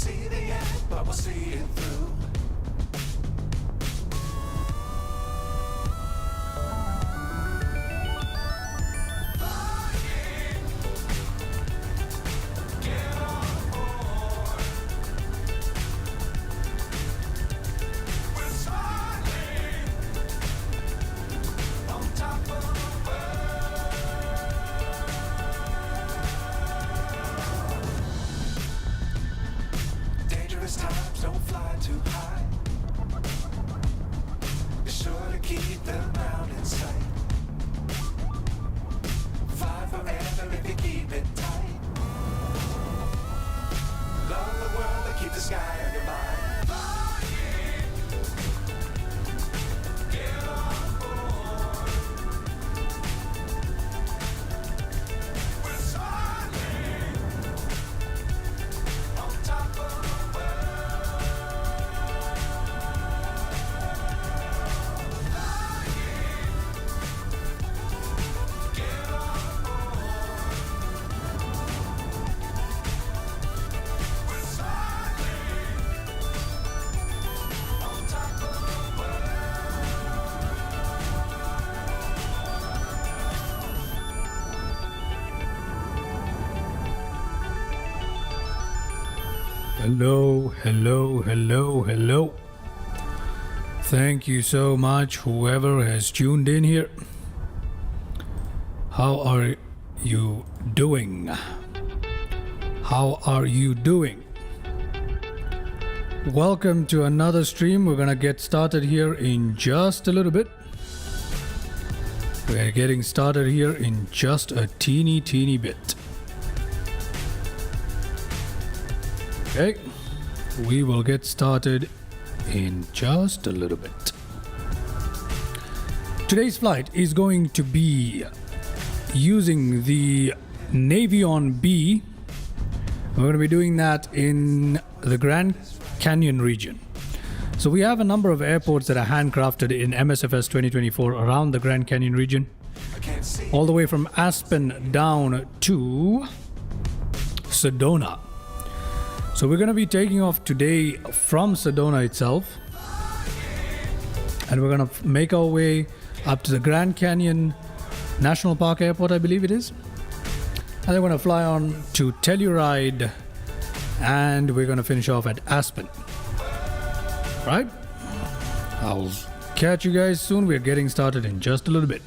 see the end, but we'll see it through. Times don't fly too high. Be sure to keep the ground in sight. Fly forever if you keep it tight. Love the world and keep the sky on your mind. Get on board. We're soaring on top of the Hello. Thank you so much, whoever has tuned in here. How are you doing? Welcome to another stream. We're gonna get started here in just a little bit. We're getting started here in just a teeny bit. Okay, we will get started in just a little bit. Today's flight is going to be using the Navion B. We're going to be doing that in the Grand Canyon region. So we have a number of airports that are handcrafted in MSFS 2024 around the Grand Canyon region, all the way from Aspen down to Sedona. So we're going to be taking off today from Sedona itself, and we're going to make our way up to the Grand Canyon National Park Airport, I believe it is, and then we're going to fly on to Telluride, and we're going to finish off at Aspen. Right? I'll catch you guys soon. We're getting started in just a little bit.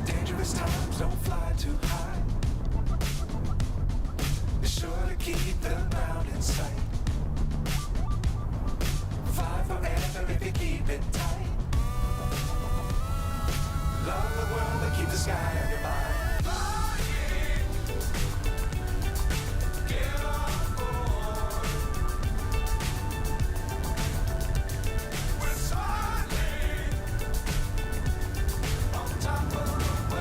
Dangerous times don't fly too high. Be sure to keep the ground in sight. Fly forever if you keep it tight. Love the world and keep the sky on your mind. Get on board. We're soaring on top of the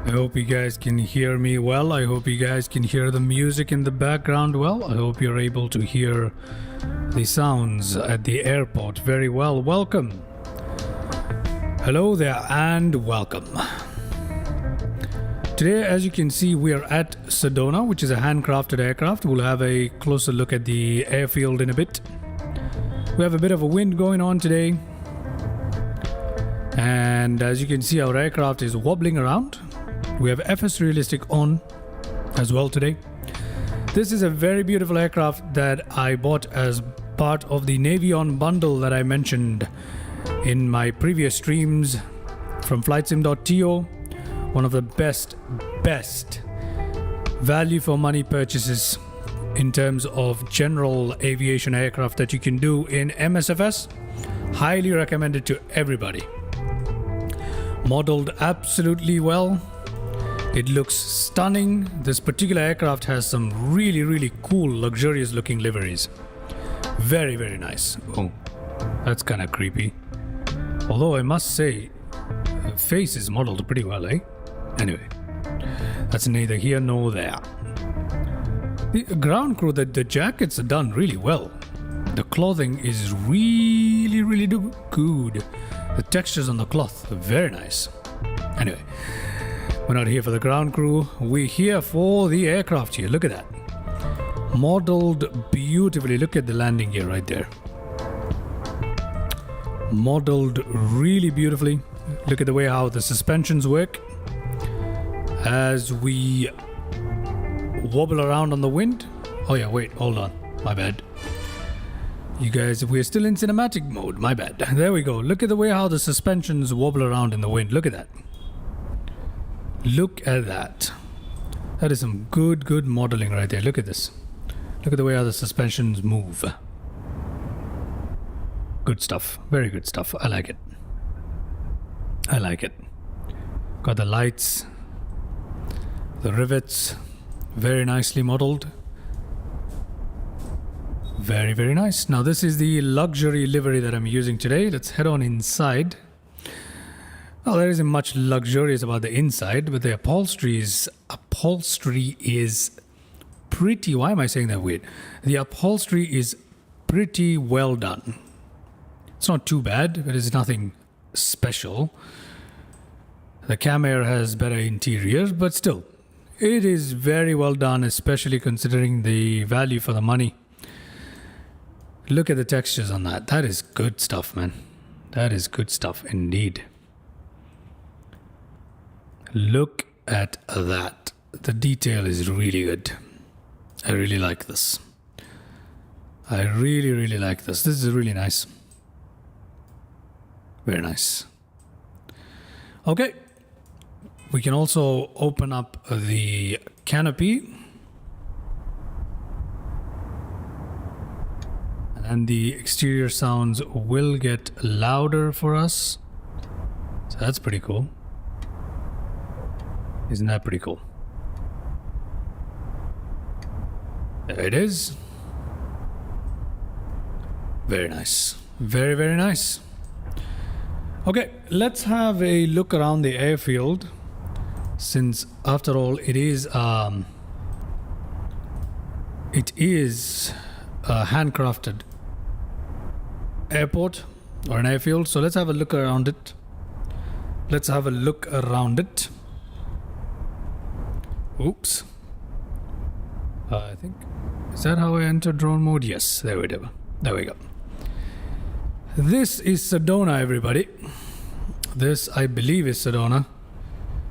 I hope you guys can hear me well. I hope you guys can hear the music in the background well. I hope you're able to hear the sounds at the airport very well. Welcome. Hello there and welcome. Today, as you can see, we are at Sedona, which is a handcrafted aircraft. We'll have a closer look at the airfield in a bit. We have a bit of a wind going on today, and as you can see, our aircraft is wobbling around. We have FS Realistic on as well today. This is a very beautiful aircraft that I bought as part of the Navion bundle that I mentioned in my previous streams from flightsim.to. One of the best value for money purchases in terms of general aviation aircraft that you can do in MSFS. Highly recommended to everybody. Modeled absolutely well. It looks stunning. This particular aircraft has some really, really cool, luxurious looking liveries. Very, very nice. Oh, that's kind of creepy. Although I must say, the face is modeled pretty well, eh? Anyway, that's neither here nor there. The ground crew, the jackets are done really well. The clothing is really, really good. The textures on the cloth are very nice. Anyway, we're not here for the ground crew. We're here for the aircraft here. Look at that. Modeled beautifully. Look at the landing gear right there. Modeled really beautifully. Look at the way how the suspensions work as we wobble around on the wind. Oh yeah, wait, hold on. My bad. You guys, we're still in cinematic mode. My bad. There we go. Look at the way how the suspensions wobble around in the wind. Look at that. Look at that. That is some good modeling right there. Look at this. Look at the way how the suspensions move. Good stuff. Very good stuff. I like it. I like it. Got the lights. The rivets. Very nicely modeled. Very, very nice. Now this is the luxury livery that I'm using today. Let's head on inside. Well, there isn't much luxurious about the inside, but the upholstery is pretty... Why am I saying that weird? The upholstery is pretty well done. It's not too bad, but it's nothing special. The Cam Air has better interiors, but still, it is very well done, especially considering the value for the money. Look at the textures on that. That is good stuff, man. That is good stuff indeed. Look at that. The detail is really good. I really like this. I really, really like this. This is really nice. Very nice. Okay. We can also open up the canopy. And the exterior sounds will get louder for us. So that's pretty cool. Isn't that pretty cool? There it is. Very nice. Very, very nice. Okay, let's have a look around the airfield. Since after all, it is a handcrafted airport or an airfield. So let's have a look around it. Let's have a look around it. Oops. I think, is that how I enter drone mode? Yes, there we go. There we go. This is Sedona, everybody. This, I believe, is Sedona.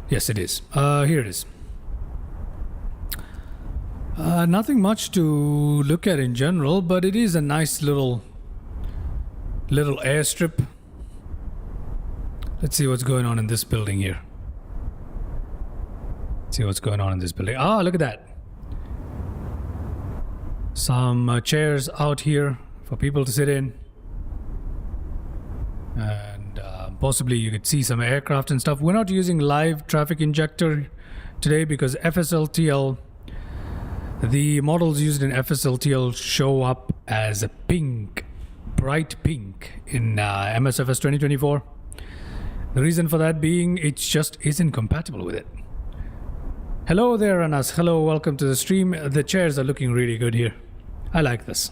Yes, it is. Here it is. Nothing much to look at in general, but it is a nice little airstrip. Let's see what's going on in this building here. See what's going on in this building. Ah, look at that. Some chairs out here for people to sit in. And possibly you could see some aircraft and stuff. We're not using live traffic injector today because FSLTL, the models used in FSLTL show up as a pink, bright pink in MSFS 2024. The reason for that being it just isn't compatible with it. Hello there, Anas. Hello, welcome to the stream. The chairs are looking really good here. I like this.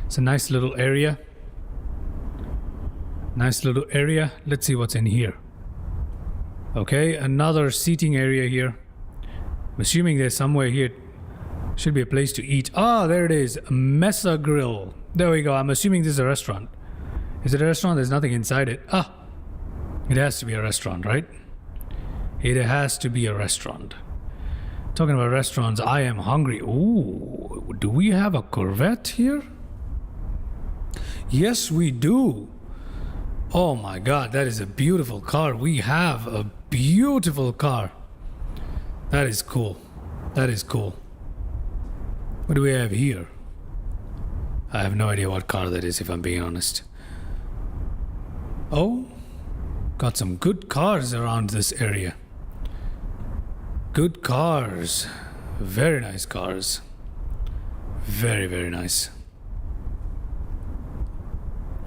It's a nice little area. Nice little area. Let's see what's in here. Okay, another seating area here. I'm assuming there's somewhere here. Should be a place to eat. Ah, there it is. Mesa Grill. There we go. I'm assuming this is a restaurant. Is it a restaurant? There's nothing inside it. Ah, it has to be a restaurant, right? It has to be a restaurant. Talking about restaurants, I am hungry. Ooh, do we have a Corvette here? Yes, we do. Oh my God, that is a beautiful car. We have a beautiful car. That is cool. That is cool. What do we have here? I have no idea what car that is, if I'm being honest. Oh, got some good cars around this area. Good cars. Very nice cars. Very, very nice.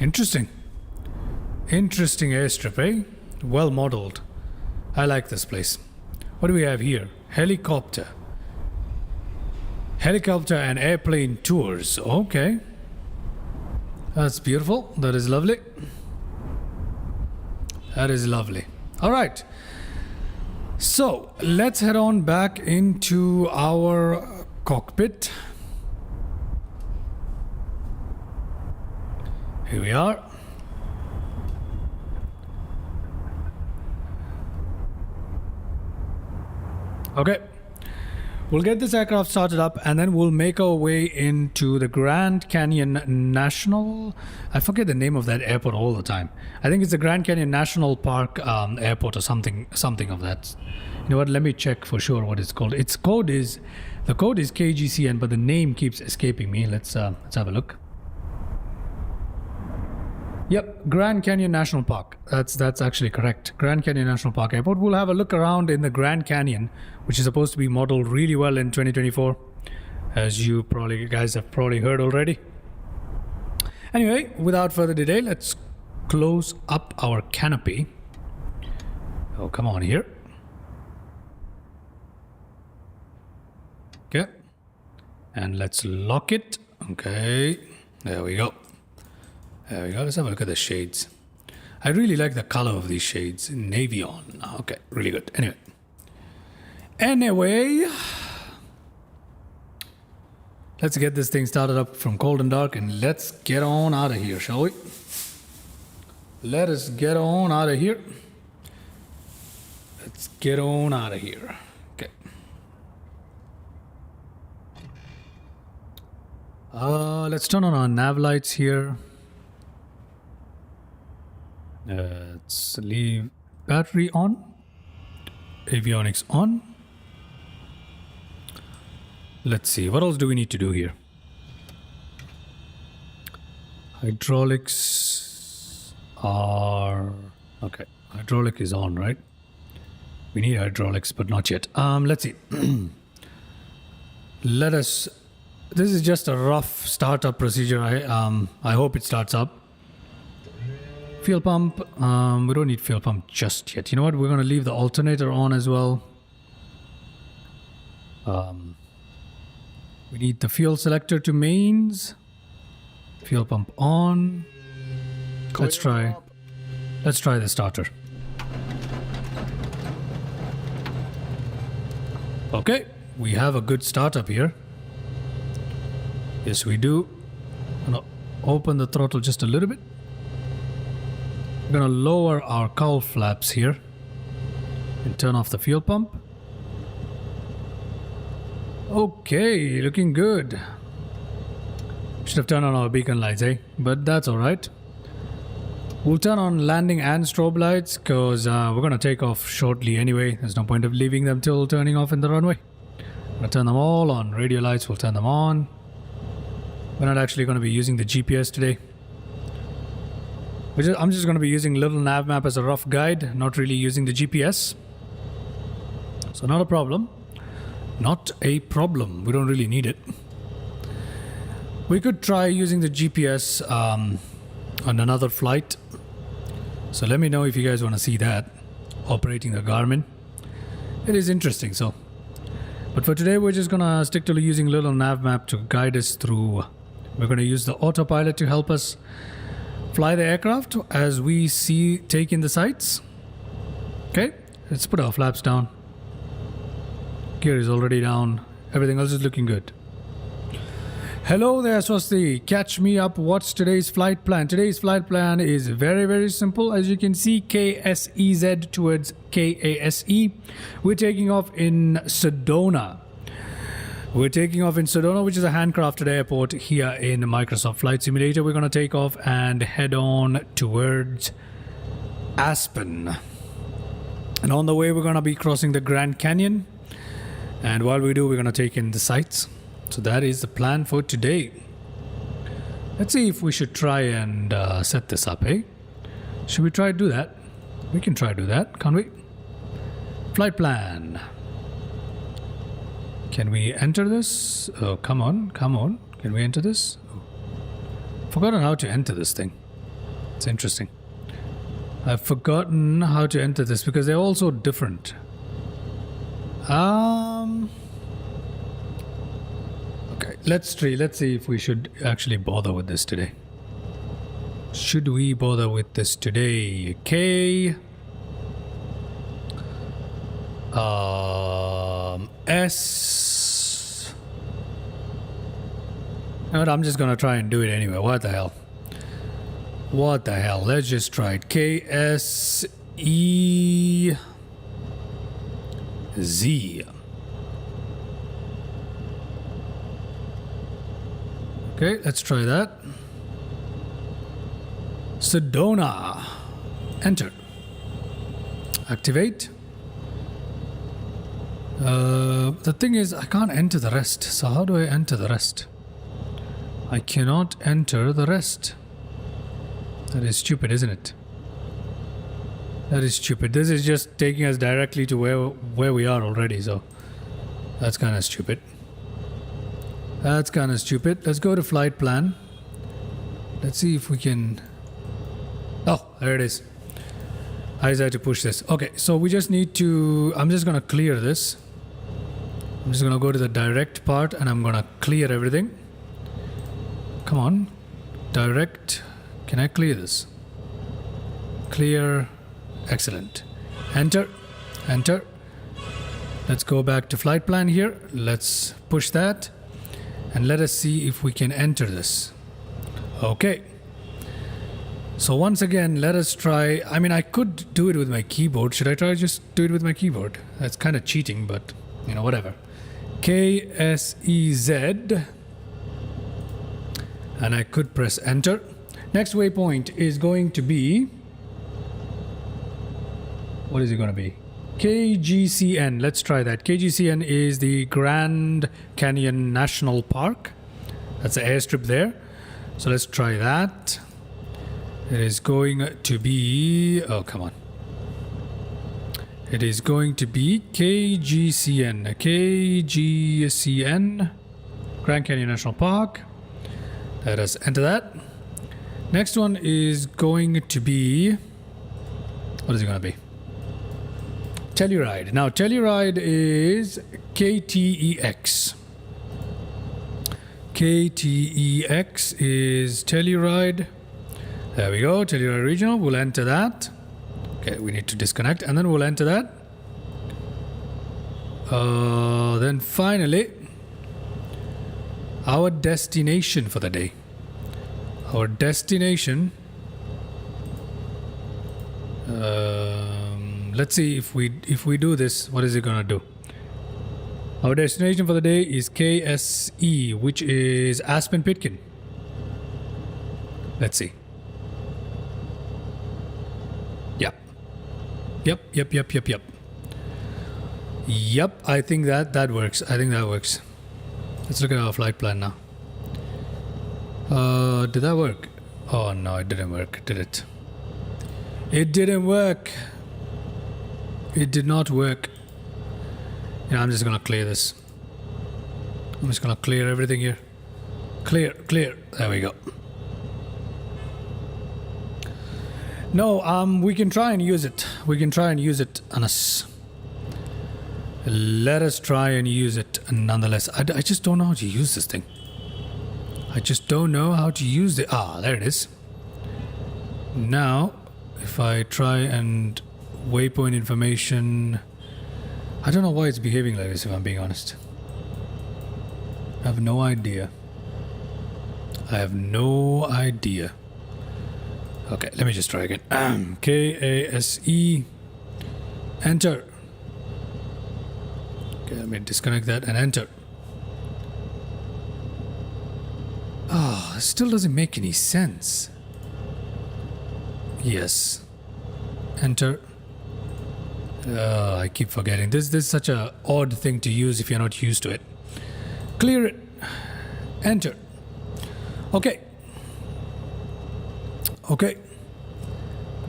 Interesting. Interesting airstrip, eh? Well modeled. I like this place. What do we have here? Helicopter. Helicopter and airplane tours. Okay. That's beautiful. That is lovely. That is lovely. All right. So let's head on back into our cockpit. Here we are. Okay. We'll get this aircraft started up and then we'll make our way into the Grand Canyon National. I forget the name of that airport all the time. I think it's the Grand Canyon National Park Airport or something of that. You know what? Let me check for sure what it's called. The code is KGCN, but the name keeps escaping me. Let's have a look. Yep, Grand Canyon National Park. That's actually correct. Grand Canyon National Park Airport. We'll have a look around in the Grand Canyon, which is supposed to be modeled really well in 2024, as you guys have probably heard already. Anyway, without further delay, let's close up our canopy. Oh, come on here. Okay. And let's lock it. Okay. There we go. There we go. Let's have a look at the shades. I really like the color of these shades. Navion. Okay, really good. Anyway, let's get this thing started up from cold and dark and let's get on out of here, shall we? Let us get on out of here. Let's get on out of here. Okay. Let's turn on our nav lights here. Let's leave battery on, avionics on. Let's see, what else do we need to do here? Hydraulics are... okay, hydraulic is on, right? We need hydraulics, but not yet. Let's see. This is just a rough startup procedure. I hope it starts up. Fuel pump, we don't need fuel pump just yet. You know what, we're going to leave the alternator on as well. We need the fuel selector to mains. Fuel pump on. Let's try the starter. Okay, we have a good startup here. Yes, we do. I'm going to open the throttle just a little bit. We're going to lower our cowl flaps here and turn off the fuel pump. Okay, looking good. Should have turned on our beacon lights, eh? But that's alright. We'll turn on landing and strobe lights because we're going to take off shortly anyway. There's no point of leaving them till turning off in the runway. I'm going to turn them all on. Radio lights, we'll turn them on. We're not actually going to be using the GPS today. I'm just going to be using little nav map as a rough guide, not really using the GPS. So not a problem. Not a problem. We don't really need it. We could try using the GPS on another flight. So let me know if you guys want to see that. Operating the Garmin. It is interesting, so. But for today, we're just going to stick to using little nav map to guide us through. We're going to use the autopilot to help us fly the aircraft as we take in the sights. Okay, let's put our flaps down. Gear is already down. Everything else is looking good. Hello there, Swasti. Catch me up. What's today's flight plan? Today's flight plan is very, very simple. As you can see, KSEZ towards KASE. We're taking off in Sedona. Which is a handcrafted airport here in Microsoft Flight Simulator. We're going to take off and head on towards Aspen. And on the way, we're going to be crossing the Grand Canyon. And while we do, we're going to take in the sights. So that is the plan for today. Let's see if we should try and set this up, eh? Should we try to do that? We can try to do that, can't we? Flight plan. Can we enter this? Oh, come on, come on. Can we enter this? Oh. Forgotten how to enter this thing. It's interesting. I've forgotten how to enter this because they're all so different. Okay, let's see if we should actually bother with this today. Should we bother with this today? Okay. S. No, I'm just gonna try and do it anyway. What the hell? What the hell? Let's just try it. KSEZ. Okay, let's try that. Sedona. Enter. Activate. The thing is, I can't enter the rest. So how do I enter the rest? I cannot enter the rest. That is stupid, isn't it? That is stupid. This is just taking us directly to where we are already, so that's kind of stupid. That's kind of stupid. Let's go to flight plan. Let's see if we can... Oh, there it is. I just had to push this. Okay, so we just need to... I'm just going to clear this. I'm just going to go to the direct part and I'm going to clear everything. Come on. Direct. Can I clear this? Clear. Excellent. Enter. Enter. Let's go back to flight plan here. Let's push that. And let us see if we can enter this. Okay. So once again, let us try. I mean, I could do it with my keyboard. Should I try just do it with my keyboard? That's kind of cheating, but you know, whatever. KSEZ. And I could press enter. Next waypoint is going to be... What is it going to be? KGCN. Let's try that. KGCN is the Grand Canyon National Park. That's the airstrip there. So let's try that. It is going to be... Oh, come on. It is going to be KGCN. KGCN. Grand Canyon National Park. Let us enter that. Next one is going to be... What is it going to be? Telluride. Now, Telluride is KTEX. KTEX is Telluride. There we go, Telluride Regional. We'll enter that. Okay, we need to disconnect and then we'll enter that. Then finally, our destination for the day. Our destination. Let's see if we do this, what is it gonna do? Our destination for the day is KSE, which is Aspen Pitkin. Let's see. Yep. Yep, I think that works. I think that works. Let's look at our flight plan now. Did that work? Oh no, it didn't work, did it? It didn't work. It did not work. Yeah, I'm just gonna clear this. I'm just gonna clear everything here. Clear. There we go. No, we can try and use it. We can try and use it on us. Let us try and use it nonetheless. I just don't know how to use this thing. I just don't know how to use it. Ah, there it is. Now, if I try and waypoint information... I don't know why it's behaving like this, if I'm being honest. I have no idea. Okay, let me just try again. KASE. Enter. Okay, let me disconnect that and enter. Oh, it still doesn't make any sense. Yes. Enter. I keep forgetting. This is such a odd thing to use if you're not used to it. Clear it. Enter. Okay. Okay.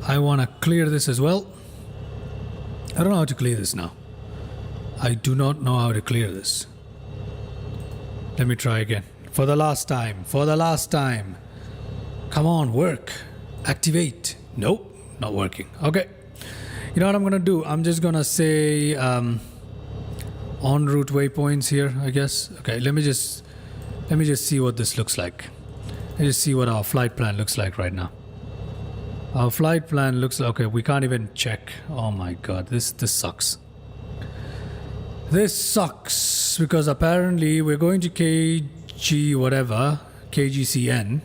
I want to clear this as well. I don't know how to clear this now. I do not know how to clear this. Let me try again. For the last time. For the last time. Come on, work. Activate. Nope, not working. Okay. You know what I'm gonna do? I'm just gonna say en route waypoints here, I guess. Okay, let me just see what this looks like. Let me just see what our flight plan looks like right now. Our flight plan looks like, okay, we can't even check. Oh my god, this sucks. This sucks because apparently we're going to KG whatever, KGCN,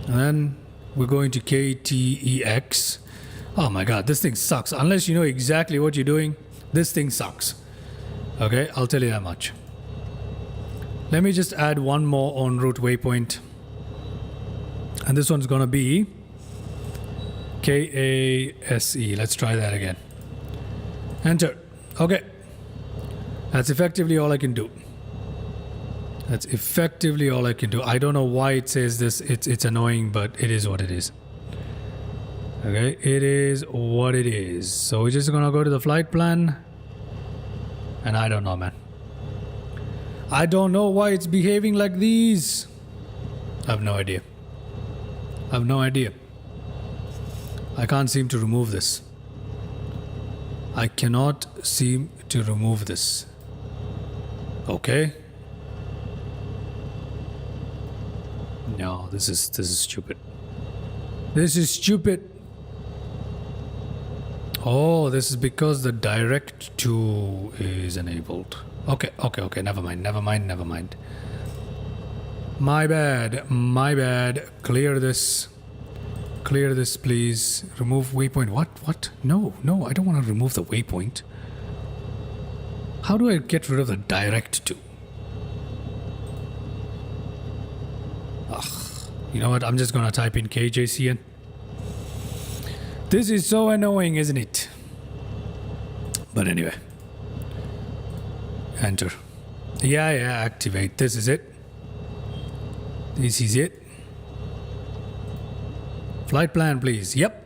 and then we're going to KTEX. Oh my god, this thing sucks. Unless you know exactly what you're doing, this thing sucks. Okay, I'll tell you that much. Let me just add one more en route waypoint. And this one's gonna be KASE. Let's try that again. Enter. Okay. That's effectively all I can do. That's effectively all I can do. I don't know why it says this. It's annoying, but it is what it is. Okay, it is what it is. So we're just gonna go to the flight plan. And I don't know, man. I don't know why it's behaving like these. I have no idea. I have no idea. I can't seem to remove this. I cannot seem to remove this. Okay. No, this is stupid. This is stupid. Oh, this is because the direct to is enabled. Okay, never mind. My bad. Clear this, please. Remove waypoint. What? No, I don't want to remove the waypoint. How do I get rid of the direct to? Ugh, you know what? I'm just gonna type in KJCN. This is so annoying, isn't it? But anyway. Enter. Yeah, activate. This is it. This is it. Flight plan, please. Yep.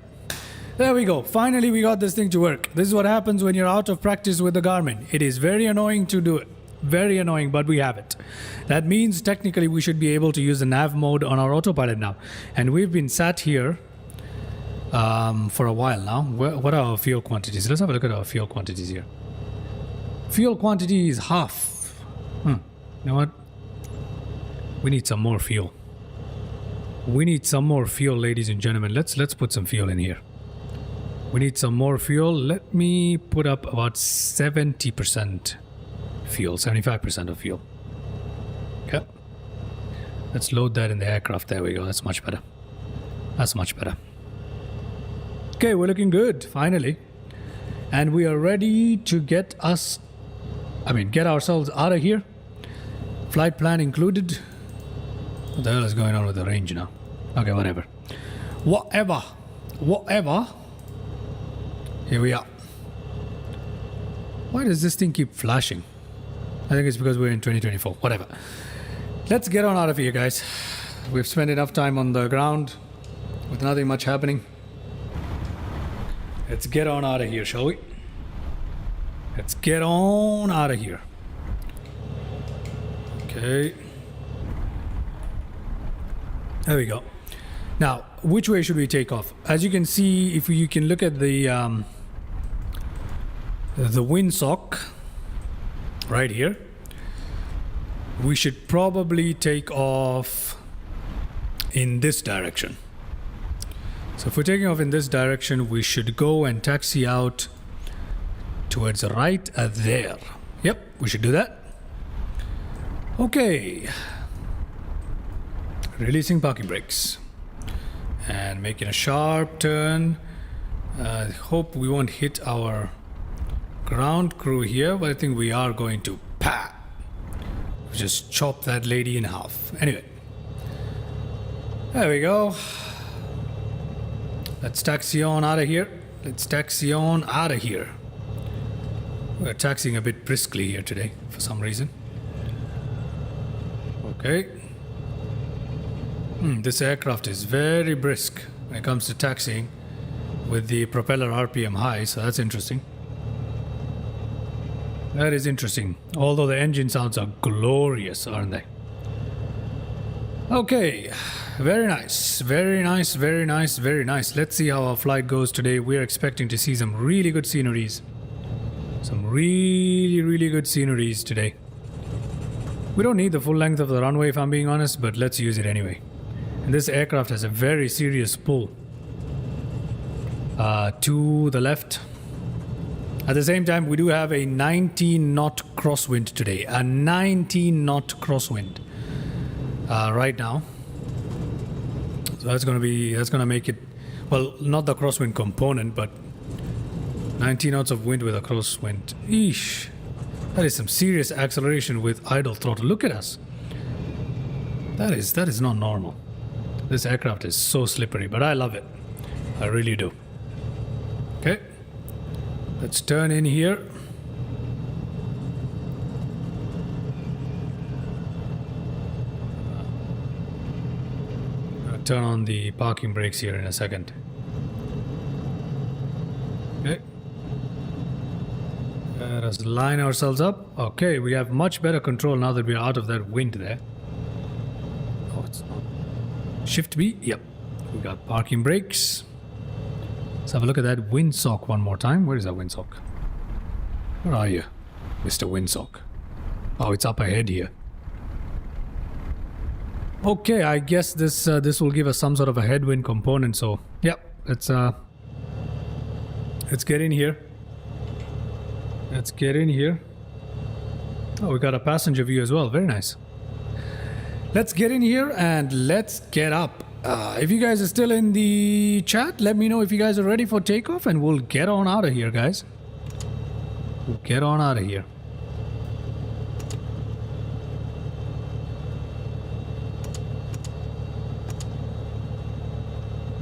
There we go. Finally, we got this thing to work. This is what happens when you're out of practice with the Garmin. It is very annoying to do it. Very annoying, but we have it. That means technically we should be able to use the nav mode on our autopilot now. And we've been sat here for a while now. What are our fuel quantities? Let's have a look at our fuel quantities here. Fuel quantity is half. You know what? We need some more fuel. We need some more fuel, ladies and gentlemen. Let's put some fuel in here. We need some more fuel. Let me put up about 70% fuel, 75% of fuel. Okay. Let's load that in the aircraft. There we go. That's much better. That's much better. Okay, we're looking good, finally. And we are ready to get ourselves out of here. Flight plan included. What the hell is going on with the range now? Okay, whatever. Whatever. Here we are. Why does this thing keep flashing? I think it's because we're in 2024. Whatever. Let's get on out of here, guys. We've spent enough time on the ground with nothing much happening. Let's get on out of here, shall we? Let's get on out of here. Okay. There we go. Now, which way should we take off? As you can see, if you can look at the windsock right here, we should probably take off in this direction. So if we're taking off in this direction, we should go and taxi out towards the right there. Yep, we should do that. Okay. Releasing parking brakes. And making a sharp turn. I hope we won't hit our ground crew here, but I think we are going to. Just chop that lady in half. Anyway. There we go. Let's taxi on out of here. We're taxiing a bit briskly here today for some reason. Okay. This aircraft is very brisk when it comes to taxiing with the propeller RPM high, so that's interesting. That is interesting. Although the engine sounds are glorious, aren't they? Okay, very nice, very nice, very nice, very nice. Let's see how our flight goes today. We're expecting to see some really good sceneries. Some really, really good sceneries today. We don't need the full length of the runway if I'm being honest, but let's use it anyway. And this aircraft has a very serious pull to the left. At the same time, we do have a 19 knot crosswind today. A 19 knot crosswind right now. So that's gonna make it, well, not the crosswind component, but 19 knots of wind with a crosswind. Eesh. That is some serious acceleration with idle throttle. Look at us. That is not normal. This aircraft is so slippery, but I love it. I really do. Okay. Let's turn in here. I'll turn on the parking brakes here in a second. Okay. Let us line ourselves up. Okay, we have much better control now that we are out of that wind there. Oh, it's not. Shift B. Yep. We got parking brakes. Let's have a look at that windsock one more time. Where is that windsock? Where are you, Mr. Windsock? Oh, it's up ahead here. Okay, I guess this will give us some sort of a headwind component. So, yep, let's get in here. Let's get in here. Oh, we got a passenger view as well. Very nice. Let's get in here and let's get up. If you guys are still in the chat, let me know if you guys are ready for takeoff and we'll get on out of here, guys. We'll get on out of here.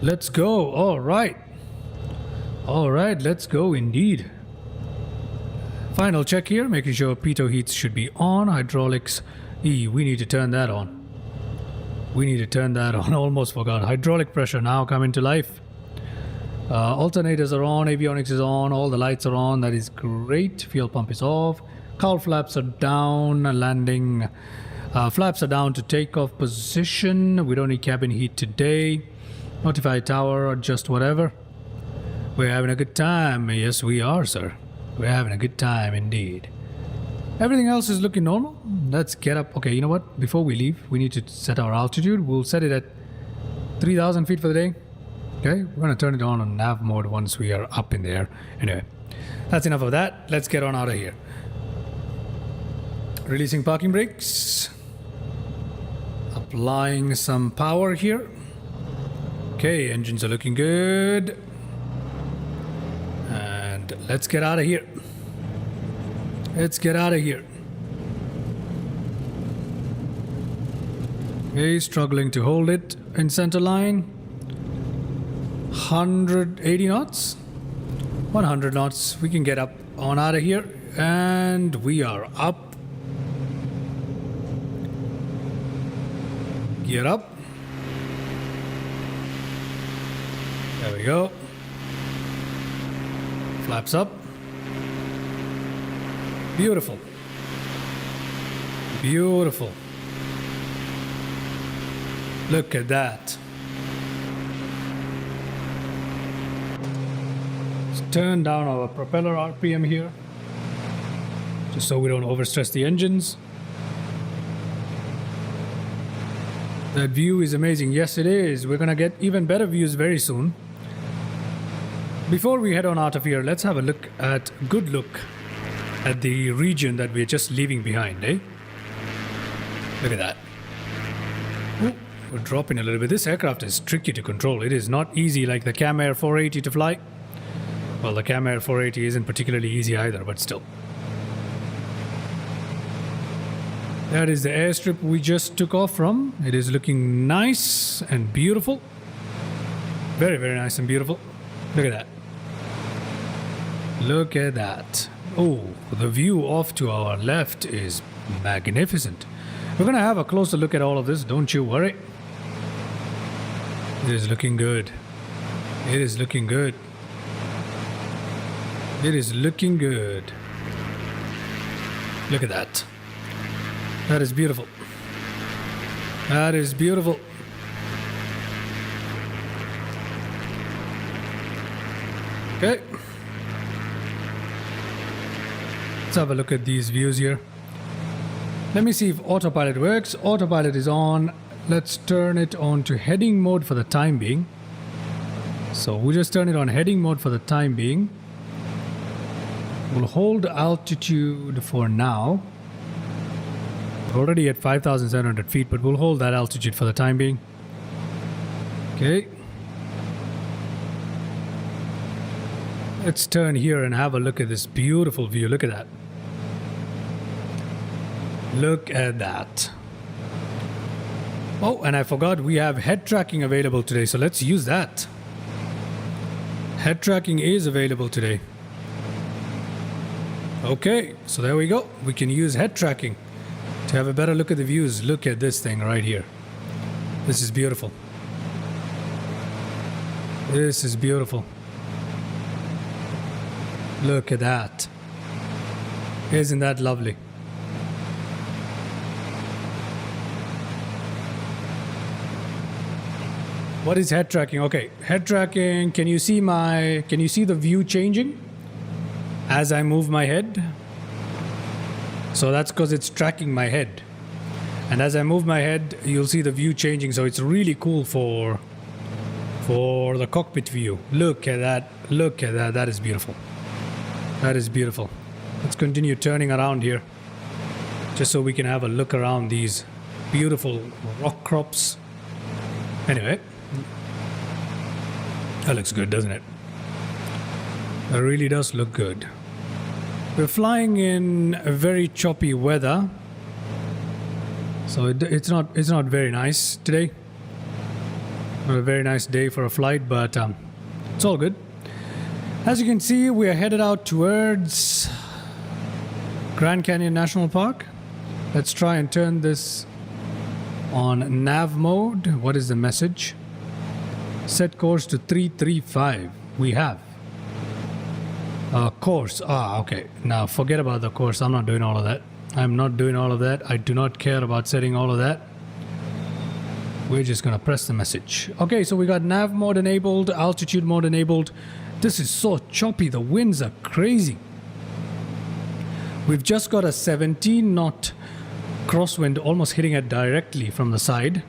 Let's go. All right. All right, let's go indeed. Final check here, making sure pitot heats should be on. Hydraulics, we need to turn that on. We need to turn that on. Almost forgot. Hydraulic pressure now coming to life. Alternators are on, avionics is on, all the lights are on. That is great. Fuel pump is off. Cowl flaps are down. Landing flaps are down to takeoff position. We don't need cabin heat today. Notify tower or just whatever. We're having a good time. Yes, we are, sir. We're having a good time indeed. Everything else is looking normal. Let's get up. Okay, you know what? Before we leave, we need to set our altitude. We'll set it at 3,000 feet for the day. Okay, we're going to turn it on nav mode once we are up in the air. Anyway, that's enough of that. Let's get on out of here. Releasing parking brakes. Applying some power here. Okay, engines are looking good. And let's get out of here. Let's get out of here. Okay, struggling to hold it in center line. 180 knots. 100 knots. We can get up on out of here. And we are up. Gear up. There we go. Flaps up. Beautiful. Beautiful. Look at that. Let's turn down our propeller RPM here, just so we don't overstress the engines. That view is amazing. Yes, it is. We're gonna get even better views very soon. Before we head on out of here, let's have a look at at the region that we're just leaving behind, eh? Look at that. Ooh, we're dropping a little bit. This aircraft is tricky to control. It is not easy like the Cam Air 480 to fly. Well, the Cam Air 480 isn't particularly easy either, but still. That is the airstrip we just took off from. It is looking nice and beautiful. Very, very nice and beautiful. Look at that. Look at that. Oh, the view off to our left is magnificent. We're going to have a closer look at all of this, don't you worry. It is looking good. It is looking good. It is looking good. Look at that. That is beautiful. That is beautiful. Okay. Let's have a look at these views here. Let me see if autopilot works. Autopilot is on. Let's turn it on to heading mode for the time being. So we'll just turn it on heading mode for the time being. We'll hold altitude for now. We're already at 5,700 feet, but we'll hold that altitude for the time being. Okay. Let's turn here and have a look at this beautiful view. Look at that. Look at that. Oh, and I forgot we have head tracking available today, so let's use that. Head tracking is available today. Okay, so there we go. We can use head tracking to have a better look at the views. Look at this thing right here. This is beautiful. This is beautiful. Look at that. Isn't that lovely? What is head tracking? Okay, head tracking. Can you see the view changing as I move my head? So that's because it's tracking my head. And as I move my head, you'll see the view changing. So it's really cool for the cockpit view. Look at that. Look at that. That is beautiful. That is beautiful. Let's continue turning around here, just so we can have a look around these beautiful rock crops. Anyway, that looks good, doesn't it? That really does look good. We're flying in very choppy weather, so it's not very nice today. Not a very nice day for a flight, but it's all good. As you can see, we are headed out towards Grand Canyon National Park. Let's try and turn this on nav mode. What is the message? Set course to 335. We have course. Okay. Now forget about the course. I'm not doing all of that. I'm not doing all of that. I do not care about setting all of that. We're just gonna press the message. Okay, so we got nav mode enabled, altitude mode enabled. This is so choppy. The winds are crazy. We've just got a 17 knot crosswind almost hitting it directly from the side.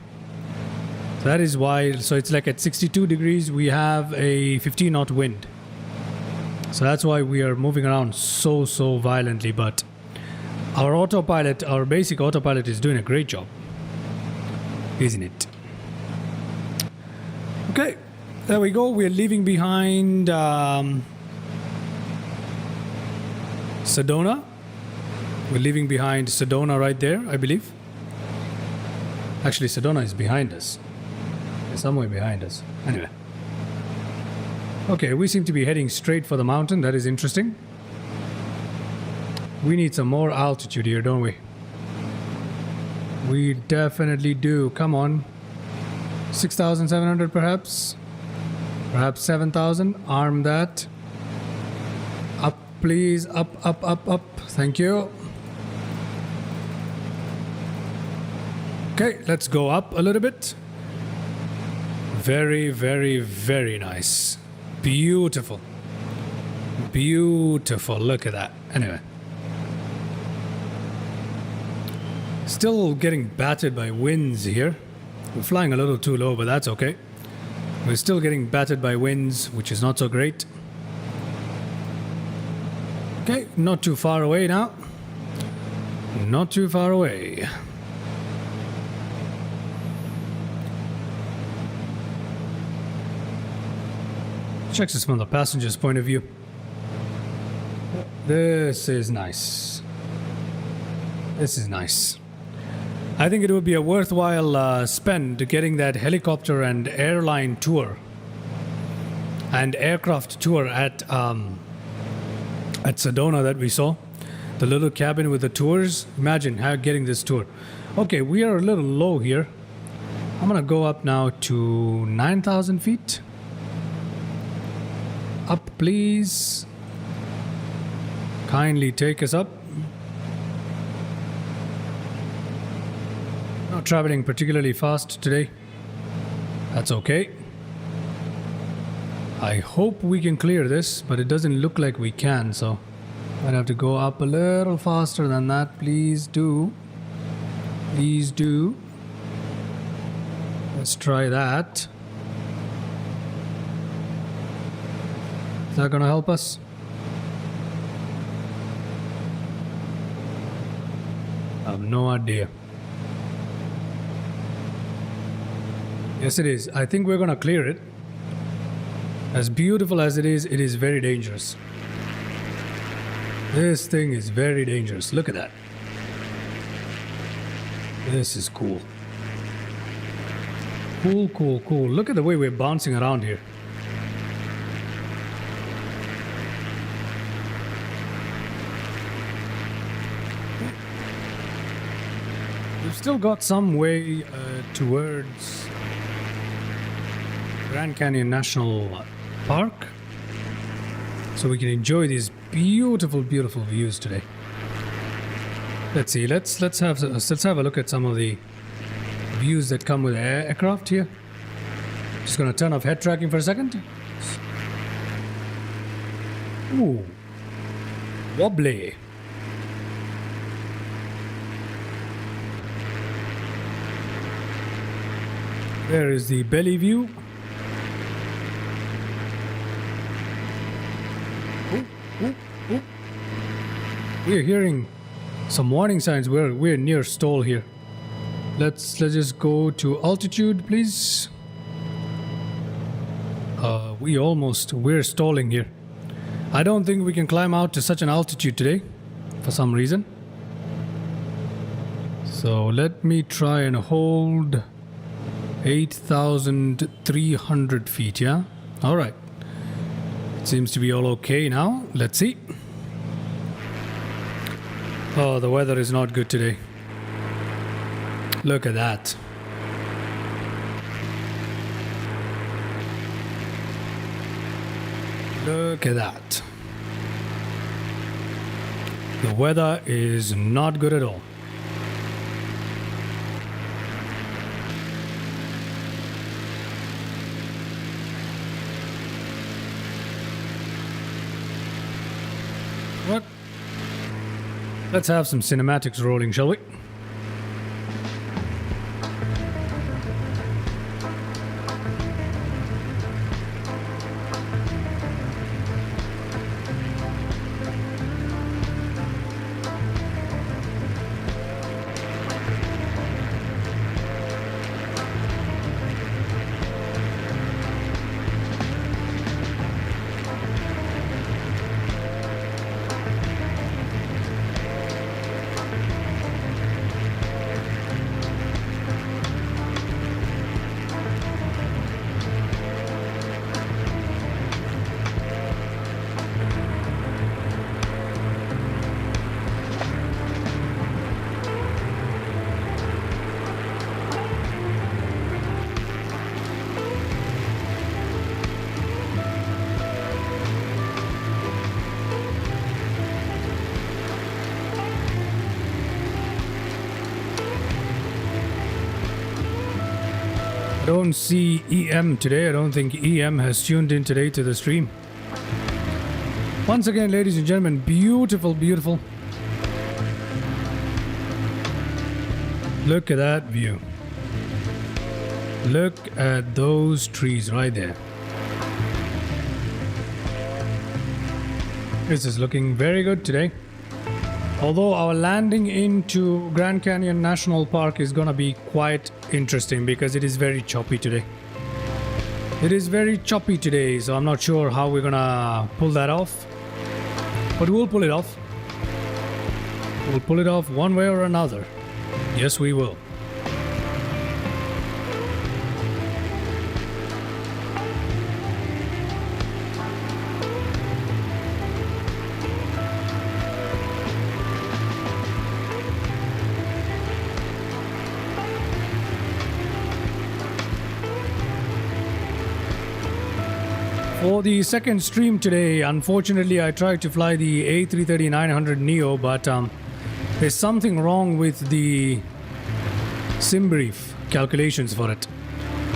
That is why, so it's like at 62 degrees, we have a 15 knot wind. So that's why we are moving around so violently, but our autopilot, our basic autopilot is doing a great job, isn't it? Okay, there we go. We're leaving behind Sedona. We're leaving behind Sedona right there, I believe. Actually, Sedona is behind us. Somewhere behind us. Anyway. Okay, we seem to be heading straight for the mountain. That is interesting. We need some more altitude here, don't we? We definitely do. Come on. 6,700 perhaps? Perhaps 7,000. Arm that. Up, please. Up, up, up, up. Thank you. Okay, let's go up a little bit. Very, very, very nice. Beautiful. Beautiful. Look at that. Anyway. Still getting battered by winds here. We're flying a little too low, but that's okay. We're still getting battered by winds, which is not so great. Okay, not too far away now. Not too far away. Check this from the passenger's point of view. This is nice. This is nice. I think it would be a worthwhile spend getting that helicopter and airline tour and aircraft tour at Sedona that we saw. The little cabin with the tours. Imagine getting this tour. Okay, we are a little low here. I'm gonna go up now to 9,000 feet. Up, please. Kindly take us up. Not traveling particularly fast today. That's okay. I hope we can clear this, but it doesn't look like we can, so I'd have to go up a little faster than that. Please do. Please do. Let's try that. Is that gonna help us? I have no idea. Yes, it is. I think we're gonna clear it. As beautiful as it is very dangerous. This thing is very dangerous. Look at that. This is cool. Cool, cool, cool. Look at the way we're bouncing around here. We've still got some way towards Grand Canyon National Park, so we can enjoy these beautiful, beautiful views today. Let's see. Let's have a look at some of the views that come with aircraft here. Just gonna turn off head tracking for a second. Ooh, wobbly. There is the belly view. We're hearing some warning signs. We're near stall here. Let's just go to altitude, please. We're stalling here. I don't think we can climb out to such an altitude today, for some reason. So let me try and hold 8,300 feet. Yeah. All right. Seems to be all okay now. Let's see. Oh, the weather is not good today. Look at that. Look at that. The weather is not good at all. What? Let's have some cinematics rolling, shall we? I don't see EM today. I don't think EM has tuned in today to the stream. Once again, ladies and gentlemen, beautiful, beautiful. Look at that view. Look at those trees right there. This is looking very good today. Although our landing into Grand Canyon National Park is gonna be quite interesting because it is very choppy today. It is very choppy today, so I'm not sure how we're gonna pull that off. But we'll pull it off. We'll pull it off one way or another. Yes, we will. For the second stream today, unfortunately, I tried to fly the A330-900 Neo, but there's something wrong with the sim brief calculations for it.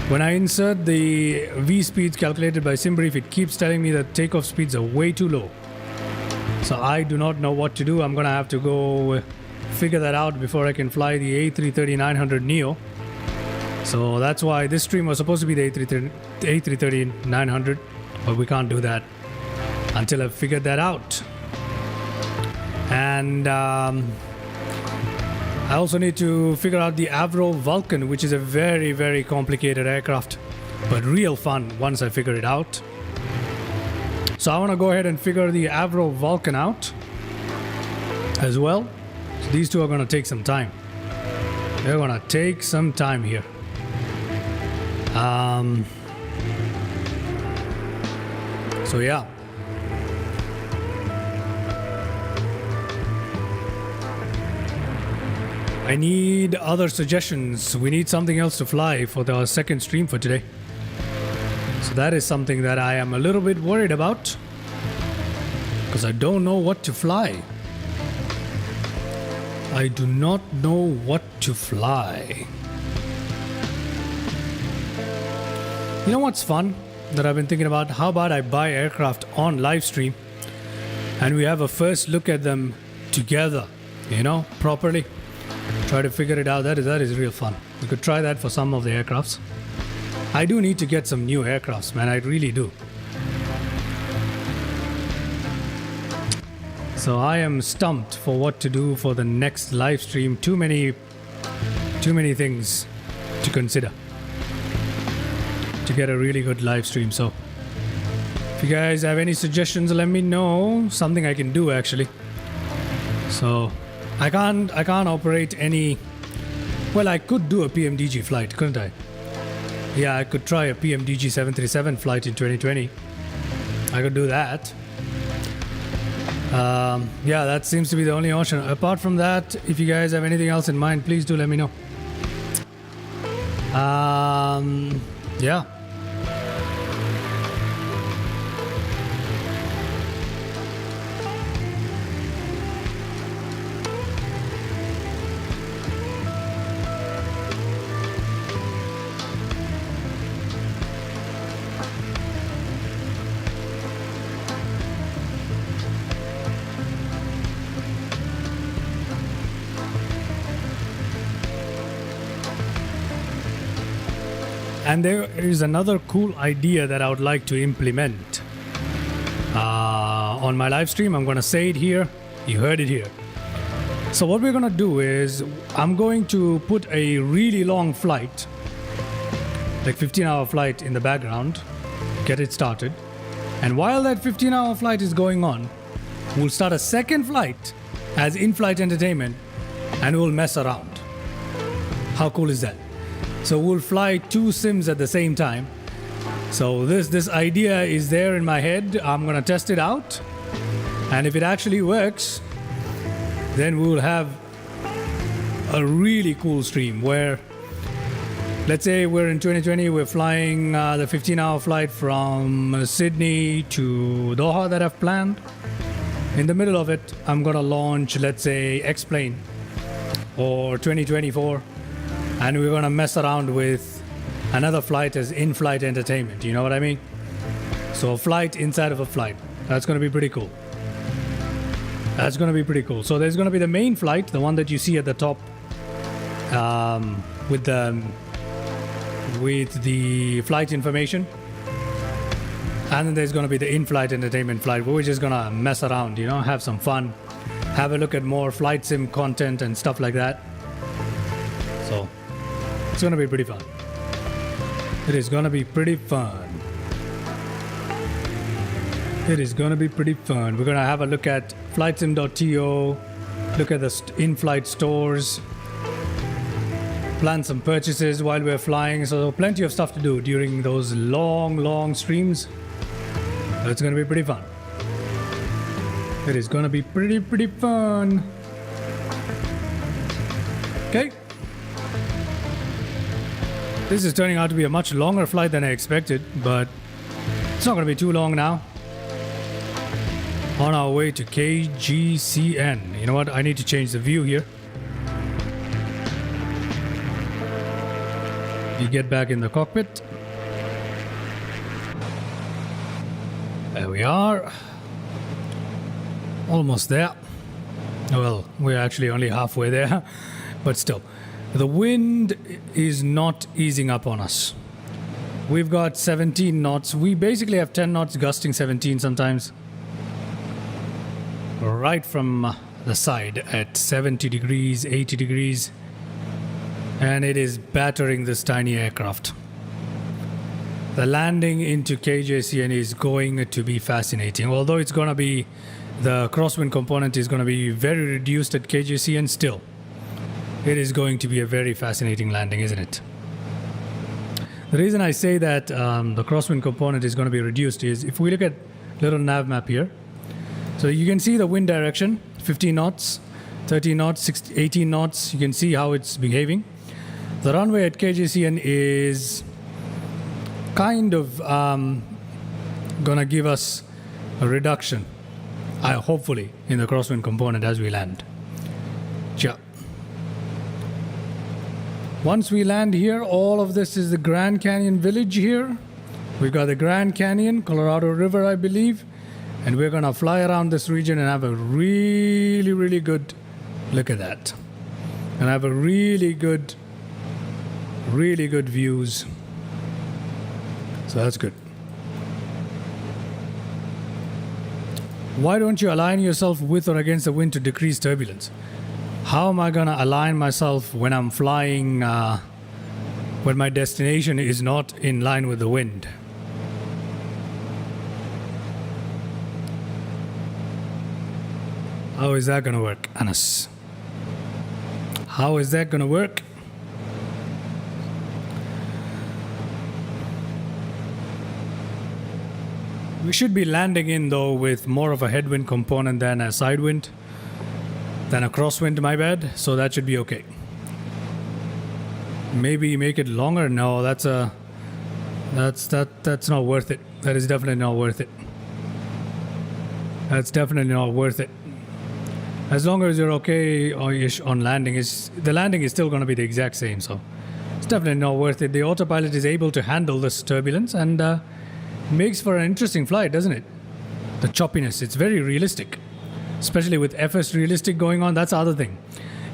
When I insert the V speeds calculated by SimBrief, it keeps telling me that takeoff speeds are way too low. So I do not know what to do. I'm gonna have to go figure that out before I can fly the A330-900 So that's why this stream was supposed to be the A330-900, but we can't do that until I've figured that out. And I also need to figure out the Avro Vulcan, which is a very, very complicated aircraft, but real fun once I figure it out. So I want to go ahead and figure the Avro Vulcan out as well. So these two are going to take some time. They're going to take some time here. So yeah. I need other suggestions. We need something else to fly for the second stream for today. So that is something that I am a little bit worried about, because I don't know what to fly. I do not know what to fly. You know what's fun that I've been thinking about? How about I buy aircraft on live stream and we have a first look at them together, you know, properly. Try to figure it out. That is real fun. We could try that for some of the aircrafts. I do need to get some new aircrafts, man. I really do. So I am stumped for what to do for the next live stream. Too many things to consider to get a really good live stream. So if you guys have any suggestions, let me know. Something I can do actually. So I can't operate any. Well, I could do a PMDG flight, couldn't I? Yeah, I could try a PMDG 737 flight in 2020. I could do that. Yeah, that seems to be the only option. Apart from that, if you guys have anything else in mind, please do let me know. Yeah. And there is another cool idea that I would like to implement on my live stream. I'm going to say it here. You heard it here. So what we're going to do is I'm going to put a really long flight, like 15-hour flight in the background, get it started. And while that 15-hour flight is going on, we'll start a second flight as in-flight entertainment and we'll mess around. How cool is that? So we'll fly two sims at the same time. So this idea is there in my head. I'm gonna test it out, and if it actually works, then we'll have a really cool stream where, let's say we're in 2020, we're flying the 15-hour flight from Sydney to Doha that I've planned. In the middle of it, I'm gonna launch, let's say, X-Plane or 2024. And we're gonna mess around with another flight as in-flight entertainment. You know what I mean? So a flight inside of a flight. That's gonna be pretty cool. That's gonna be pretty cool. So there's gonna be the main flight, the one that you see at the top, with the flight information. And then there's gonna be the in-flight entertainment flight, where we're just gonna mess around, you know, have some fun, have a look at more flight sim content and stuff like that. So it's gonna be pretty fun. It is gonna be pretty fun. It is gonna be pretty fun. We're gonna have a look at flightsim.to, look at the in-flight stores, plan some purchases while we're flying. So plenty of stuff to do during those long streams. But it's gonna be pretty fun. It is gonna be pretty fun. Okay. This is turning out to be a much longer flight than I expected, but it's not going to be too long now. On our way to KGCN. You know what? I need to change the view here. You get back in the cockpit. There we are. Almost there. Well, we're actually only halfway there, but still. The wind is not easing up on us. We've got 17 knots. We basically have 10 knots gusting 17 sometimes. Right from the side at 70 degrees, 80 degrees. And it is battering this tiny aircraft. The landing into KJCN is going to be fascinating. Although it's going to be, the crosswind component is going to be very reduced at KJCN still. It is going to be a very fascinating landing, isn't it? The reason I say that the crosswind component is going to be reduced is if we look at little nav map here. So you can see the wind direction, 15 knots, 13 knots, 16, 18 knots. You can see how it's behaving. The runway at KJCN is kind of gonna give us a reduction, hopefully, in the crosswind component as we land. Yeah. Once we land here, all of this is the Grand Canyon Village here. We've got the Grand Canyon, Colorado River, I believe, and we're gonna fly around this region and have a really, really good look at that, and have a really good views. So that's good. Why don't you align yourself with or against the wind to decrease turbulence? How am I gonna align myself when I'm flying, when my destination is not in line with the wind? How is that gonna work, Anas? How is that gonna work? We should be landing in though with more of a headwind component than a sidewind, than a crosswind, my bad. So that should be okay. Maybe make it longer. No, that's not worth it. That is definitely not worth it. That's definitely not worth it. As long as you're okay on landing, the landing is still going to be the exact same. So it's definitely not worth it. The autopilot is able to handle this turbulence and makes for an interesting flight, doesn't it? The choppiness, it's very realistic, especially with FS realistic going on. That's the other thing.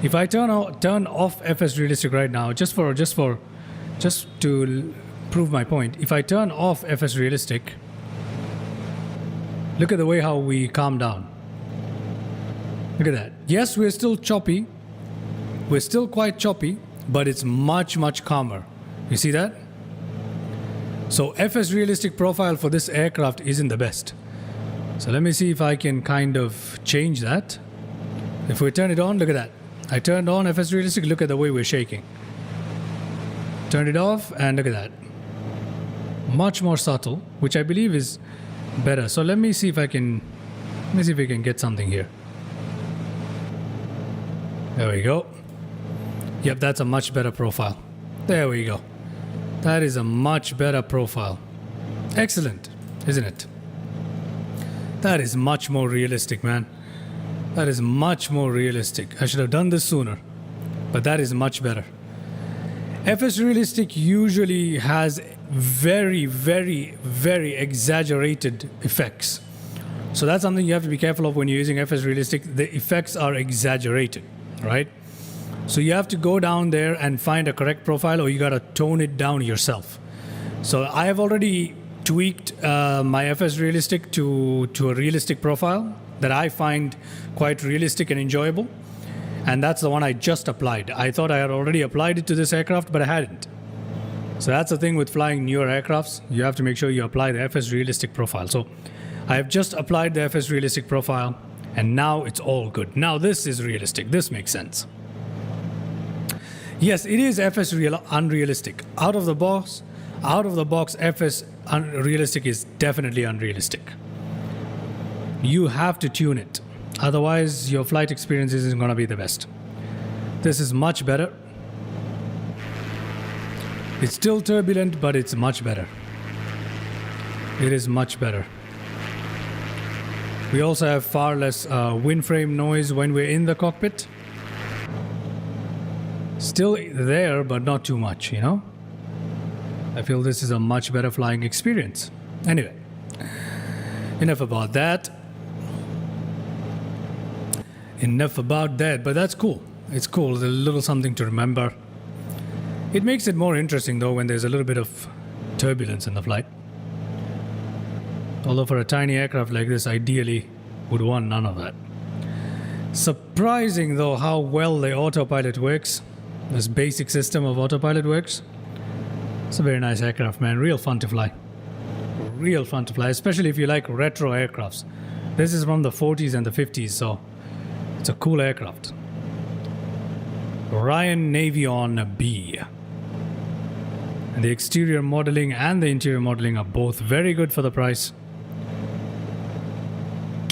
If I turn off FS realistic right now, just to prove my point, if I turn off FS realistic, look at the way how we calm down. Look at that. Yes, we're still choppy. We're still quite choppy, but it's much, much calmer. You see that? So FS realistic profile for this aircraft isn't the best. So let me see if I can kind of change that. If we turn it on, look at that. I turned on FS realistic, look at the way we're shaking. Turned it off and look at that. Much more subtle, which I believe is better. So let me see if we can get something here. There we go. Yep, that's a much better profile. There we go. That is a much better profile. Excellent, isn't it? That is much more realistic, man. That is much more realistic. I should have done this sooner, but that is much better. FS realistic usually has very, very, very exaggerated effects. So that's something you have to be careful of when you're using FS realistic. The effects are exaggerated, right? So you have to go down there and find a correct profile, or you got to tone it down yourself. So I have already tweaked my FS realistic to a realistic profile that I find quite realistic and enjoyable. And that's the one I just applied. I thought I had already applied it to this aircraft, but I hadn't. So that's the thing with flying newer aircrafts. You have to make sure you apply the FS realistic profile. So I have just applied the FS realistic profile, and now it's all good. Now this is realistic. This makes sense. Yes, it is FS unrealistic. Out of the box, FS unrealistic is definitely unrealistic. You have to tune it. Otherwise, your flight experience isn't going to be the best. This is much better. It's still turbulent, but it's much better. It is much better. We also have far less wind frame noise when we're in the cockpit. Still there, but not too much, you know? I feel this is a much better flying experience. Anyway, enough about that. But that's cool. It's cool. There's a little something to remember. It makes it more interesting though when there's a little bit of turbulence in the flight. Although for a tiny aircraft like this, ideally would want none of that. Surprising though how well the autopilot works. This basic system of autopilot works. It's a very nice aircraft, man. Real fun to fly. Real fun to fly, especially if you like retro aircrafts. This is from the 40s and the 50s, so it's a cool aircraft. Ryan Navion B. And the exterior modeling and the interior modeling are both very good for the price.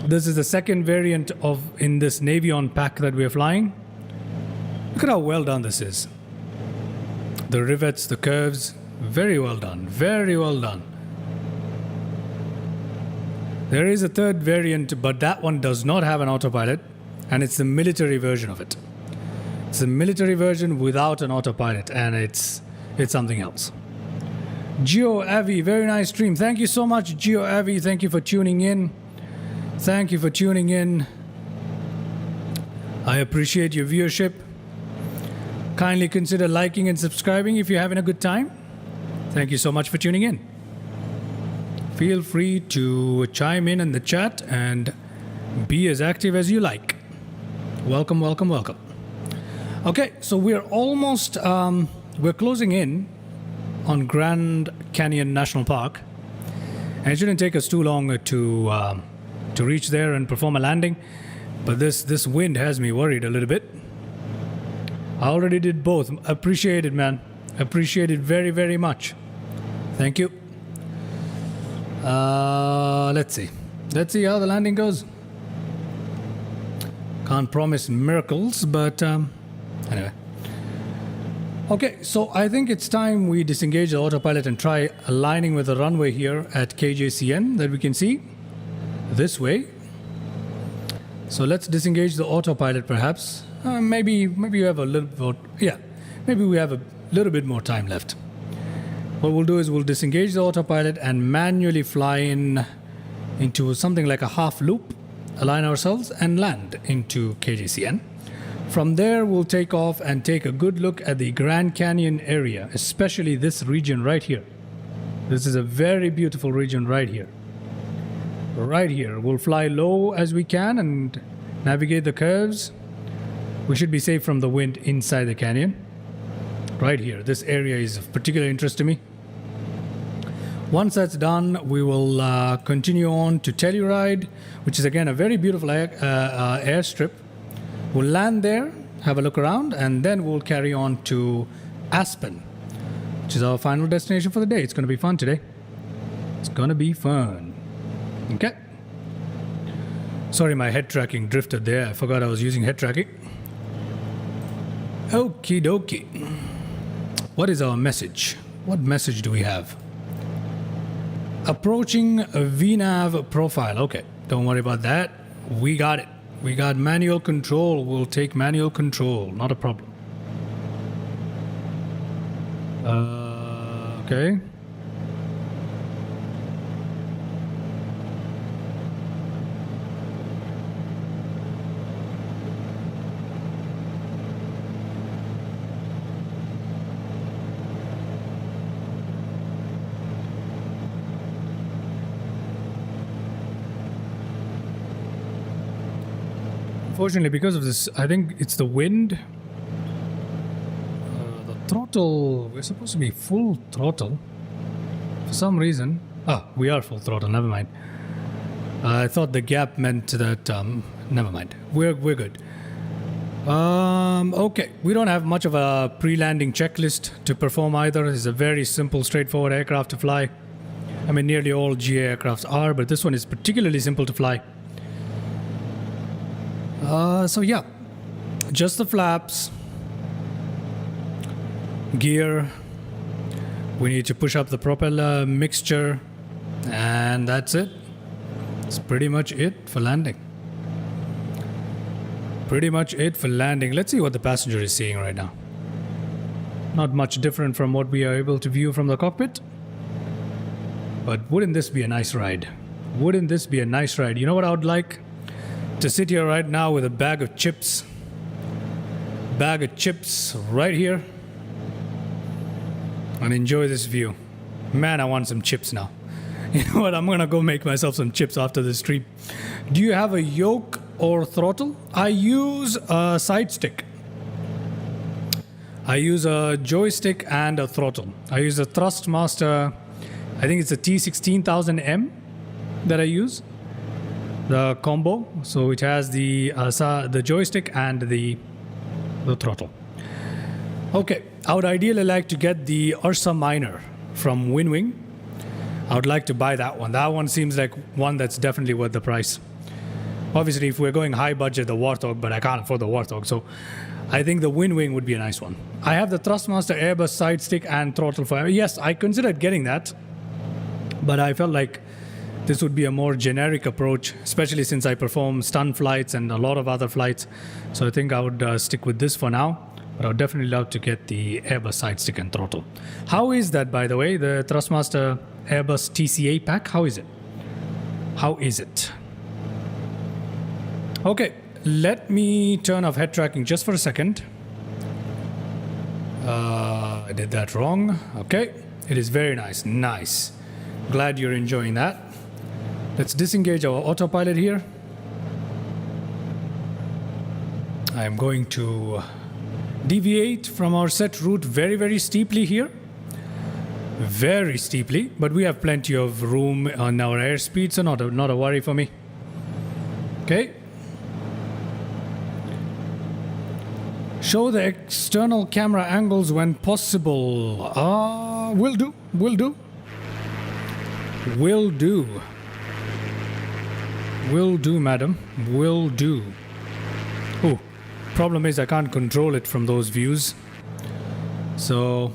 This is the second variant in this Navion pack that we're flying. Look at how well done this is. The rivets, the curves, very well done. Very well done. There is a third variant, but that one does not have an autopilot, and it's the military version of it. It's the military version without an autopilot, and it's something else. Geo Avi, very nice stream. Thank you so much, Geo Avi. Thank you for tuning in. Thank you for tuning in. I appreciate your viewership. Kindly consider liking and subscribing if you're having a good time. Thank you so much for tuning in. Feel free to chime in the chat and be as active as you like. Welcome, welcome, welcome. Okay, so we're almost, we're closing in on Grand Canyon National Park. And it shouldn't take us too long to reach there and perform a landing. But this wind has me worried a little bit. I already did both. Appreciate it, man. Appreciate it very, very much. Thank you. Let's see. Let's see how the landing goes. Can't promise miracles, but anyway. Okay, so I think it's time we disengage the autopilot and try aligning with the runway here at KJCN that we can see this way. So let's disengage the autopilot perhaps. Maybe we have a little bit, maybe we have a little bit more time left. What we'll do is we'll disengage the autopilot and manually fly into something like a half loop, align ourselves and land into KJCN. From there, we'll take off and take a good look at the Grand Canyon area, especially this region right here. This is a very beautiful region right here. Right here. We'll fly low as we can and navigate the curves. We should be safe from the wind inside the canyon. Right here. This area is of particular interest to me. Once that's done, we will continue on to Telluride, which is again a very beautiful airstrip. We'll land there, have a look around, and then we'll carry on to Aspen, which is our final destination for the day. It's going to be fun today. It's going to be fun. Okay. Sorry, my head tracking drifted there. I forgot I was using head tracking. Okie dokie. What is our message? What message do we have? Approaching a VNAV profile. Okay, don't worry about that. We got it. We got manual control. We'll take manual control. Not a problem. Okay. Unfortunately, because of this, I think it's the wind. The throttle, we're supposed to be full throttle. For some reason. We are full throttle, never mind. I thought the gap meant that, never mind. We're good. Okay, we don't have much of a pre-landing checklist to perform either. It's a very simple, straightforward aircraft to fly. I mean, nearly all GA aircrafts are, but this one is particularly simple to fly. So yeah, just the flaps, gear, we need to push up the propeller mixture, and that's it. It's pretty much it for landing. Pretty much it for landing. Let's see what the passenger is seeing right now. Not much different from what we are able to view from the cockpit. But wouldn't this be a nice ride? Wouldn't this be a nice ride? You know what I would like? To sit here right now with a bag of chips. Bag of chips right here. And enjoy this view. Man, I want some chips now. You know what? I'm going to go make myself some chips after this stream. Do you have a yoke or throttle? I use a side stick. I use a joystick and a throttle. I use a Thrustmaster. I think it's a T16000M that I use. The combo. So it has the joystick and the throttle. Okay. I would ideally like to get the Ursa Minor from WinWing. I would like to buy that one. That one seems like one that's definitely worth the price. Obviously, if we're going high budget, the Warthog, but I can't afford the Warthog, so I think the WinWing would be a nice one. I have the Thrustmaster Airbus side stick and throttle for. Yes, I considered getting that, but I felt like this would be a more generic approach, especially since I perform stun flights and a lot of other flights. So I think I would stick with this for now. But I would definitely love to get the Airbus side stick and throttle. How is that, by the way, the Thrustmaster Airbus TCA pack? How is it? How is it? Okay, let me turn off head tracking just for a second. I did that wrong. Okay, it is very nice. Nice. Glad you're enjoying that. Let's disengage our autopilot here. I am going to deviate from our set route very, very steeply here. Very steeply, but we have plenty of room on our airspeed, so not a worry for me. Okay. Show the external camera angles when possible. Will do. Will do. Will do. Will do, madam. Will do. Oh. Problem is I can't control it from those views. So,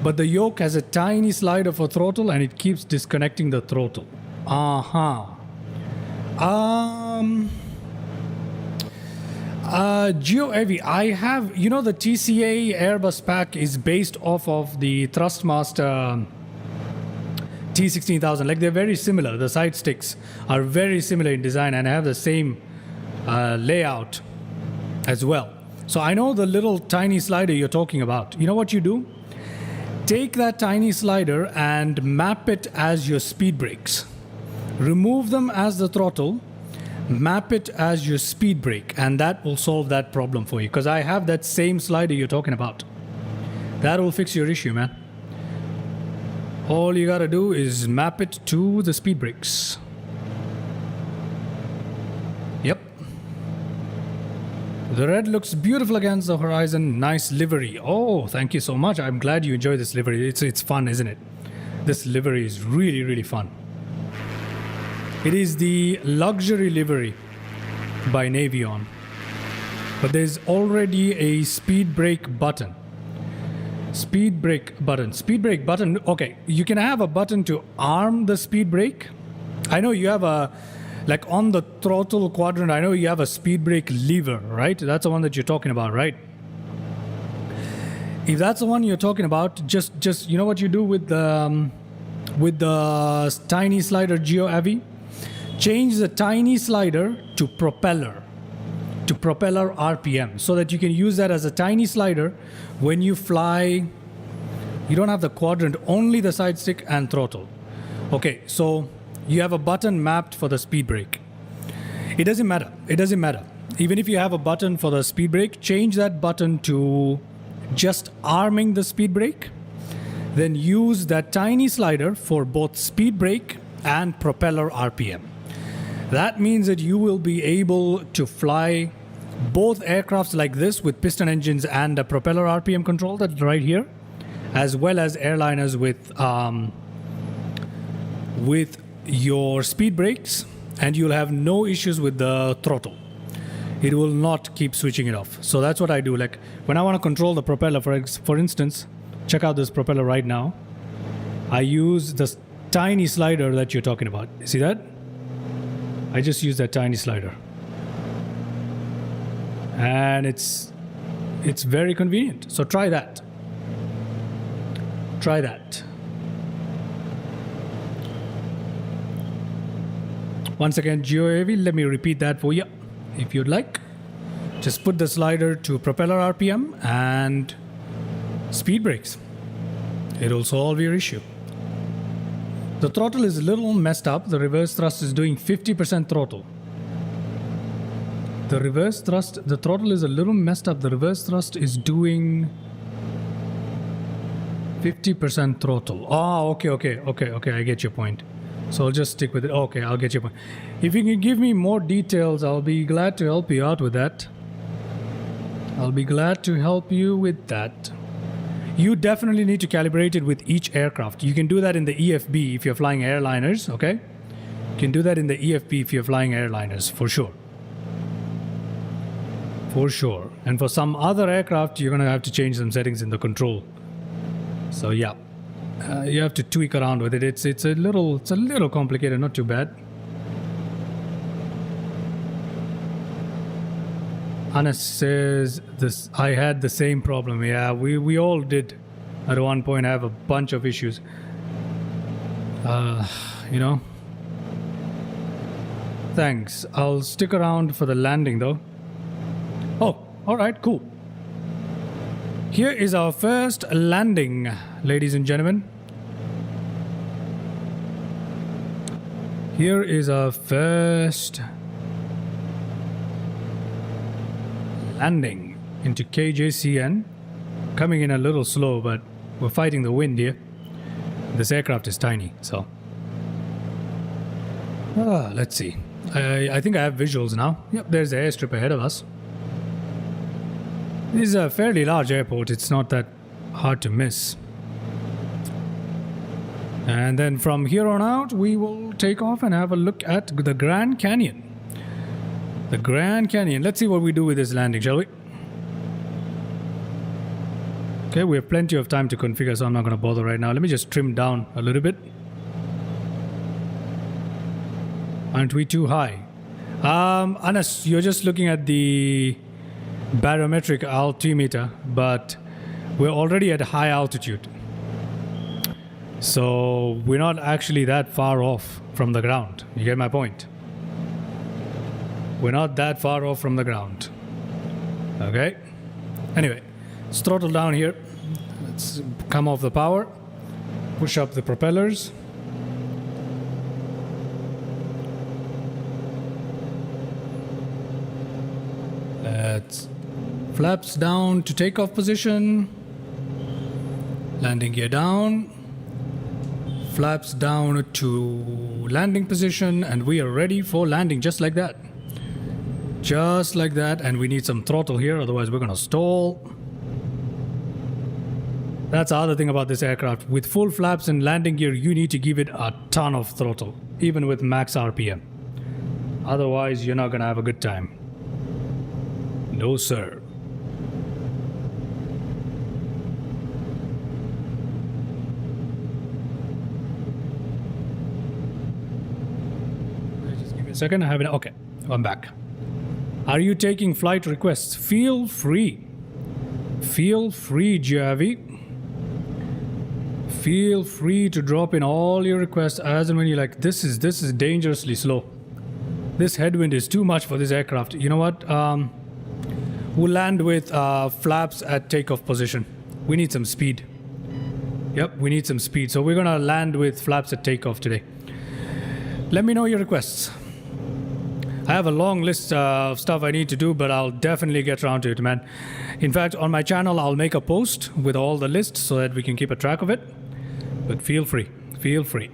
but the yoke has a tiny slider for throttle and it keeps disconnecting the throttle. GeoAV, I have, you know, the TCA Airbus pack is based off of the Thrustmaster T16000. Like, they're very similar. The side sticks are very similar in design and have the same layout as well. So I know the little tiny slider you're talking about. You know what you do? Take that tiny slider and map it as your speed brakes. Remove them as the throttle, map it as your speed brake, and that will solve that problem for you. Because I have that same slider you're talking about. That will fix your issue, man. All you gotta do is map it to the speed brakes. Yep. The red looks beautiful against the horizon. Nice livery. Oh, thank you so much. I'm glad you enjoy this livery. It's fun, isn't it? This livery is really, really fun. It is the luxury livery by Navion. But there's already a speed brake button. Speed brake button. Speed brake button. Okay, you can have a button to arm the speed brake. I know you have a... Like on the throttle quadrant, I know you have a speed brake lever, right? That's the one that you're talking about, right? If that's the one you're talking about, just you know what you do with the tiny slider GeoAV? Change the tiny slider to propeller RPM, so that you can use that as a tiny slider when you fly. You don't have the quadrant, only the side stick and throttle. Okay, so you have a button mapped for the speed brake. It doesn't matter. It doesn't matter. Even if you have a button for the speed brake, change that button to just arming the speed brake. Then use that tiny slider for both speed brake and propeller RPM. That means that you will be able to fly both aircrafts like this with piston engines and a propeller RPM control that's right here, as well as airliners with your speed brakes, and you'll have no issues with the throttle. It will not keep switching it off. So that's what I do. Like when I want to control the propeller, for instance, check out this propeller right now. I use this tiny slider that you're talking about. See that? I just use that tiny slider. And it's very convenient. So try that. Try that. Once again, GeoAV, let me repeat that for you if you'd like. Just put the slider to propeller RPM and speed brakes. It'll solve your issue. The throttle is a little messed up. The reverse thrust is doing 50% throttle. The throttle is a little messed up. The reverse thrust is doing 50% throttle. Oh, okay, I get your point. So I'll just stick with it. Okay, I'll get your point. If you can give me more details, I'll be glad to help you out with that. You definitely need to calibrate it with each aircraft. You can do that in the EFB if you're flying airliners, okay? You can do that in the EFB if you're flying airliners, for sure. For sure. And for some other aircraft, you're going to have to change some settings in the control. So yeah, you have to tweak around with it. It's a little complicated, not too bad. Anas says this. I had the same problem. Yeah, we all did at one point have a bunch of issues. You know. Thanks. I'll stick around for the landing though. Oh, all right, cool. Here is our first landing, ladies and gentlemen. Here is our first landing into KJCN. Coming in a little slow, but we're fighting the wind here. This aircraft is tiny, so. Let's see. I think I have visuals now. Yep, there's the airstrip ahead of us. This is a fairly large airport. It's not that hard to miss. And then from here on out, we will take off and have a look at the Grand Canyon. The Grand Canyon. Let's see what we do with this landing, shall we? Okay, we have plenty of time to configure, so I'm not going to bother right now. Let me just trim down a little bit. Aren't we too high? Anas, you're just looking at the barometric altimeter, but we're already at high altitude. So we're not actually that far off from the ground. You get my point? We're not that far off from the ground. Okay? Anyway, let's throttle down here. Let's come off the power. Push up the propellers. Let's flaps down to takeoff position. Landing gear down. Flaps down to landing position, and we are ready for landing just like that. Just like that, and we need some throttle here, otherwise we're gonna stall. That's the other thing about this aircraft. With full flaps and landing gear, you need to give it a ton of throttle, even with max RPM. Otherwise, you're not gonna have a good time. No, sir. Just give me a second. I have it. Okay, I'm back. Are you taking flight requests? Feel free. Feel free, Javi. Feel free to drop in all your requests as and when you like. This is dangerously slow. This headwind is too much for this aircraft. You know what? We'll land with flaps at takeoff position. We need some speed. Yep, we need some speed. So we're gonna land with flaps at takeoff today. Let me know your requests. I have a long list of stuff I need to do, but I'll definitely get around to it, man. In fact, on my channel, I'll make a post with all the lists so that we can keep a track of it. But feel free. Feel free.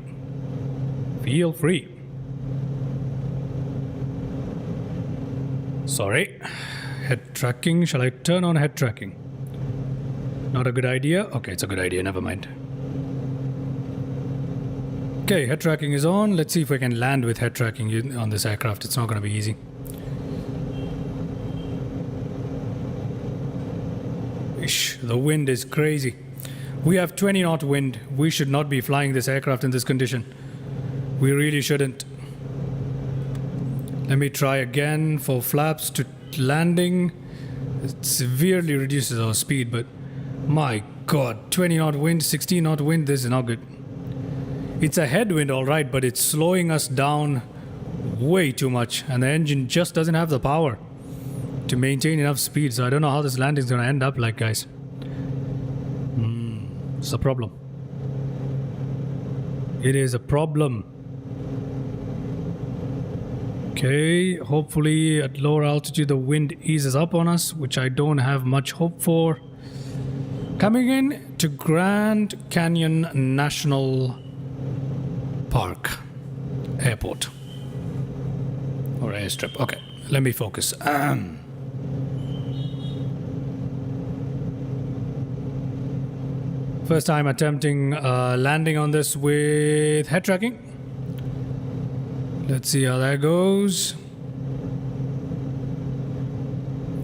Feel free. Sorry. Head tracking. Shall I turn on head tracking? Not a good idea? Okay, it's a good idea. Never mind. Okay, head tracking is on. Let's see if we can land with head tracking on this aircraft. It's not going to be easy. Ish, the wind is crazy. We have 20 knot wind. We should not be flying this aircraft in this condition. We really shouldn't. Let me try again for flaps to landing. It severely reduces our speed, but My god, 20 knot wind, 16 knot wind, this is not good. It's a headwind, alright, but it's slowing us down way too much, and the engine just doesn't have the power to maintain enough speed, so I don't know how this landing is going to end up like, guys. It's a problem. It is a problem. Okay, hopefully at lower altitude the wind eases up on us, which I don't have much hope for. Coming in to Grand Canyon National Park Airport. Or airstrip. Okay, let me focus. First time attempting landing on this with head tracking. Let's see how that goes.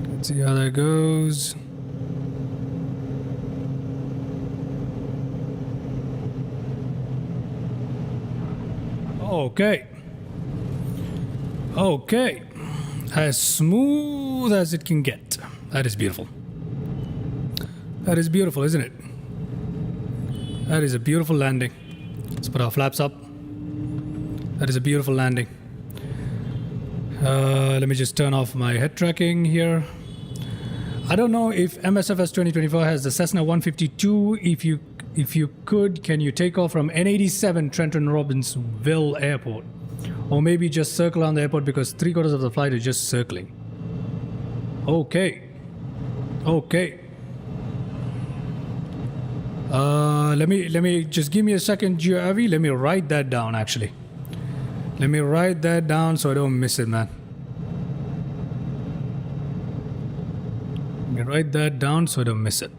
Let's see how that goes. Okay. Okay. As smooth as it can get. That is beautiful. That is beautiful, isn't it? That is a beautiful landing. Let's put our flaps up. That is a beautiful landing. Let me just turn off my head tracking here. I don't know if MSFS 2024 has the Cessna 152. If you could, can you take off from N87 Trenton Robbinsville Airport? Or maybe just circle around the airport because 3/4 of the flight is just circling. Okay. Okay. Let me just give me a second, GRV. Let me write that down actually. Let me write that down so I don't miss it, man. Let me write that down so I don't miss it.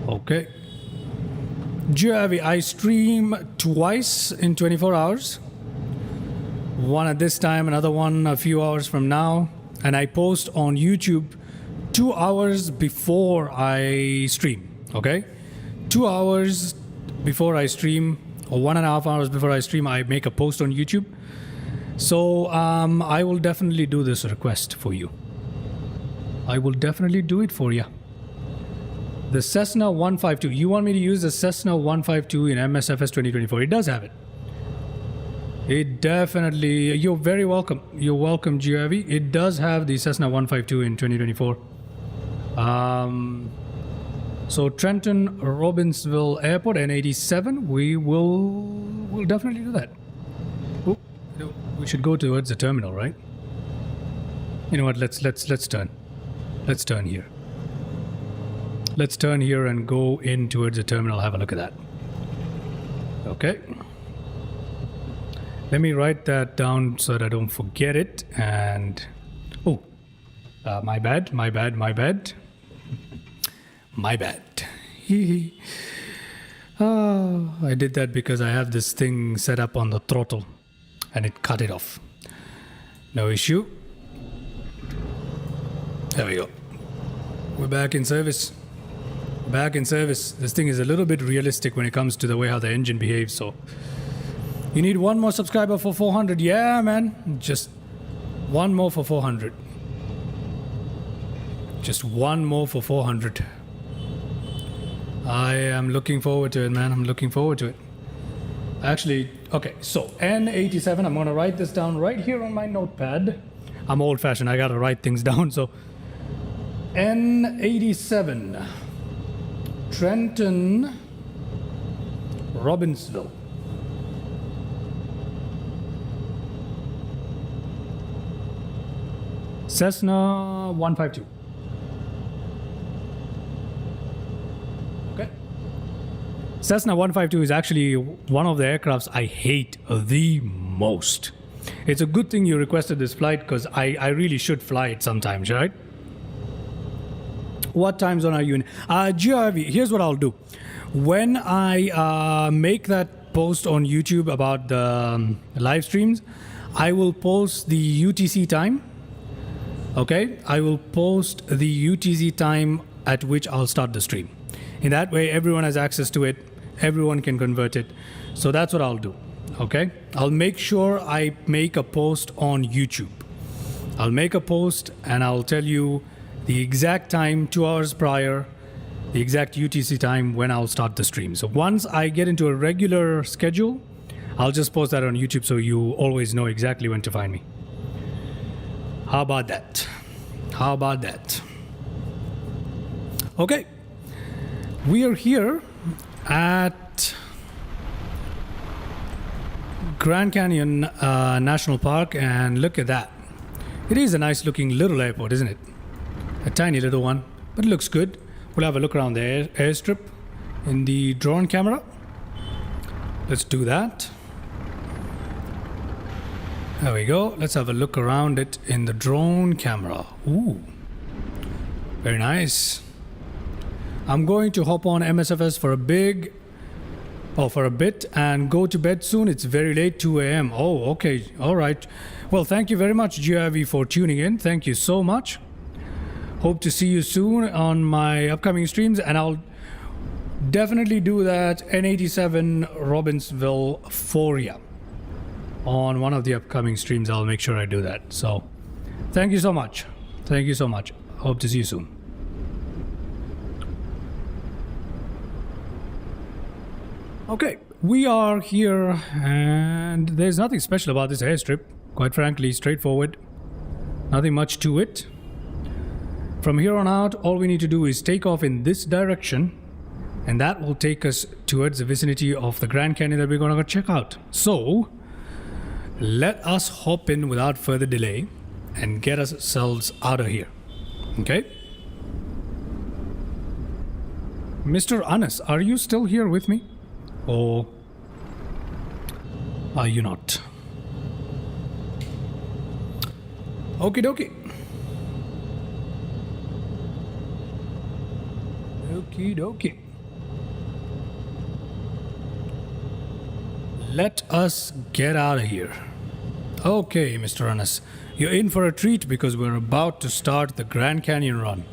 Okay. GRV, I stream twice in 24 hours. One at this time, another one a few hours from now. And I post on YouTube 2 hours before I stream. Okay? 2 hours before I stream, or 1.5 hours before I stream, I make a post on YouTube. So I will definitely do this request for you. I will definitely do it for you. The Cessna 152. You want me to use the Cessna 152 in MSFS 2024? It does have it. It definitely... You're very welcome. You're welcome, GRV. It does have the Cessna 152 in 2024. So Trenton Robbinsville Airport, N87. We'll definitely do that. Oh, we should go towards the terminal, right? You know what? Let's turn. Let's turn here. Let's turn here and go in towards the terminal. Have a look at that. Okay. Let me write that down so that I don't forget it. And my bad. My bad. I did that because I have this thing set up on the throttle and it cut it off. No issue. There we go. We're back in service. Back in service. This thing is a little bit realistic when it comes to the way how the engine behaves, so you need one more subscriber for 400. Yeah, man. Just one more for 400. Just one more for 400. I am looking forward to it, man. I'm looking forward to it. Actually, okay, so N87, I'm going to write this down right here on my notepad. I'm old-fashioned. I got to write things down, so N87 Trenton Robbinsville. Cessna 152. Okay. Cessna 152 is actually one of the aircrafts I hate the most. It's a good thing you requested this flight because I really should fly it sometimes, right? What time zone are you in? GRV, here's what I'll do. When I make that post on YouTube about the live streams, I will post the UTC time. Okay? I will post the UTC time at which I'll start the stream. In that way, everyone has access to it. Everyone can convert it. So that's what I'll do. Okay? I'll make sure I make a post on YouTube. I'll make a post and I'll tell you the exact time 2 hours prior the exact UTC time when I'll start the stream. So once I get into a regular schedule, I'll just post that on YouTube so you always know exactly when to find me. How about that? How about that? Okay. We are here at Grand Canyon National Park, and look at that. It is a nice looking little airport, isn't it? A tiny little one, but it looks good. We'll have a look around the airstrip in the drone camera. Let's do that. There we go. Let's have a look around it in the drone camera. Ooh, very nice. I'm going to hop on MSFS for a bit and go to bed soon. It's very late, 2 a.m. Oh, okay. All right. Well, thank you very much, GIV, for tuning in. Thank you so much. Hope to see you soon on my upcoming streams, and I'll definitely do that N87 Robbinsville for you. On one of the upcoming streams, I'll make sure I do that. So, thank you so much. Thank you so much. Hope to see you soon. Okay, we are here, and there's nothing special about this airstrip. Quite frankly, straightforward. Nothing much to it. From here on out, all we need to do is take off in this direction, and that will take us towards the vicinity of the Grand Canyon that we're going to go check out. So, let us hop in without further delay and get ourselves out of here. Okay? Mr. Anas, are you still here with me? Or are you not? Okie dokie. Okie dokie. Let us get out of here. Okay, Mr. Anas, you're in for a treat because we're about to start the Grand Canyon run.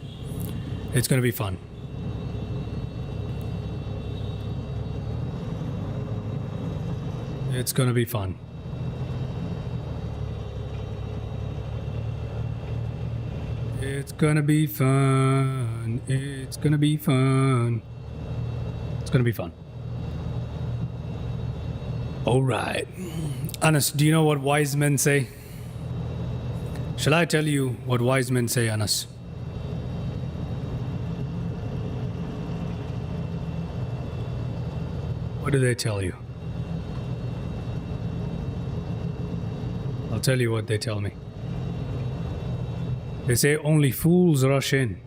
It's gonna be fun. It's gonna be fun. It's gonna be fun. It's gonna be fun. It's gonna be fun. All right. Anas, do you know what wise men say? Shall I tell you what wise men say, Anas? What do they tell you? I'll tell you what they tell me. They say only fools rush in.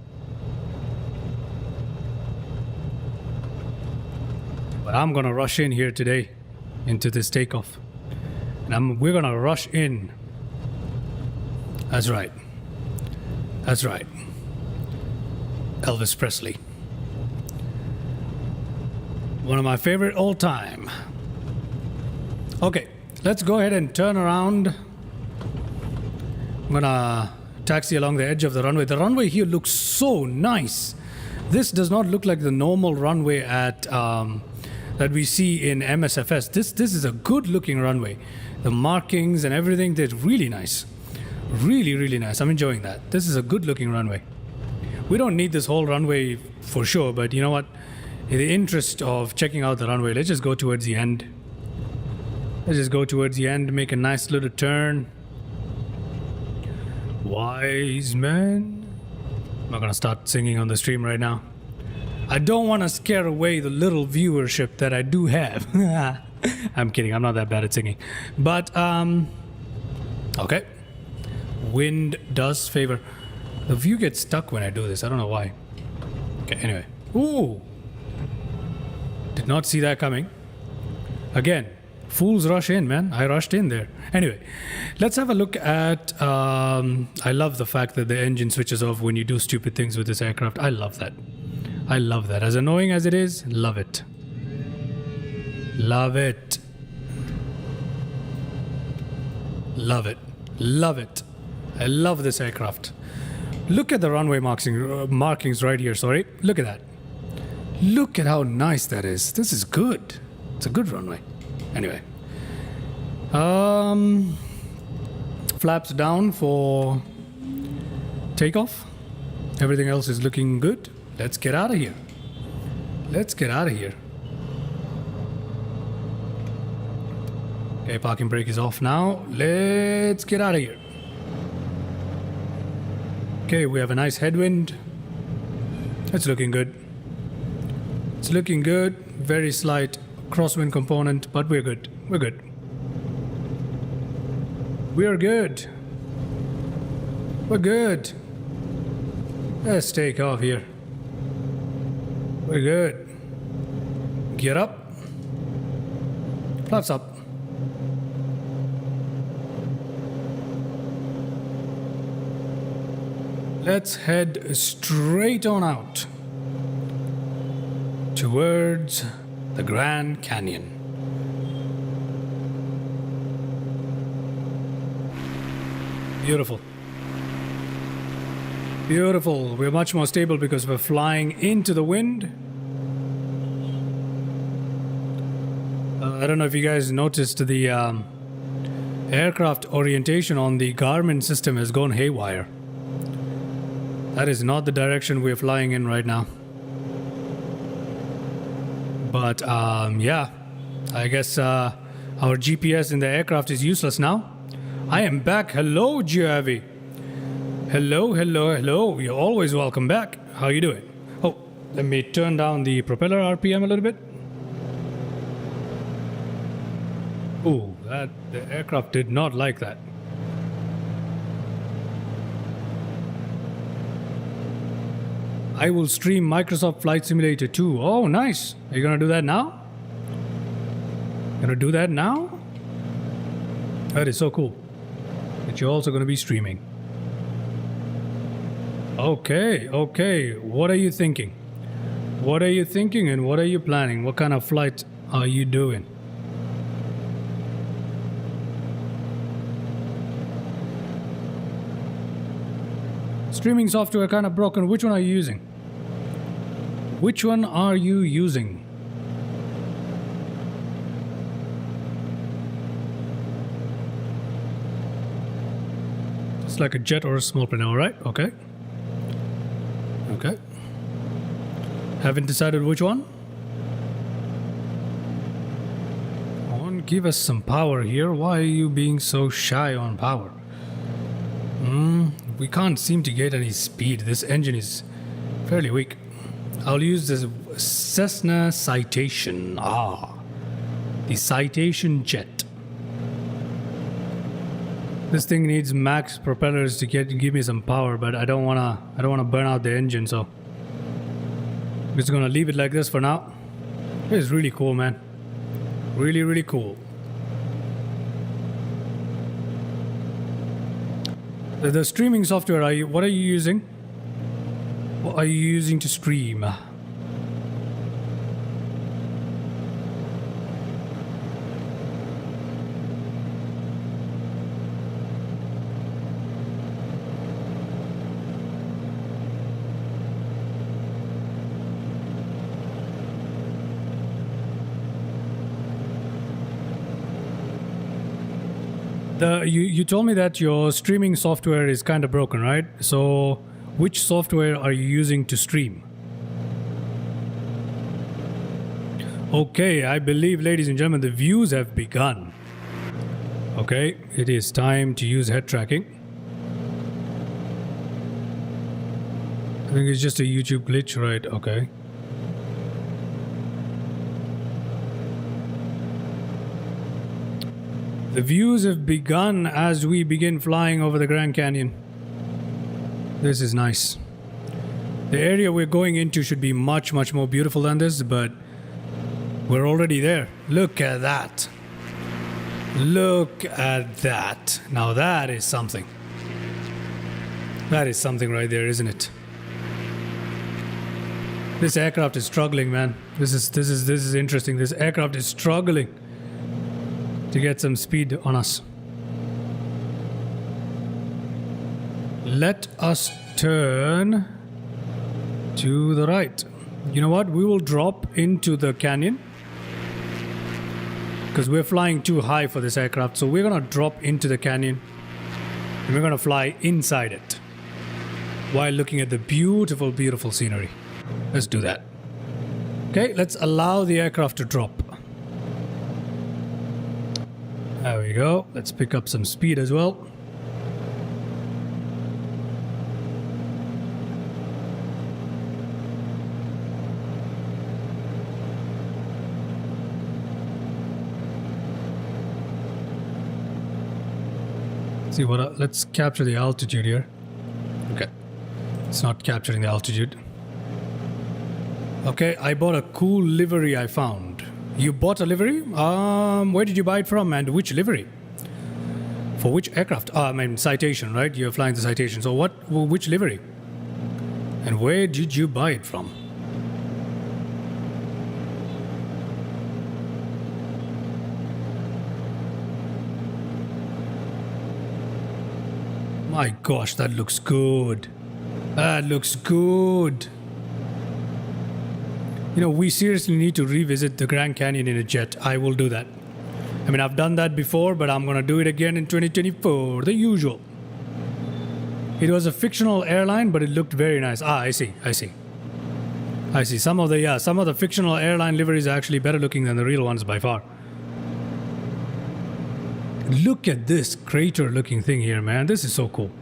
But I'm gonna rush in here today into this takeoff. And we're gonna rush in. That's right. That's right. Elvis Presley. One of my favorite all time. Okay, let's go ahead and turn around. I'm gonna taxi along the edge of the runway. The runway here looks so nice. This does not look like the normal runway at that we see in MSFS. This is a good looking runway. The markings and everything, they're really nice. Really, really nice. I'm enjoying that. This is a good looking runway. We don't need this whole runway for sure, but you know what? In the interest of checking out the runway, let's just go towards the end. Let's just go towards the end, make a nice little turn. Wise men. I'm not gonna start singing on the stream right now. I don't want to scare away the little viewership that I do have. I'm kidding, I'm not that bad at singing. But, okay. Wind does favor. The view gets stuck when I do this, I don't know why. Okay, anyway. Ooh! Did not see that coming. Again, fools rush in, man. I rushed in there. Anyway, let's have a look at... I love the fact that the engine switches off when you do stupid things with this aircraft. I love that. I love that. As annoying as it is, love it. Love it. Love it. Love it. I love this aircraft. Look at the runway markings right here, sorry. Look at that. Look at how nice that is. This is good. It's a good runway. Anyway. Flaps down for takeoff. Everything else is looking good. Let's get out of here. Let's get out of here. Okay, parking brake is off now. Let's get out of here. Okay, we have a nice headwind. It's looking good. It's looking good. Very slight crosswind component, but we're good. We're good. We're good. We're good. Let's take off here. We're good. Get up. Flaps up. Let's head straight on out towards the Grand Canyon. Beautiful. Beautiful. We're much more stable because we're flying into the wind. I don't know if you guys noticed the aircraft orientation on the Garmin system has gone haywire. That is not the direction we're flying in right now. But yeah, I guess our GPS in the aircraft is useless now. I am back. Hello, Javi. Hello, hello, hello. You're always welcome back. How you doing? Oh, let me turn down the propeller RPM a little bit. Oh, the aircraft did not like that. I will stream Microsoft Flight Simulator 2. Oh, nice. Are you gonna do that now? Gonna do that now? That is so cool. That you're also gonna be streaming. Okay, okay. What are you thinking? What are you thinking and what are you planning? What kind of flight are you doing? Streaming software kind of broken. Which one are you using? Which one are you using? It's like a jet or a small plane, alright? Okay. Okay. Haven't decided which one? Come on, give us some power here. Why are you being so shy on power? We can't seem to get any speed. This engine is fairly weak. I'll use this Cessna Citation. The Citation jet. This thing needs max propellers to give me some power, but I don't wanna burn out the engine, so I'm just gonna leave it like this for now. It's really cool, man. Really, really cool. The streaming software, what are you using? What are you using to stream? You told me that your streaming software is kind of broken, right? So which software are you using to stream? Okay, I believe, ladies and gentlemen, the views have begun. Okay, it is time to use head tracking. I think it's just a YouTube glitch, right? Okay. The views have begun as we begin flying over the Grand Canyon. This is nice. The area we're going into should be much, much more beautiful than this, but we're already there. Look at that. Look at that. Now that is something. That is something right there, isn't it? This aircraft is struggling, man. This is interesting. This aircraft is struggling to get some speed on us. Let us turn to the right. You know what? We will drop into the canyon because we're flying too high for this aircraft. So we're gonna drop into the canyon and we're gonna fly inside it while looking at the beautiful, beautiful scenery. Let's do that. Okay, let's allow the aircraft to drop. There we go. Let's pick up some speed as well. See what? Let's capture the altitude here. Okay, it's not capturing the altitude. Okay, I bought a cool livery I found. You bought a livery? Where did you buy it from and which livery? For which aircraft? I mean, Citation, right? You're flying the Citation. So which livery? And where did you buy it from? My gosh, that looks good. That looks good. You know, we seriously need to revisit the Grand Canyon in a jet. I will do that. I mean, I've done that before, but I'm going to do it again in 2024. The usual. It was a fictional airline, but it looked very nice. Ah, I see. Some of the fictional airline liveries are actually better looking than the real ones by far. Look at this crater looking thing here, man. This is so cool.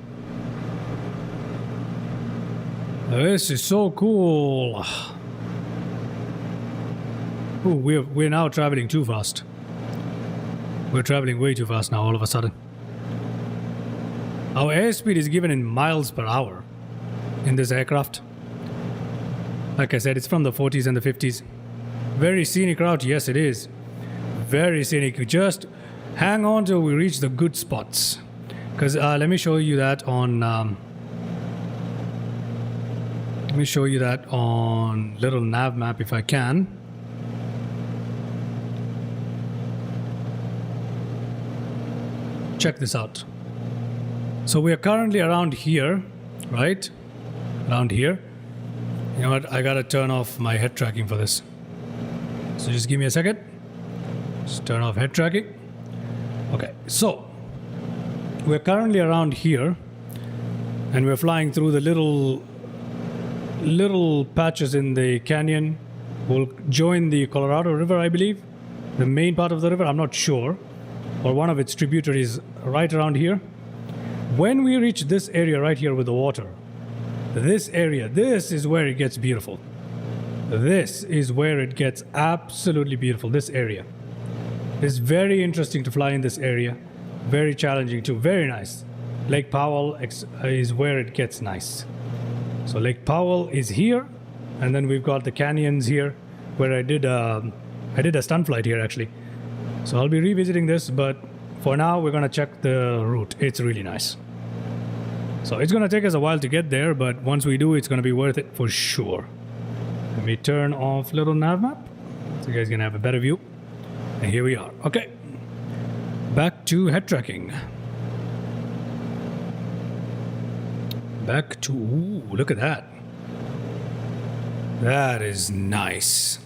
This is so cool. Ooh, we're now traveling too fast. We're traveling way too fast now all of a sudden. Our airspeed is given in miles per hour in this aircraft. Like I said, it's from the 40s and the 50s. Very scenic route, yes it is. Very scenic. Just hang on till we reach the good spots. Because let me show you that on... let me show you that on little nav map if I can. Check this out. So we are currently around here, right? Around here. You know what? I gotta turn off my head tracking for this. So just give me a second. Just turn off head tracking. Okay, so we're currently around here and we're flying through the little patches in the canyon. We'll join the Colorado River, I believe. The main part of the river, I'm not sure. Or one of its tributaries right around here. When we reach this area right here with the water, this area, this is where it gets beautiful. This is where it gets absolutely beautiful, this area. It's very interesting to fly in this area. Very challenging too, very nice. Lake Powell is where it gets nice. So Lake Powell is here, and then we've got the canyons here, where I did a stunt flight here actually. So I'll be revisiting this, but for now we're gonna check the route. It's really nice. So it's gonna take us a while to get there, but once we do, it's gonna be worth it for sure. Let me turn off little nav map, so you guys can have a better view. And here we are. Okay, back to head tracking. Back to, ooh, look at that. That is nice.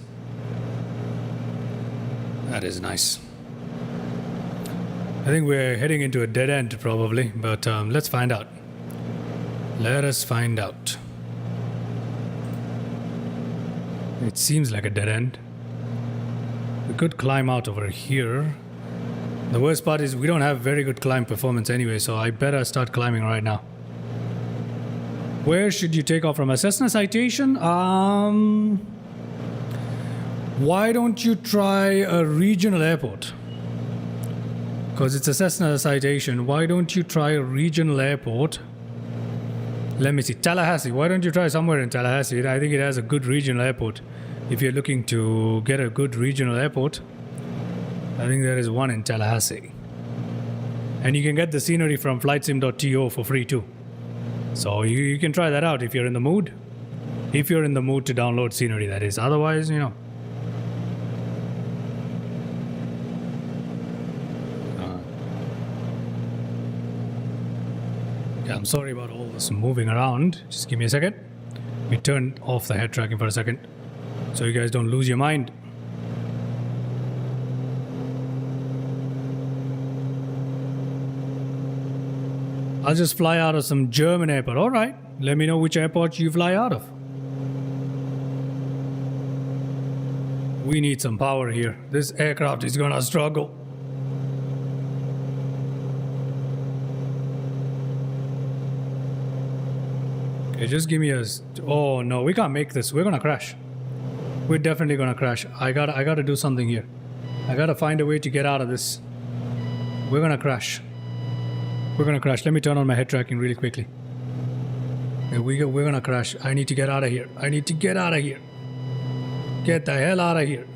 That is nice. I think we're heading into a dead end probably, but let's find out. Let us find out. It seems like a dead end. We could climb out over here. The worst part is we don't have very good climb performance anyway, so I better start climbing right now. Where should you take off from? A Cessna Citation? Why don't you try a regional airport? Because it's a Cessna Citation. Why don't you try a regional airport? Let me see. Tallahassee. Why don't you try somewhere in Tallahassee? I think it has a good regional airport. If you're looking to get a good regional airport, I think there is one in Tallahassee. And you can get the scenery from flightsim.to for free too. So you can try that out if you're in the mood. If you're in the mood to download scenery, that is. Otherwise, you know. Yeah, I'm sorry about all this moving around. Just give me a second. Let me turn off the head tracking for a second, so you guys don't lose your mind. I'll just fly out of some German airport. Alright, let me know which airport you fly out of. We need some power here. This aircraft is gonna struggle. Okay, just give me a... Oh no, we can't make this. We're gonna crash. We're definitely gonna crash. I gotta do something here. I gotta find a way to get out of this. We're gonna crash. We're gonna crash. Let me turn on my head tracking really quickly. There we go. We're gonna crash. I need to get out of here. I need to get out of here. Get the hell out of here.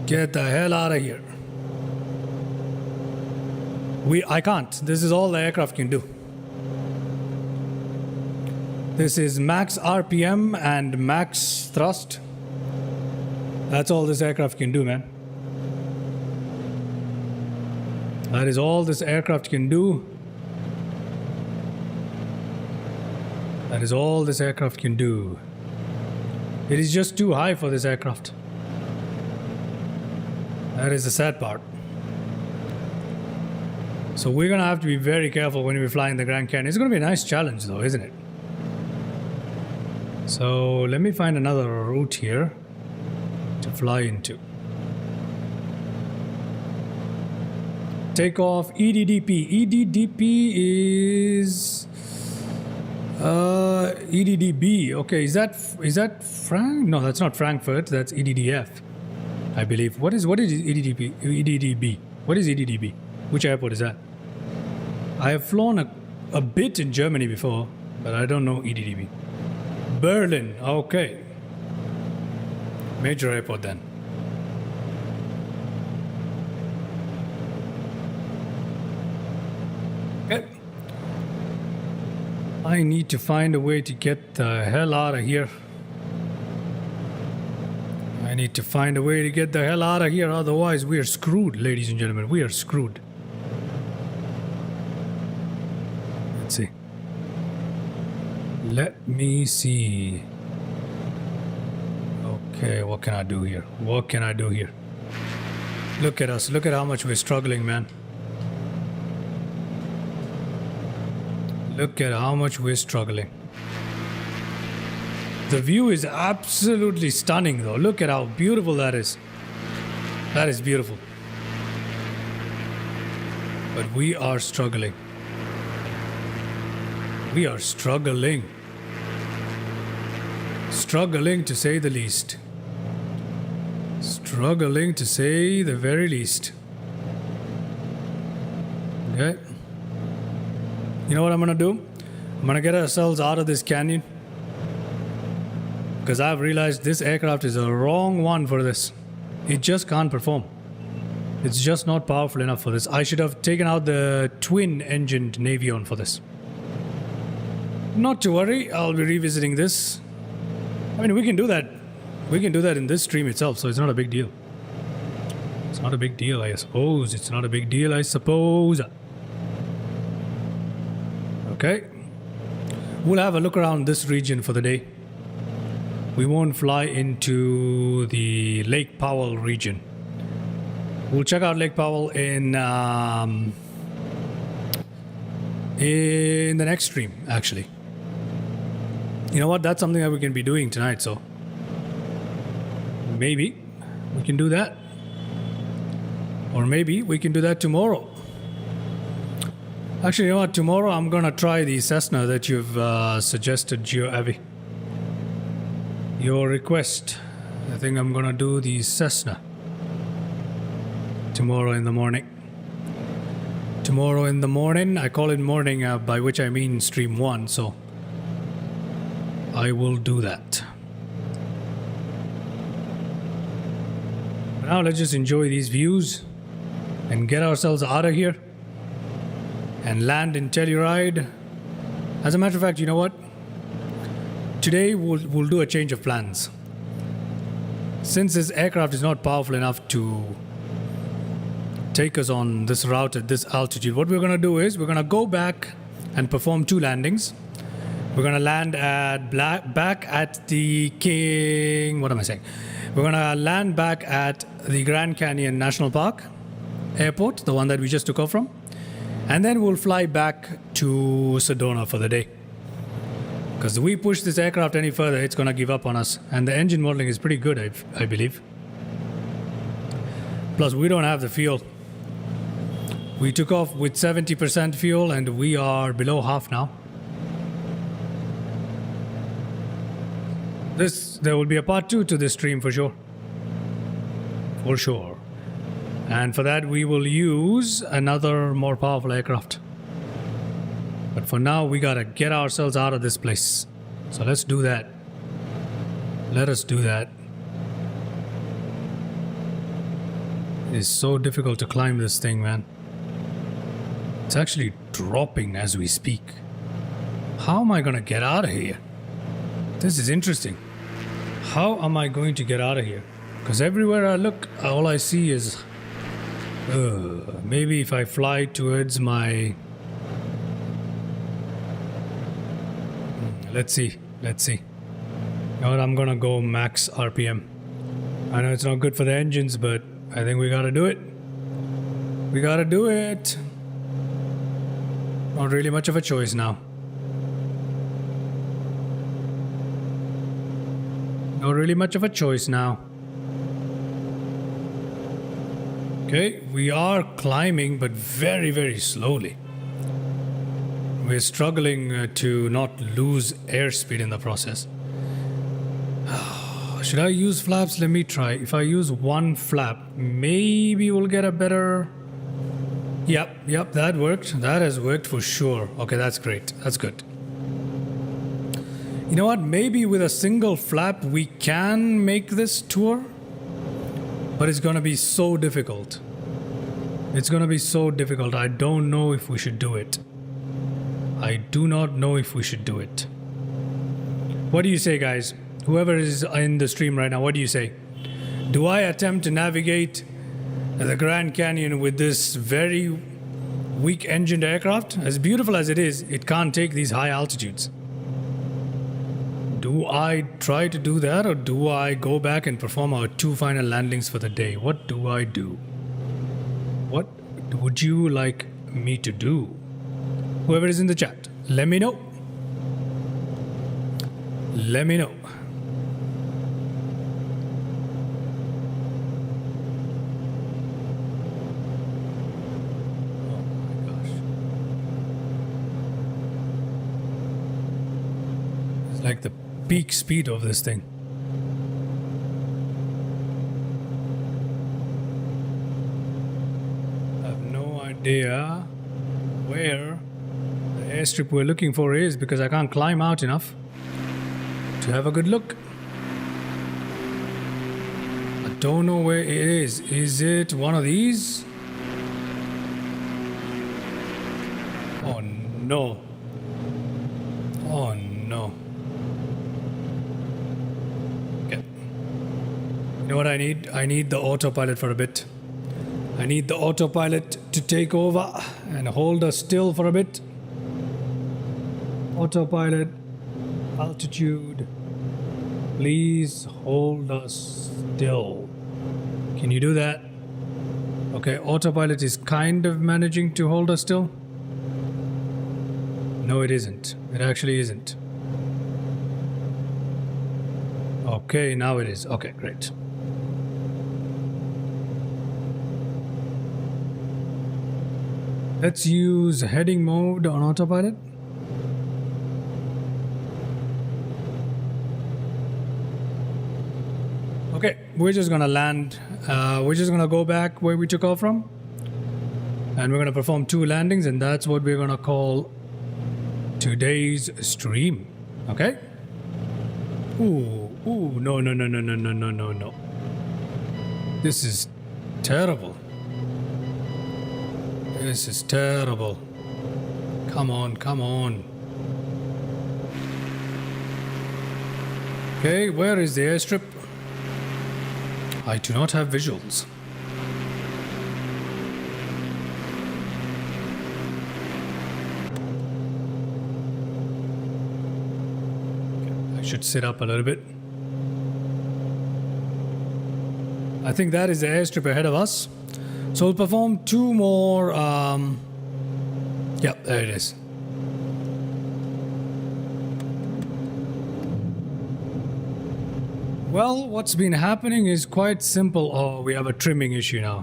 Get the hell out of here. I can't. This is all the aircraft can do. This is max RPM and max thrust. That's all this aircraft can do, man. That is all this aircraft can do. That is all this aircraft can do. It is just too high for this aircraft. That is the sad part. So we're gonna have to be very careful when we're flying the Grand Canyon. It's gonna be a nice challenge though, isn't it? So let me find another route here to fly into. Take off EDDP. EDDP is EDDB. Okay, is that Frank? No, that's not Frankfurt. That's EDDF, I believe. What is EDDP? EDDB. What is EDDB? Which airport is that? I have flown a bit in Germany before, but I don't know EDDB. Berlin. Okay. Major airport then. Okay. I need to find a way to get the hell out of here. I need to find a way to get the hell out of here, otherwise we are screwed, ladies and gentlemen. We are screwed. Let's see. Let me see. Okay, what can I do here? What can I do here? Look at us. Look at how much we're struggling, man. Look at how much we're struggling. The view is absolutely stunning though. Look at how beautiful that is. That is beautiful. But we are struggling. We are struggling. Struggling to say the least. Struggling to say the very least. Okay. You know what I'm gonna do? I'm gonna get ourselves out of this canyon. Because I've realized this aircraft is a wrong one for this. It just can't perform. It's just not powerful enough for this. I should have taken out the twin-engined Navion for this. Not to worry, I'll be revisiting this. I mean, we can do that. We can do that in this stream itself, so it's not a big deal. It's not a big deal, I suppose. It's not a big deal, I suppose. Okay. We'll have a look around this region for the day. We won't fly into the Lake Powell region. We'll check out Lake Powell in the next stream, actually. You know what? That's something that we can be doing tonight, so maybe we can do that. Or maybe we can do that tomorrow. Actually, you know what? Tomorrow I'm gonna try the Cessna that you've suggested, GeoAvi. Your request. I think I'm gonna do the Cessna tomorrow in the morning. Tomorrow in the morning. I call it morning, by which I mean stream 1, so I will do that. Now let's just enjoy these views and get ourselves out of here and land in Telluride. As a matter of fact, you know what? Today we'll do a change of plans. Since this aircraft is not powerful enough to take us on this route at this altitude, what we're going to do is we're going to go back and perform 2 landings. We're going to land at back at the King... What am I saying? We're going to land back at the Grand Canyon National Park Airport, the one that we just took off from. And then we'll fly back to Sedona for the day. Because if we push this aircraft any further, it's going to give up on us. And the engine modeling is pretty good, I believe. Plus, we don't have the fuel. We took off with 70% fuel and we are below half now. There will be a part 2 to this stream for sure. For sure. And for that, we will use another more powerful aircraft. But for now, we gotta get ourselves out of this place. So let's do that. Let us do that. It is so difficult to climb this thing, man. It's actually dropping as we speak. How am I gonna get out of here? This is interesting. How am I going to get out of here? Because everywhere I look, all I see is... maybe if I fly towards my... Let's see. You know what, I'm gonna go max RPM. I know it's not good for the engines, but I think we gotta do it. We gotta do it. Not really much of a choice now. Not really much of a choice now. Okay, we are climbing, but very, very slowly. We're struggling to not lose airspeed in the process. Should I use flaps? Let me try. If I use one flap, maybe we'll get a better... Yep, that worked. That has worked for sure. Okay, that's great. That's good. You know what? Maybe with a single flap, we can make this tour. But it's gonna be so difficult. It's gonna be so difficult. I don't know if we should do it. I do not know if we should do it. What do you say, guys? Whoever is in the stream right now, what do you say? Do I attempt to navigate the Grand Canyon with this very weak engined aircraft? As beautiful as it is, it can't take these high altitudes. Do I try to do that, or do I go back and perform our 2 final landings for the day? What do I do? What would you like me to do? Whoever is in the chat, let me know. Let me know. Oh my gosh. It's like the peak speed of this thing. I have no idea where the airstrip we're looking for is, because I can't climb out enough to have a good look. I don't know where it is. Is it one of these? Oh no. Oh no. Okay. You know what I need? I need the autopilot for a bit. I need the autopilot to take over and hold us still for a bit. Autopilot, altitude, please hold us still. Can you do that? Okay, autopilot is kind of managing to hold us still. No, it isn't. It actually isn't. Okay, now it is. Okay, great. Let's use heading mode on autopilot. Okay, we're just gonna land. We're just gonna go back where we took off from. And we're gonna perform 2 landings, and that's what we're gonna call today's stream. Okay? Ooh, no. This is terrible. This is terrible. Come on. Okay, where is the airstrip? I do not have visuals. Okay, I should sit up a little bit. I think that is the airstrip ahead of us. So we'll perform 2 more. Yeah, there it is. Well, what's been happening is quite simple. Oh, we have a trimming issue now.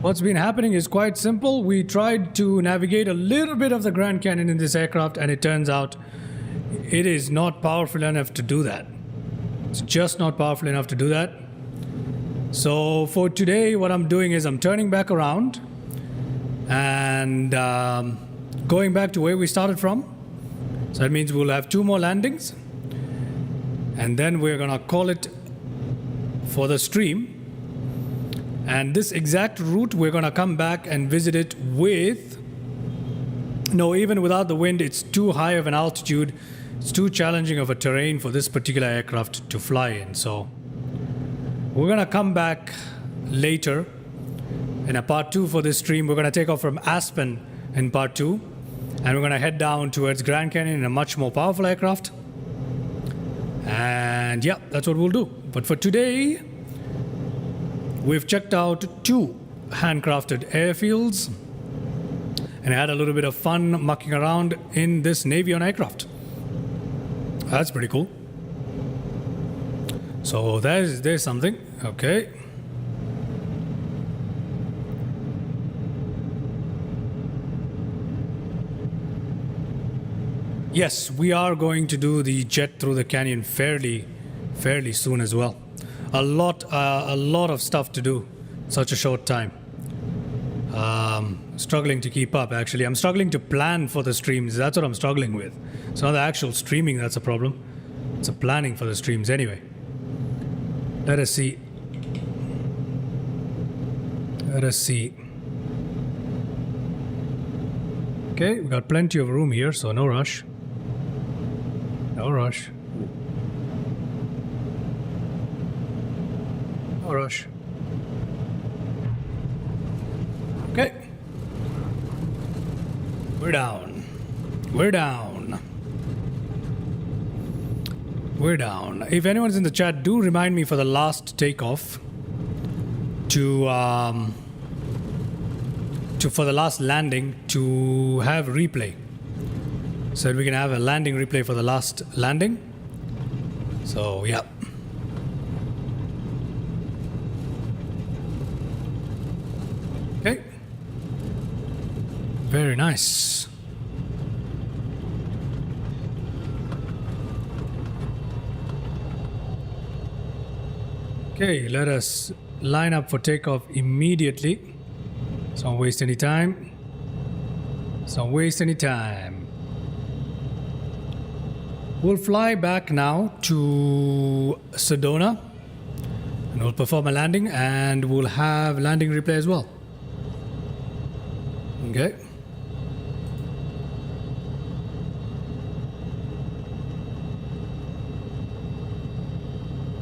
What's been happening is quite simple. We tried to navigate a little bit of the Grand Canyon in this aircraft, and it turns out it is not powerful enough to do that. It's just not powerful enough to do that. So for today, what I'm doing is I'm turning back around and going back to where we started from. So that means we'll have 2 more landings, and then we're gonna call it for the stream. And this exact route, we're gonna come back and visit it with, no, even without the wind, it's too high of an altitude. It's too challenging of a terrain for this particular aircraft to fly in. So we're gonna come back later in a part 2 for this stream. We're gonna take off from Aspen in part 2, and we're gonna head down towards Grand Canyon in a much more powerful aircraft. And yeah, that's what we'll do. But for today, we've checked out 2 handcrafted airfields and had a little bit of fun mucking around in this Navion aircraft. That's pretty cool. So there's something. Okay. Yes, we are going to do the jet through the canyon fairly soon as well. A lot of stuff to do, such a short time. Struggling to keep up, actually. I'm struggling to plan for the streams. That's what I'm struggling with. It's not the actual streaming that's a problem. It's the planning for the streams anyway. Let us see. Okay, we got plenty of room here, so no rush. No rush. No rush. Okay. We're down. If anyone's in the chat, do remind me for the last takeoff for the last landing to have replay, so that we can have a landing replay for the last landing. So yeah. Okay. Very nice. Okay, let us line up for takeoff immediately. So don't waste any time. We'll fly back now to Sedona, and we'll perform a landing, and we'll have landing replay as well. Okay.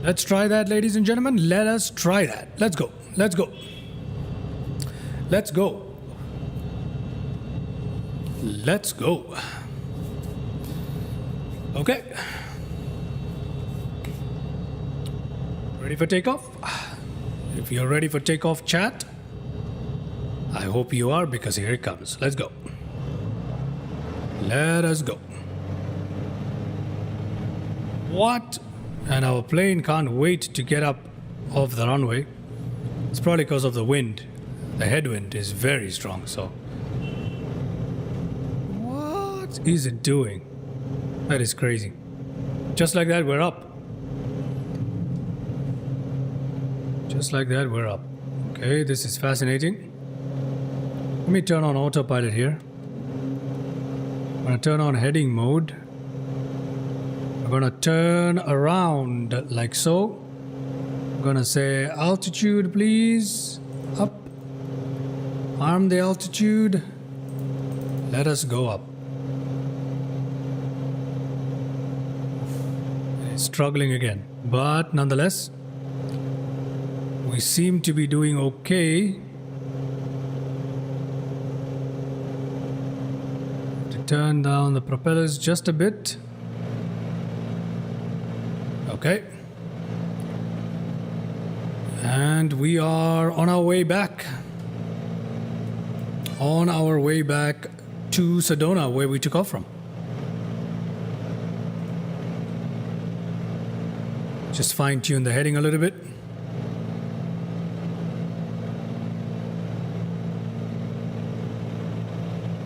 Let's try that, ladies and gentlemen. Let us try that. Let's go. Okay. Ready for takeoff? If you're ready for takeoff, chat, I hope you are, because here it comes. Let's go. Let us go. What? And our plane can't wait to get up off the runway. It's probably because of the wind. The headwind is very strong, so. What is it doing? That is crazy. Just like that, we're up. Okay, this is fascinating. Let me turn on autopilot here. I'm gonna turn on heading mode. I'm gonna turn around like so. I'm gonna say altitude, please. Up. Arm the altitude. Let us go up. It's struggling again, but nonetheless, we seem to be doing okay. To turn down the propellers just a bit. Okay. And we are on our way back. To Sedona, where we took off from. Just fine tune the heading a little bit.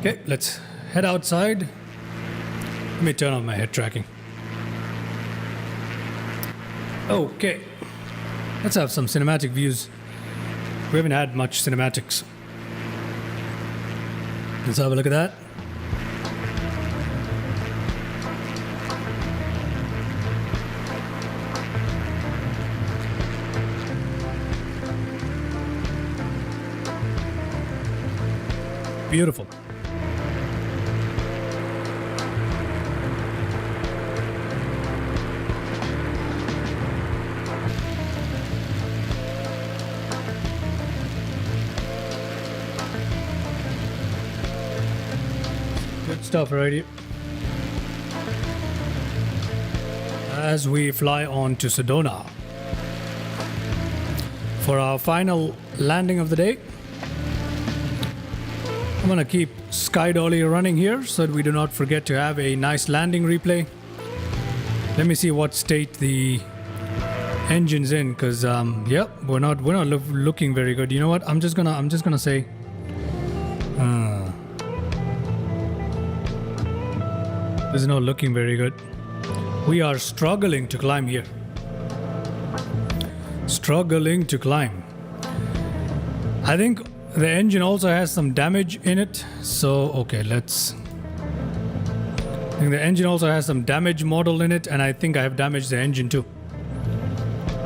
Okay, let's head outside. Let me turn off my head tracking. Okay, let's have some cinematic views. We haven't had much cinematics. Let's have a look at that. Beautiful. Good stuff right here. As we fly on to Sedona for our final landing of the day. I'm gonna keep Sky Dolly running here so that we do not forget to have a nice landing replay. Let me see what state the engine's in, because yep, we're not looking very good. You know what? I'm just gonna say this is not looking very good. We are struggling to climb here. Struggling to climb. I think the engine also has some damage in it. So, okay, I think the engine also has some damage model in it, and I think I have damaged the engine too.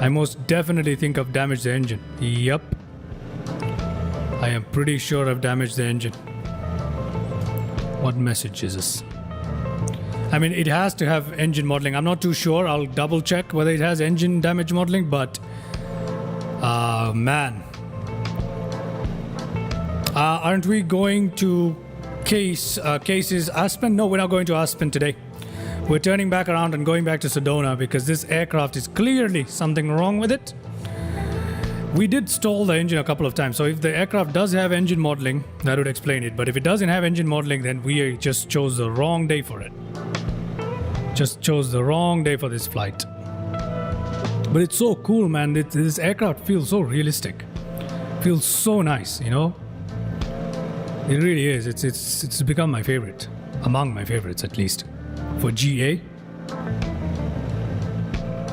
I most definitely think I've damaged the engine. Yep. I am pretty sure I've damaged the engine. What message is this? I mean, it has to have engine modeling. I'm not too sure. I'll double check whether it has engine damage modeling, but man. Aren't we going to Cases Aspen? No, we're not going to Aspen today. We're turning back around and going back to Sedona because this aircraft is clearly something wrong with it. We did stall the engine a couple of times, so if the aircraft does have engine modeling, that would explain it. But if it doesn't have engine modeling, then we just chose the wrong day for it. Just chose the wrong day for this flight. But it's so cool, man. This aircraft feels so realistic. Feels so nice, you know? It really is. It's become my favorite. Among my favorites, at least. For GA.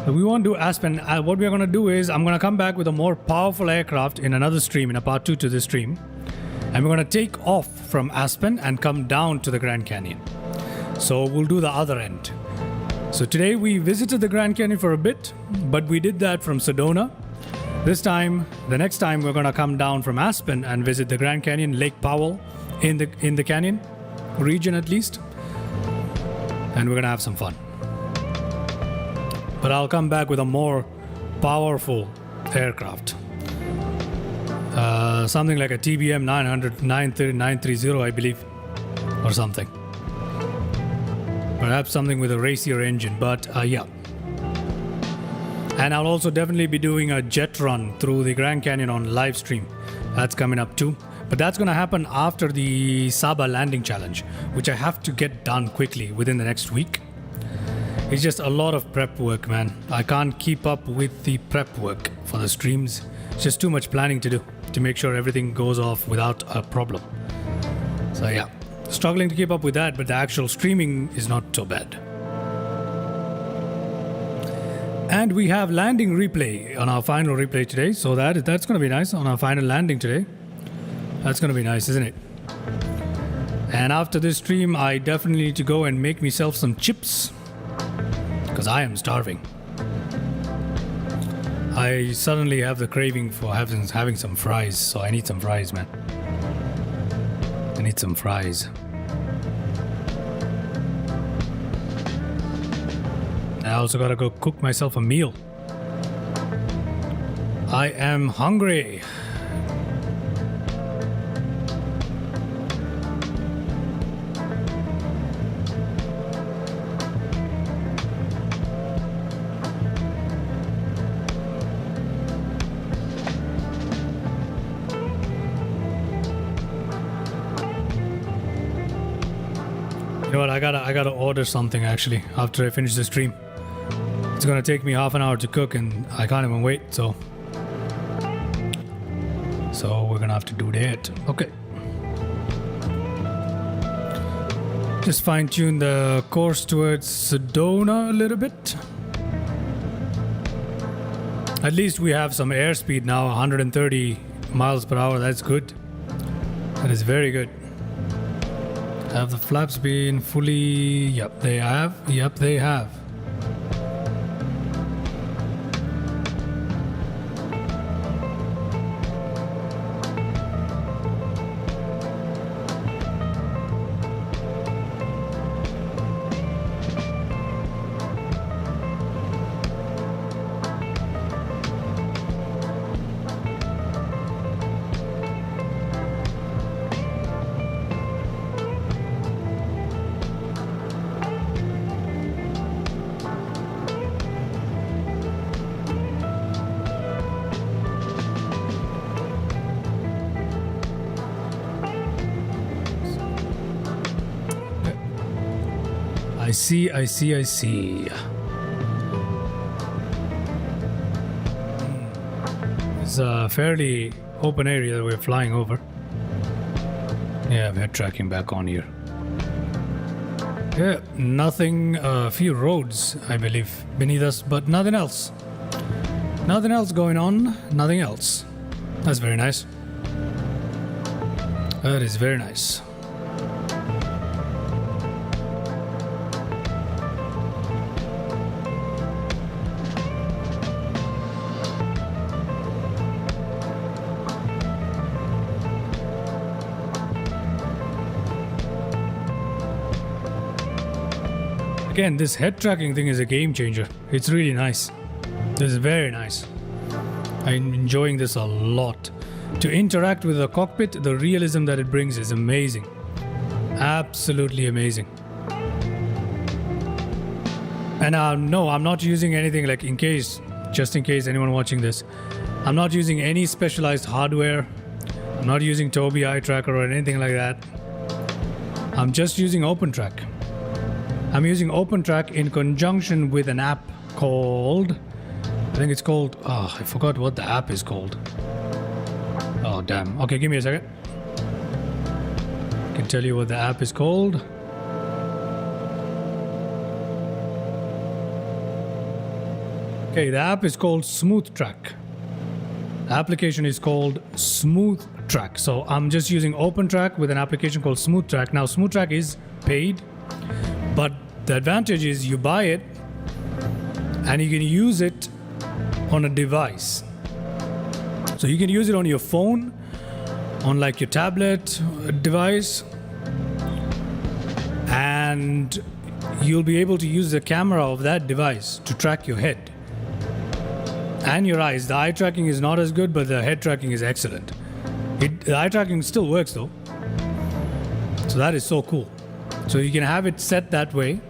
But we won't do Aspen. What we're going to do is I'm going to come back with a more powerful aircraft in another stream, in a part 2 to this stream. And we're going to take off from Aspen and come down to the Grand Canyon. So we'll do the other end. So today we visited the Grand Canyon for a bit, but we did that from Sedona. The next time we're going to come down from Aspen and visit the Grand Canyon, Lake Powell in the canyon region at least. And we're going to have some fun. But I'll come back with a more powerful aircraft. Something like a TBM 930, I believe, or something. Perhaps something with a racier engine, but yeah. And I'll also definitely be doing a jet run through the Grand Canyon on live stream. That's coming up too. But that's going to happen after the Saba landing challenge, which I have to get done quickly within the next week. It's just a lot of prep work, man. I can't keep up with the prep work for the streams. It's just too much planning to do to make sure everything goes off without a problem. So yeah, struggling to keep up with that, but the actual streaming is not so bad. And we have landing replay on our final replay today, so that's going to be nice on our final landing today. That's going to be nice, isn't it? And after this stream, I definitely need to go and make myself some chips because I am starving. I suddenly have the craving for having some fries, so I need some fries, man. I need some fries. I also gotta go cook myself a meal. I am hungry. You know what? I gotta order something actually after I finish the stream. It's gonna take me half an hour to cook and I can't even wait, so we're gonna have to do that. Okay. Just fine-tune the course towards Sedona a little bit. At least we have some airspeed now, 130 miles per hour. That's good. That is very good. Have the flaps been fully... Yep, they have. Yep, they have. I see. It's a fairly open area that we're flying over. Yeah, we have tracking back on here. Yeah, nothing, a few roads, I believe, beneath us, but nothing else. Nothing else going on, nothing else. That's very nice. That is very nice. Again, this head tracking thing is a game changer. It's really nice. This is very nice. I'm enjoying this a lot. To interact with the cockpit, the realism that it brings is amazing. Absolutely amazing. And no, I'm not using anything like just in case anyone watching this. I'm not using any specialized hardware. I'm not using Tobii eye tracker or anything like that. I'm just using OpenTrack. I'm using OpenTrack in conjunction with an app called, I think it's called, I forgot what the app is called. Oh, damn. Okay, give me a second. I can tell you what the app is called. Okay, the app is called SmoothTrack. The application is called SmoothTrack. So I'm just using OpenTrack with an application called SmoothTrack. Now, SmoothTrack is paid, but the advantage is you buy it and you can use it on a device. So you can use it on your phone, on like your tablet device, and you'll be able to use the camera of that device to track your head and your eyes. The eye tracking is not as good, but the head tracking is excellent. The eye tracking still works though. So that is so cool. So you can have it set that way,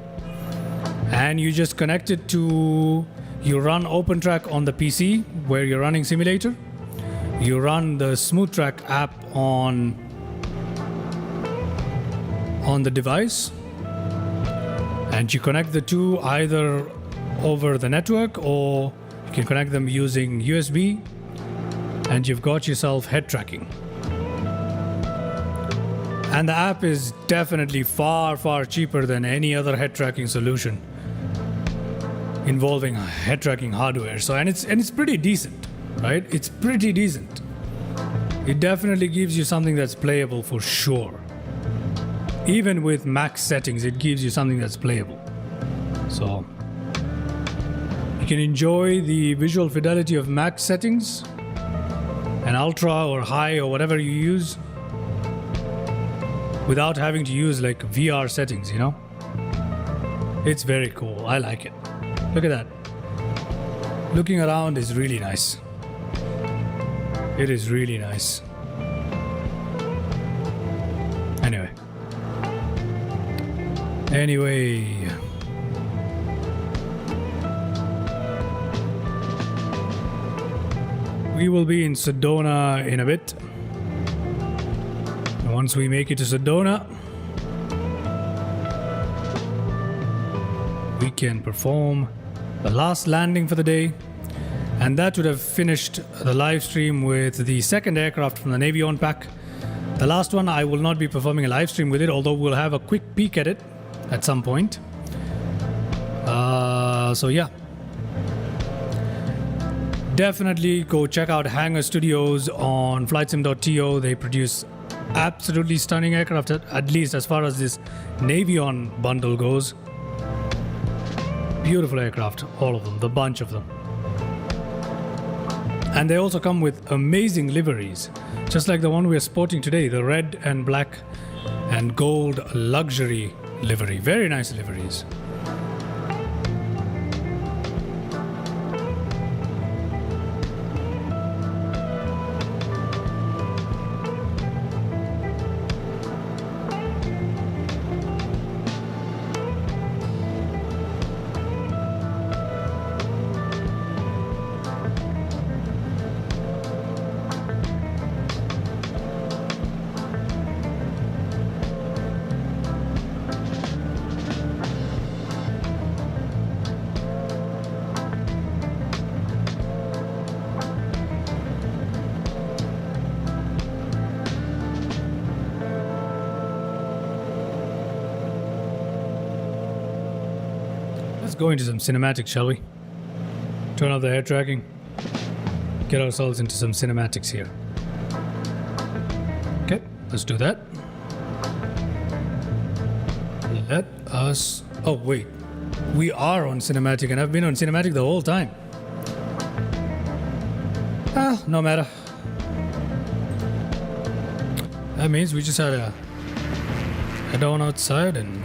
and you just connect it to, you run OpenTrack on the PC where you're running simulator. You run the SmoothTrack app on the device, and you connect the two either over the network, or you can connect them using USB, and you've got yourself head tracking. And the app is definitely far, far cheaper than any other head tracking solution involving head tracking hardware. So and it's pretty decent, right? It's pretty decent. It definitely gives you something that's playable for sure. Even with max settings, it gives you something that's playable. So you can enjoy the visual fidelity of max settings and ultra or high or whatever you use without having to use like VR settings, you know? It's very cool. I like it. Look at that. Looking around is really nice. It is really nice. Anyway. We will be in Sedona in a bit. And once we make it to Sedona, we can perform the last landing for the day. And that would have finished the live stream with the second aircraft from the Navion pack. The last one, I will not be performing a live stream with it, although we'll have a quick peek at it at some point. So yeah. Definitely go check out Hangar Studios on flightsim.to. They produce absolutely stunning aircraft, at least as far as this Navion bundle goes. Beautiful aircraft, all of them, the bunch of them. And they also come with amazing liveries, just like the one we're sporting today, the red and black and gold luxury livery. Very nice liveries. Let's go into some cinematics, shall we? Turn off the air tracking. Get ourselves into some cinematics here. Okay, let's do that. Let us... Oh, wait. We are on cinematic, and I've been on cinematic the whole time. Ah, no matter. That means we just had to head on outside and...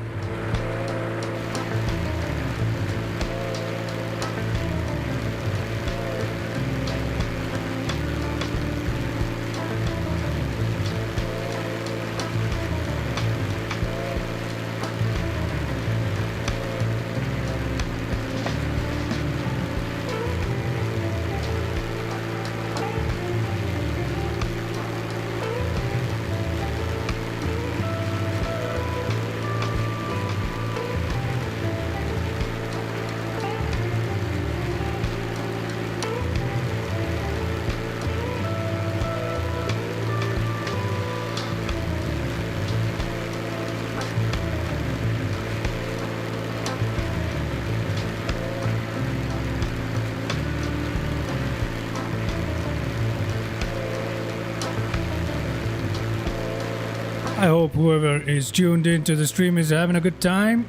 I hope whoever is tuned into the stream is having a good time.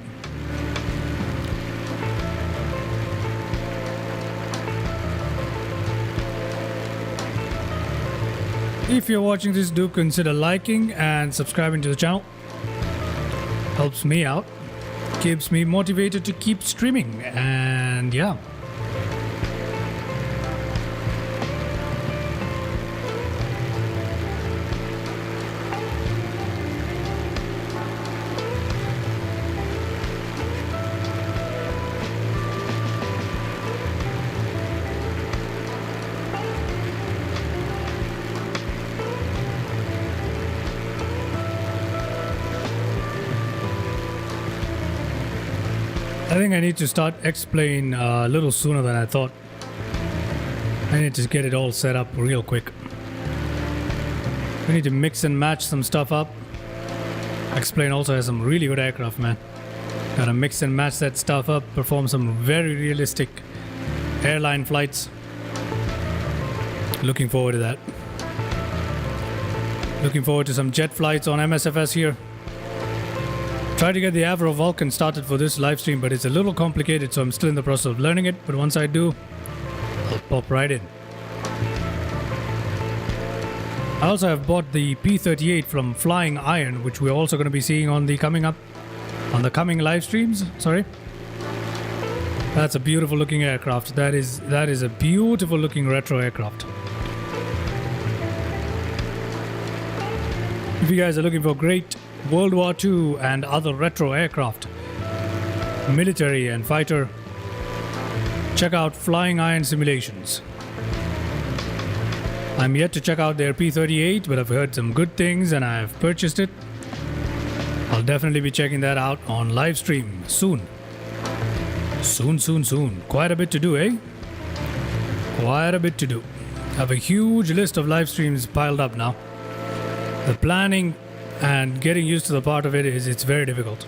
If you're watching this, do consider liking and subscribing to the channel. Helps me out. Keeps me motivated to keep streaming. And yeah. I think I need to start explain a little sooner than I thought. I need to get it all set up real quick. We need to mix and match some stuff up. Explain also has some really good aircraft, man. Gotta mix and match that stuff up, perform some very realistic airline flights. Looking forward to that. Looking forward to some jet flights on MSFS here. Tried to get the Avro Vulcan started for this live stream, but it's a little complicated, so I'm still in the process of learning it. But once I do, I'll pop right in. I also have bought the P-38 from Flying Iron, which we're also going to be seeing on the coming live streams. Sorry. That's a beautiful looking aircraft. That is a beautiful looking retro aircraft. If you guys are looking for great World War II and other retro aircraft, military and fighter, check out Flying Iron Simulations. I'm yet to check out their P-38, but I've heard some good things and I've purchased it. I'll definitely be checking that out on live stream soon. Soon, soon, soon. Quite a bit to do, eh? Quite a bit to do. I have a huge list of live streams piled up now. The planning and getting used to the part of it it's very difficult.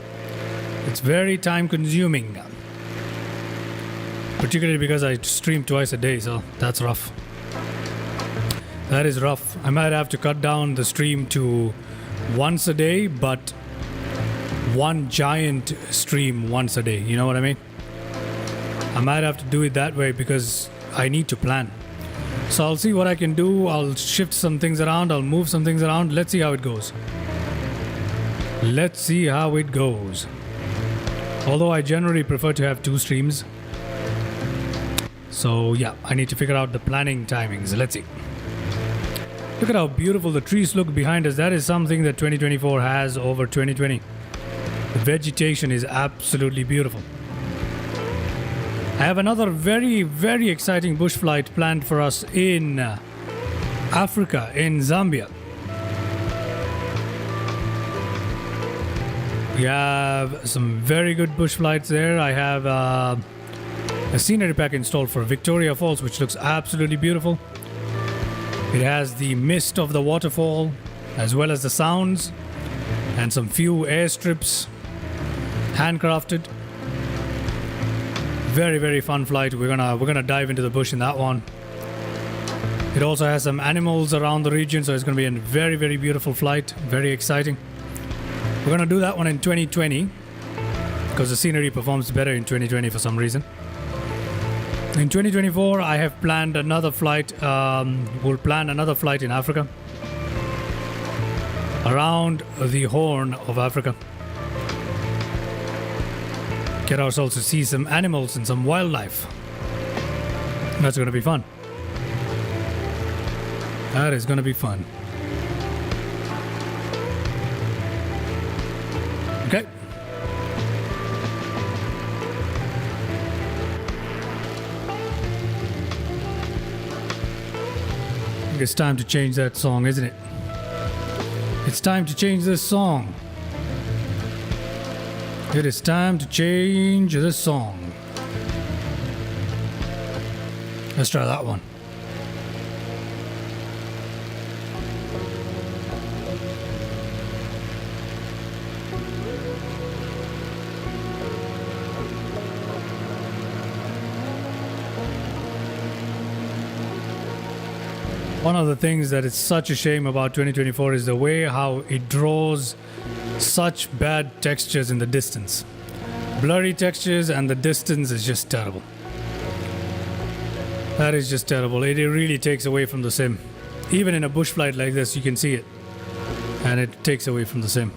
It's very time consuming. Particularly because I stream twice a day, so that's rough. That is rough. I might have to cut down the stream to once a day, but one giant stream once a day. You know what I mean? I might have to do it that way because I need to plan. So I'll see what I can do. I'll shift some things around. I'll move some things around. Let's see how it goes. Let's see how it goes. Although I generally prefer to have 2 streams. So yeah, I need to figure out the planning timings. Let's see. Look at how beautiful the trees look behind us. That is something that 2024 has over 2020. The vegetation is absolutely beautiful. I have another very, very exciting bush flight planned for us in Africa, in Zambia. We have some very good bush flights there. I have a scenery pack installed for Victoria Falls, which looks absolutely beautiful. It has the mist of the waterfall, as well as the sounds, and some few airstrips, handcrafted. Very, very fun flight. We're gonna dive into the bush in that one. It also has some animals around the region, so it's gonna be a very, very beautiful flight. Very exciting. We're gonna do that one in 2020 because the scenery performs better in 2020 for some reason. In 2024, I have planned another flight. We'll plan another flight in Africa, around the Horn of Africa. Get ourselves to see some animals and some wildlife. That's going to be fun. That is going to be fun. Okay. I think it's time to change that song, isn't it? It's time to change this song. It is time to change this song. Let's try that one. One of the things that is such a shame about 2024 is the way how it draws such bad textures in the distance. Blurry textures, and the distance is just terrible. That is just terrible. It really takes away from the sim. Even in a bush flight like this, you can see it. And it takes away from the sim.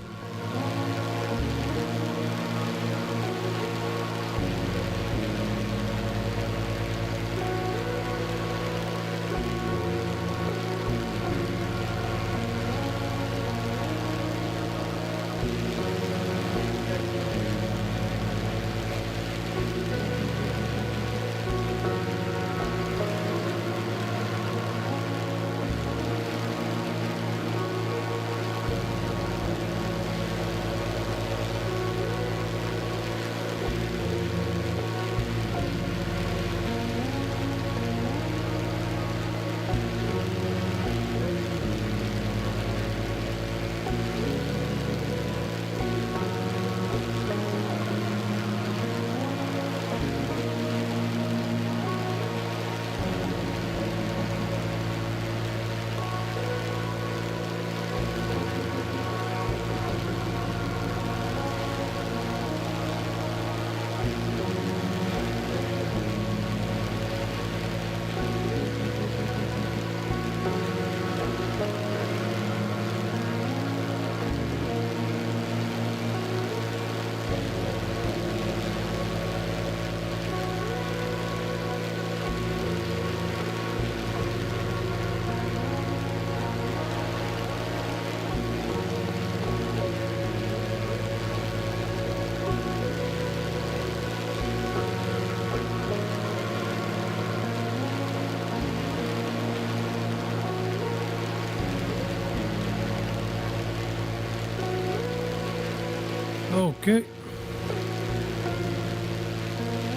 Okay.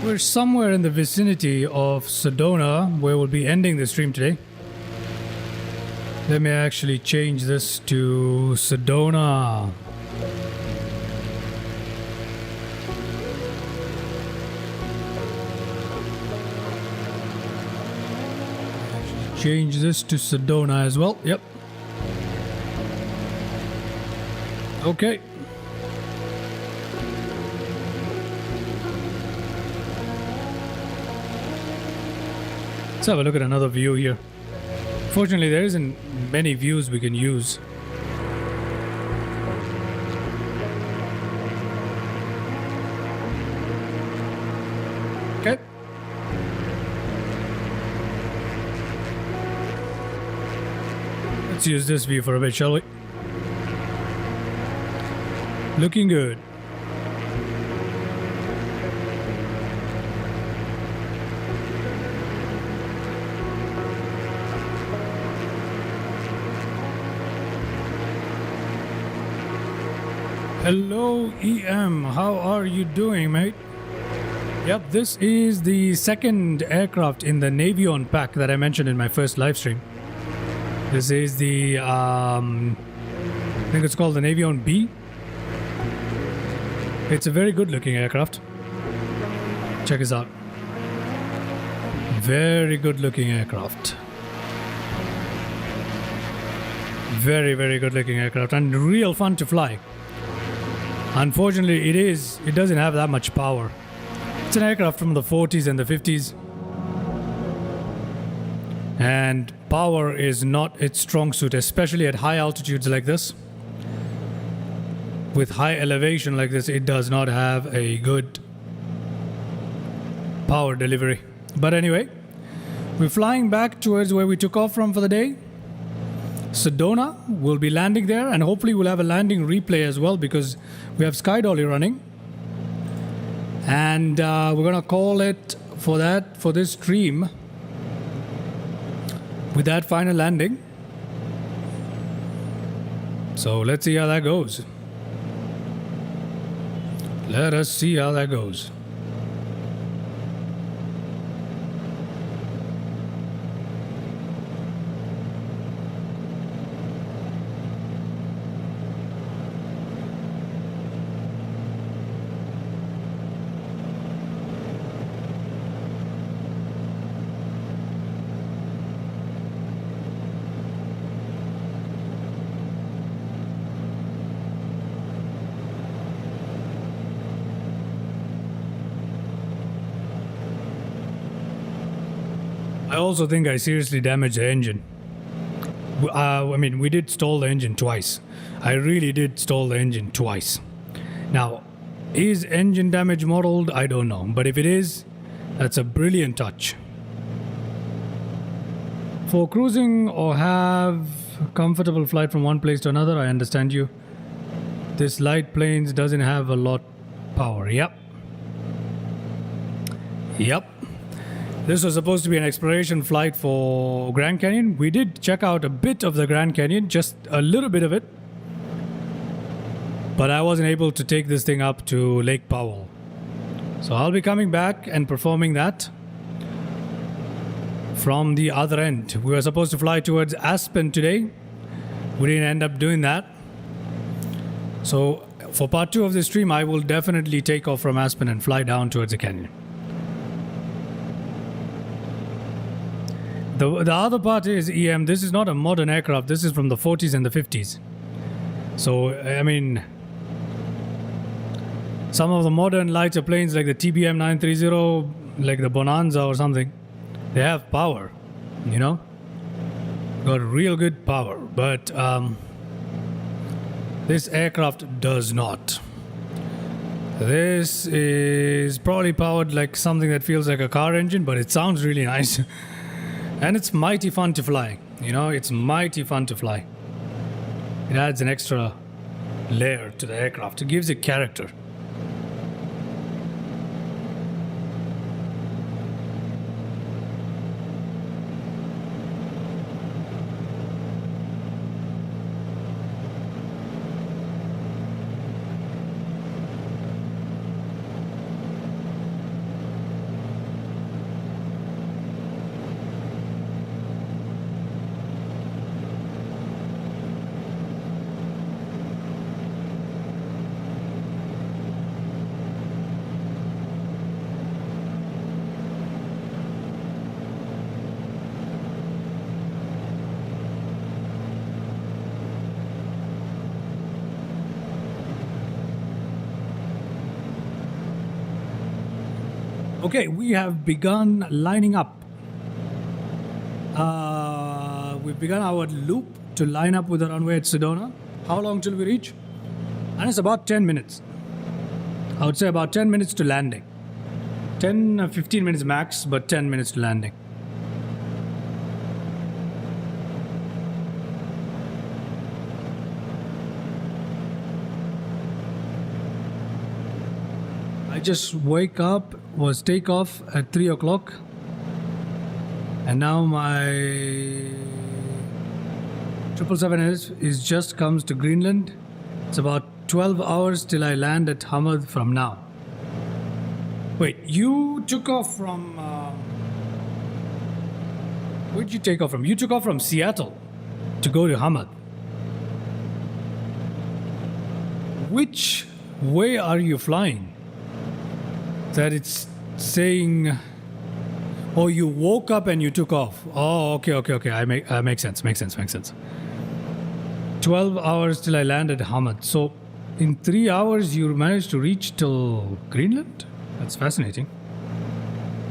We're somewhere in the vicinity of Sedona, where we'll be ending the stream today. Let me actually change this to Sedona. Change this to Sedona as well. Yep. Okay. Let's have a look at another view here. Fortunately, there isn't many views we can use. Okay. Let's use this view for a bit, shall we? Looking good. Hello, EM. How are you doing, mate? Yep, this is the second aircraft in the Navion pack that I mentioned in my first live stream. This is the, I think it's called the Navion B. It's a very good looking aircraft. Check this out. Very good looking aircraft. Very, very good looking aircraft and real fun to fly. Unfortunately, it doesn't have that much power. It's an aircraft from the 40s and the 50s. And power is not its strong suit, especially at high altitudes like this. With high elevation like this, it does not have a good power delivery. But anyway, we're flying back towards where we took off from for the day. Sedona, we'll be landing there, and hopefully we'll have a landing replay as well because we have Sky Dolly running. And we're gonna call it for this stream with that final landing. So let's see how that goes. Let us see how that goes. I also think I seriously damaged the engine. I mean, we did stall the engine twice. I really did stall the engine twice. Now, is engine damage modeled? I don't know. But if it is, that's a brilliant touch. For cruising or have comfortable flight from one place to another, I understand you. This light planes doesn't have a lot power. Yep. Yep. This was supposed to be an exploration flight for Grand Canyon. We did check out a bit of the Grand Canyon, just a little bit of it. But I wasn't able to take this thing up to Lake Powell. So I'll be coming back and performing that from the other end. We were supposed to fly towards Aspen today. We didn't end up doing that. So for part 2 of this stream, I will definitely take off from Aspen and fly down towards the canyon. The other part is, EM, this is not a modern aircraft. This is from the 40s and the 50s. So, I mean, some of the modern lighter planes like the TBM 930, like the Bonanza or something, they have power, you know? Got real good power. But this aircraft does not. This is probably powered like something that feels like a car engine, but it sounds really nice. And it's mighty fun to fly, you know, it's mighty fun to fly. It adds an extra layer to the aircraft, it gives it character. Okay, we have begun lining up. We've begun our loop to line up with the runway at Sedona. How long till we reach? And it's about 10 minutes. I would say about 10 minutes to landing. 15 minutes max, but 10 minutes to landing. I just wake up, was takeoff at 3 o'clock, and now my 777 is just comes to Greenland. It's about 12 hours till I land at Hamad from now. Wait, you took off from... where'd you take off from? You took off from Seattle to go to Hamad. Which way are you flying? That it's saying... Oh, you woke up and you took off. Oh, okay. Makes sense. 12 hours till I land at Hamad. So, in 3 hours, you managed to reach till Greenland? That's fascinating.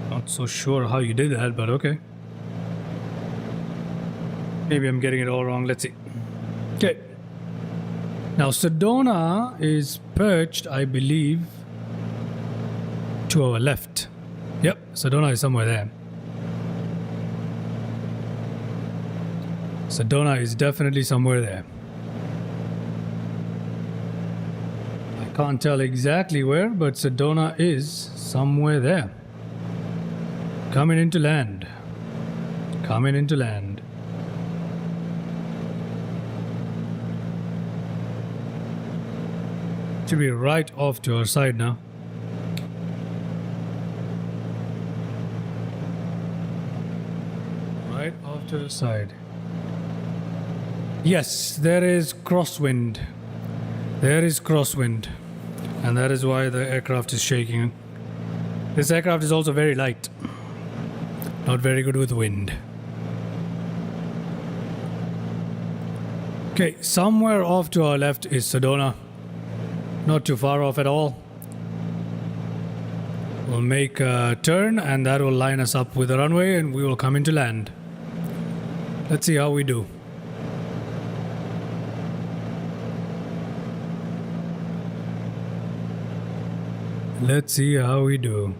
Not so sure how you did that, but okay. Maybe I'm getting it all wrong. Let's see. Okay. Now, Sedona is perched, I believe, to our left. Yep, Sedona is somewhere there. Sedona is definitely somewhere there. I can't tell exactly where, but Sedona is somewhere there. Coming into land. Should be right off to our side now. Right off to the side. Yes, there is crosswind. And that is why the aircraft is shaking. This aircraft is also very light. Not very good with wind. Okay, somewhere off to our left is Sedona. Not too far off at all. We'll make a turn and that will line us up with the runway and we will come into land. Let's see how we do. Let's see how we do.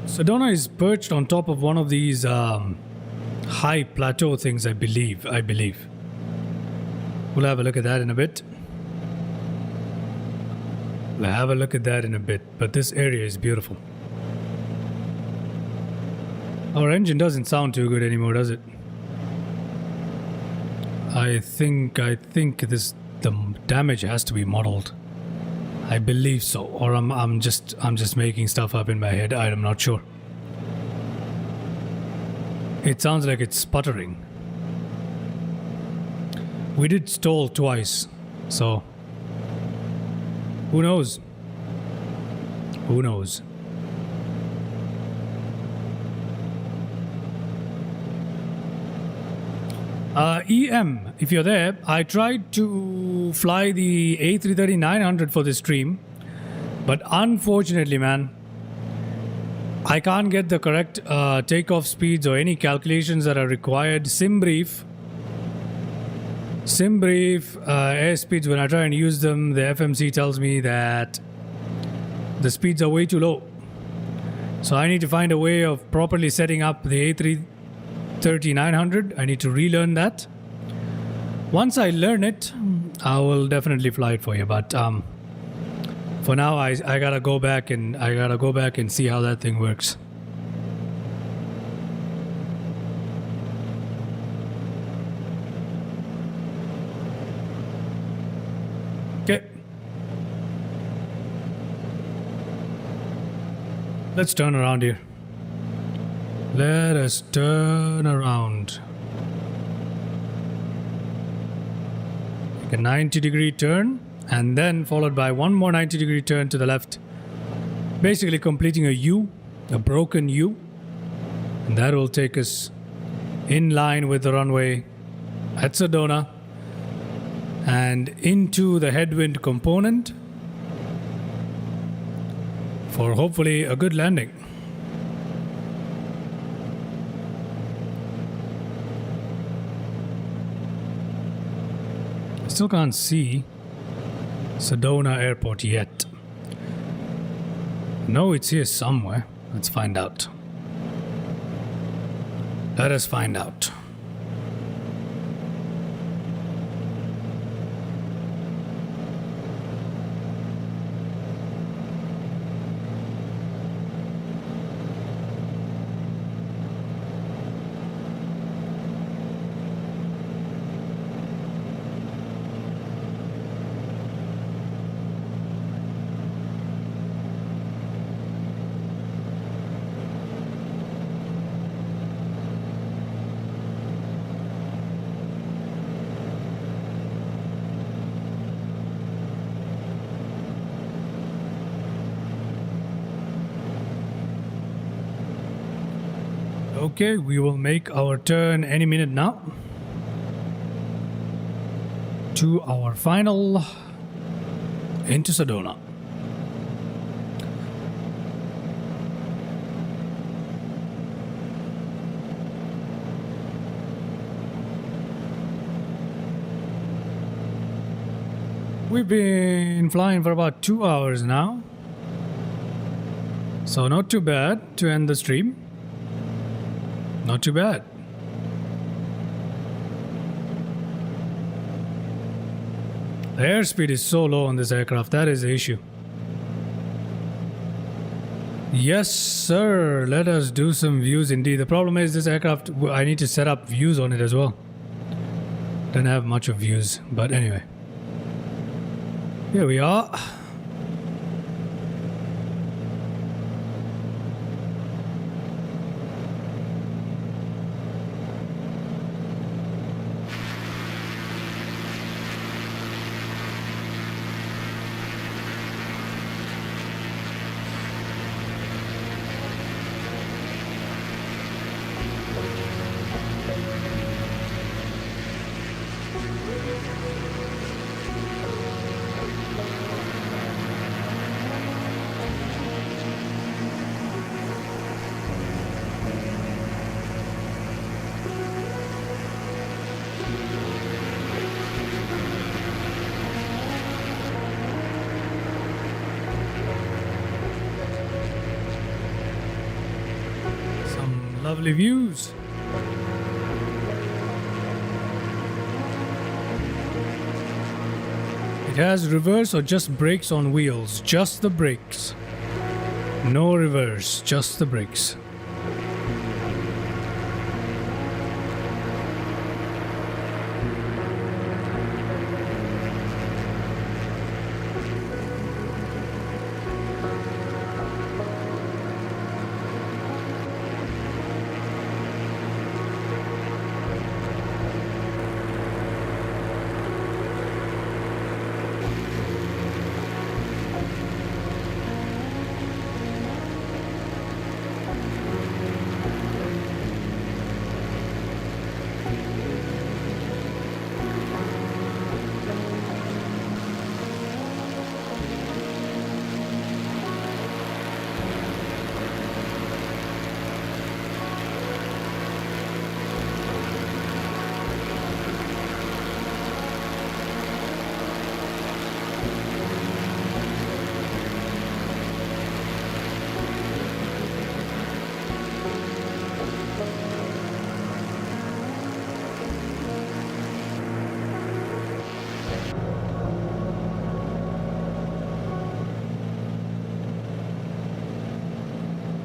Sedona is perched on top of one of these high plateau things, I believe. We'll have a look at that in a bit. But this area is beautiful. Our engine doesn't sound too good anymore, does it? I think the damage has to be modeled. I believe so, or I'm just making stuff up in my head. I'm not sure. It sounds like it's sputtering. We did stall twice, so who knows? EM, if you're there, I tried to fly the A330-900 for this stream, but unfortunately, man, I can't get the correct takeoff speeds or any calculations that are required. SimBrief airspeeds, when I try and use them, the FMC tells me that the speeds are way too low. So I need to find a way of properly setting up the A330-900. I need to relearn that. Once I learn it, I will definitely fly it for you. But for now, I gotta go back and see how that thing works. Okay. Let's turn around here. Let us turn around. Make a 90-degree turn and then followed by one more 90-degree turn to the left. Basically completing a U, a broken U. And that will take us in line with the runway at Sedona and into the headwind component for hopefully a good landing. I still can't see Sedona Airport yet. No, it's here somewhere. Let's find out. Let us find out. Okay, we will make our turn any minute now to our final into Sedona. We've been flying for about 2 hours now, so not too bad to end the stream. Not too bad. The airspeed is so low on this aircraft, that is the issue. Yes, sir. Let us do some views indeed. The problem is this aircraft, I need to set up views on it as well. Don't have much of views, but anyway. Here we are. Lovely views. It has reverse or just brakes on wheels. Just the brakes. No reverse, just the brakes.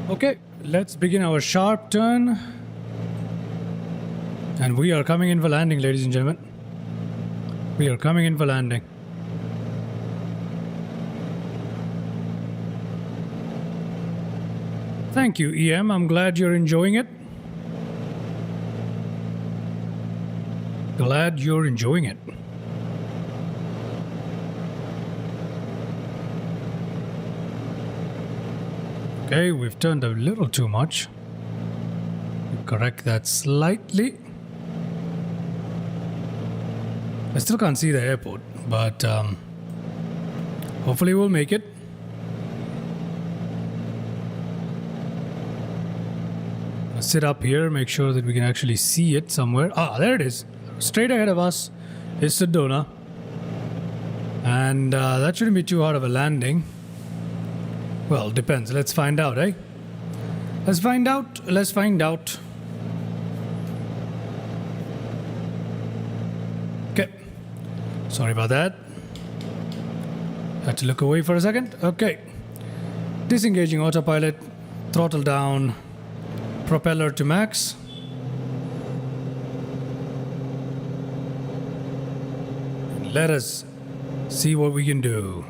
Okay, let's begin our sharp turn. And we are coming in for landing, ladies and gentlemen. We are coming in for landing. Thank you, EM. I'm glad you're enjoying it. Glad you're enjoying it. Okay, we've turned a little too much. Correct that slightly. I still can't see the airport, but hopefully we'll make it. I'll sit up here, make sure that we can actually see it somewhere. Ah, there it is. Straight ahead of us is Sedona. And that shouldn't be too hard of a landing. Well, depends. Let's find out, eh? Let's find out. Let's find out. Okay. Sorry about that. Had to look away for a second. Okay. Disengaging autopilot. Throttle down. Propeller to max. Let us see what we can do.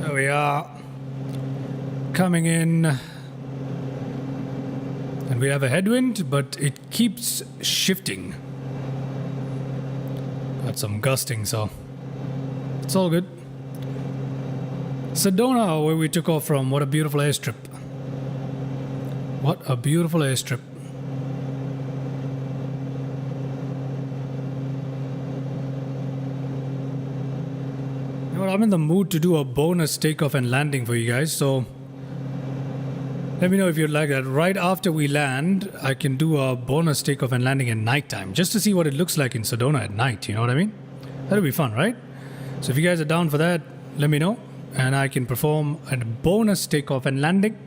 There we are. Coming in. And we have a headwind, but it keeps shifting. Got some gusting, so it's all good. Sedona, where we took off from. What a beautiful airstrip. What a beautiful airstrip. You know what, I'm in the mood to do a bonus takeoff and landing for you guys, so let me know if you'd like that. Right after we land, I can do a bonus takeoff and landing at nighttime, just to see what it looks like in Sedona at night, you know what I mean? That'll be fun, right? So if you guys are down for that, let me know, and I can perform a bonus takeoff and landing.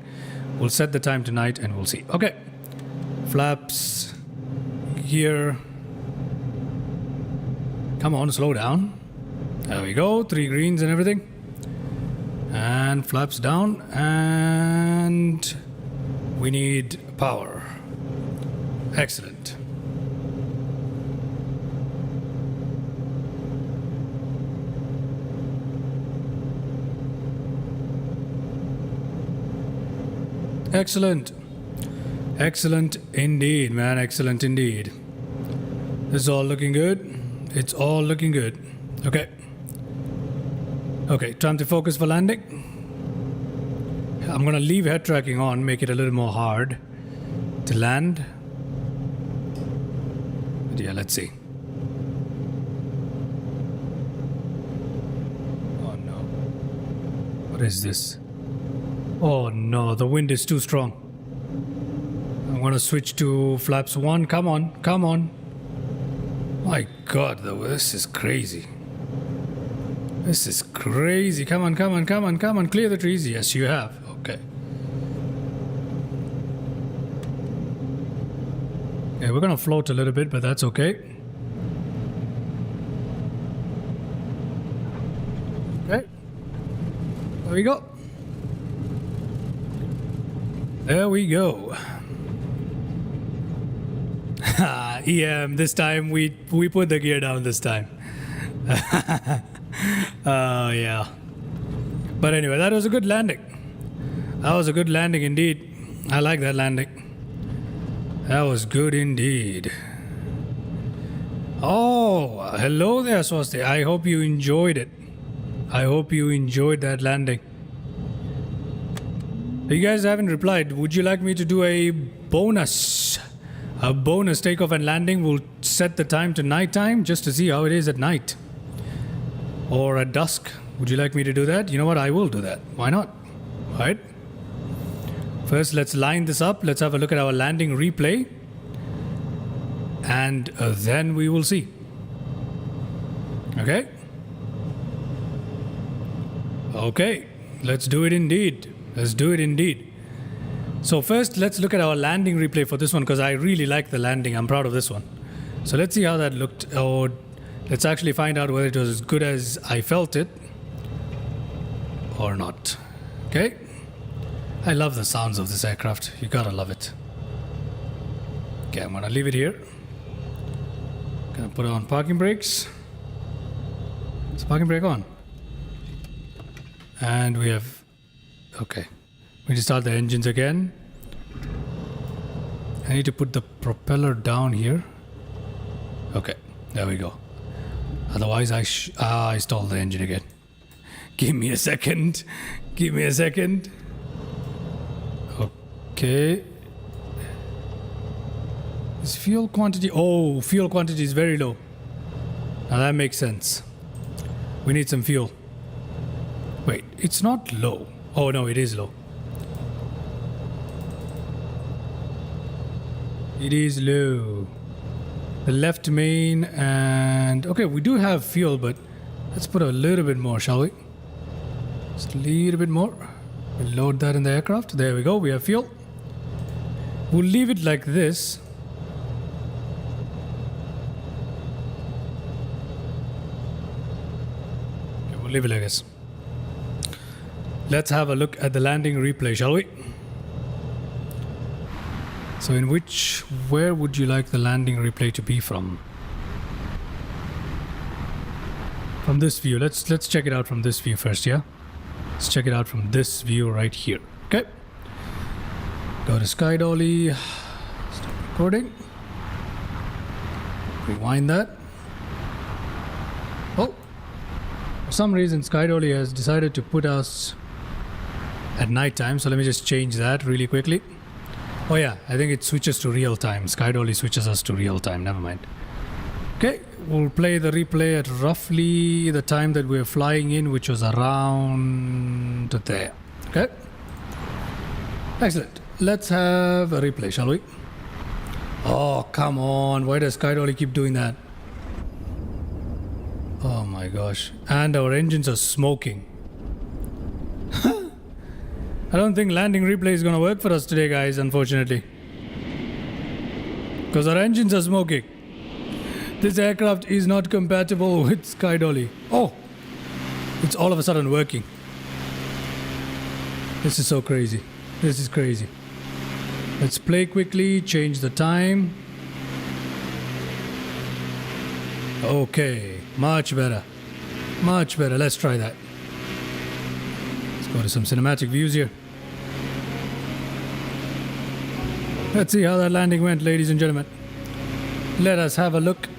We'll set the time tonight and we'll see. Okay. Flaps. Gear. Come on, slow down. There we go. 3 greens and everything. And flaps down. And we need power. Excellent. Excellent. Excellent indeed, man. Excellent indeed. This is all looking good. It's all looking good. Okay. Okay, time to focus for landing. I'm going to leave head tracking on, make it a little more hard to land. But yeah, let's see. Oh no. What is this? Oh no, the wind is too strong. I'm gonna switch to flaps 1. Come on, come on. My god, though, this is crazy. This is crazy. Come on, come on, come on, come on. Clear the trees. Yes, you have. Okay. Yeah, we're gonna float a little bit, but that's okay. Okay. There we go. There we go. This time we put the gear down this time. Oh yeah. But anyway, that was a good landing. That was a good landing indeed. I like that landing. That was good indeed. Oh, hello there, Swasti. I hope you enjoyed it. I hope you enjoyed that landing. You guys haven't replied. Would you like me to do a bonus takeoff and landing? We'll set the time to nighttime just to see how it is at night. Or at dusk. Would you like me to do that? You know what? I will do that. Why not? All right. First, let's line this up. Let's have a look at our landing replay. And then we will see. Okay? Okay. Let's do it indeed. Let's do it indeed. So first, let's look at our landing replay for this one, because I really like the landing. I'm proud of this one. So let's see how that looked. Or let's actually find out whether it was as good as I felt it or not. Okay? I love the sounds of this aircraft. You gotta love it. Okay, I'm gonna leave it here. Gonna put on parking brakes. Is parking brake on? And we have... Okay. We need to start the engines again. I need to put the propeller down here. Okay. There we go. Otherwise I stalled the engine again. Give me a second. Give me a second. Okay. Is fuel quantity... Oh, fuel quantity is very low. Now that makes sense. We need some fuel. Wait, it's not low. Oh no, it is low. It is low. The left main and... Okay, we do have fuel, but let's put a little bit more, shall we? Just a little bit more. We'll load that in the aircraft. There we go, we have fuel. We'll leave it like this. Okay, we'll leave it like this. Let's have a look at the landing replay, shall we? So where would you like the landing replay to be from? From this view. Let's check it out from this view first, yeah? Let's check it out from this view right here. Okay. Go to Sky Dolly. Stop recording. Rewind that. Oh. For some reason Sky Dolly has decided to put us at night time, so let me just change that really quickly. Oh yeah, I think it switches to real time. Sky Dolly switches us to real time, never mind. Okay, we'll play the replay at roughly the time that we're flying in, which was around there. Okay. Excellent. Let's have a replay, shall we? Oh, come on. Why does Sky Dolly keep doing that? Oh my gosh. And our engines are smoking. I don't think landing replay is going to work for us today, guys, unfortunately. Because our engines are smoking. This aircraft is not compatible with Sky Dolly. Oh! It's all of a sudden working. This is so crazy. This is crazy. Let's play quickly, change the time. Okay, much better. Much better. Let's try that. Let's go to some cinematic views here. Let's see how that landing went, ladies and gentlemen. Let us have a look.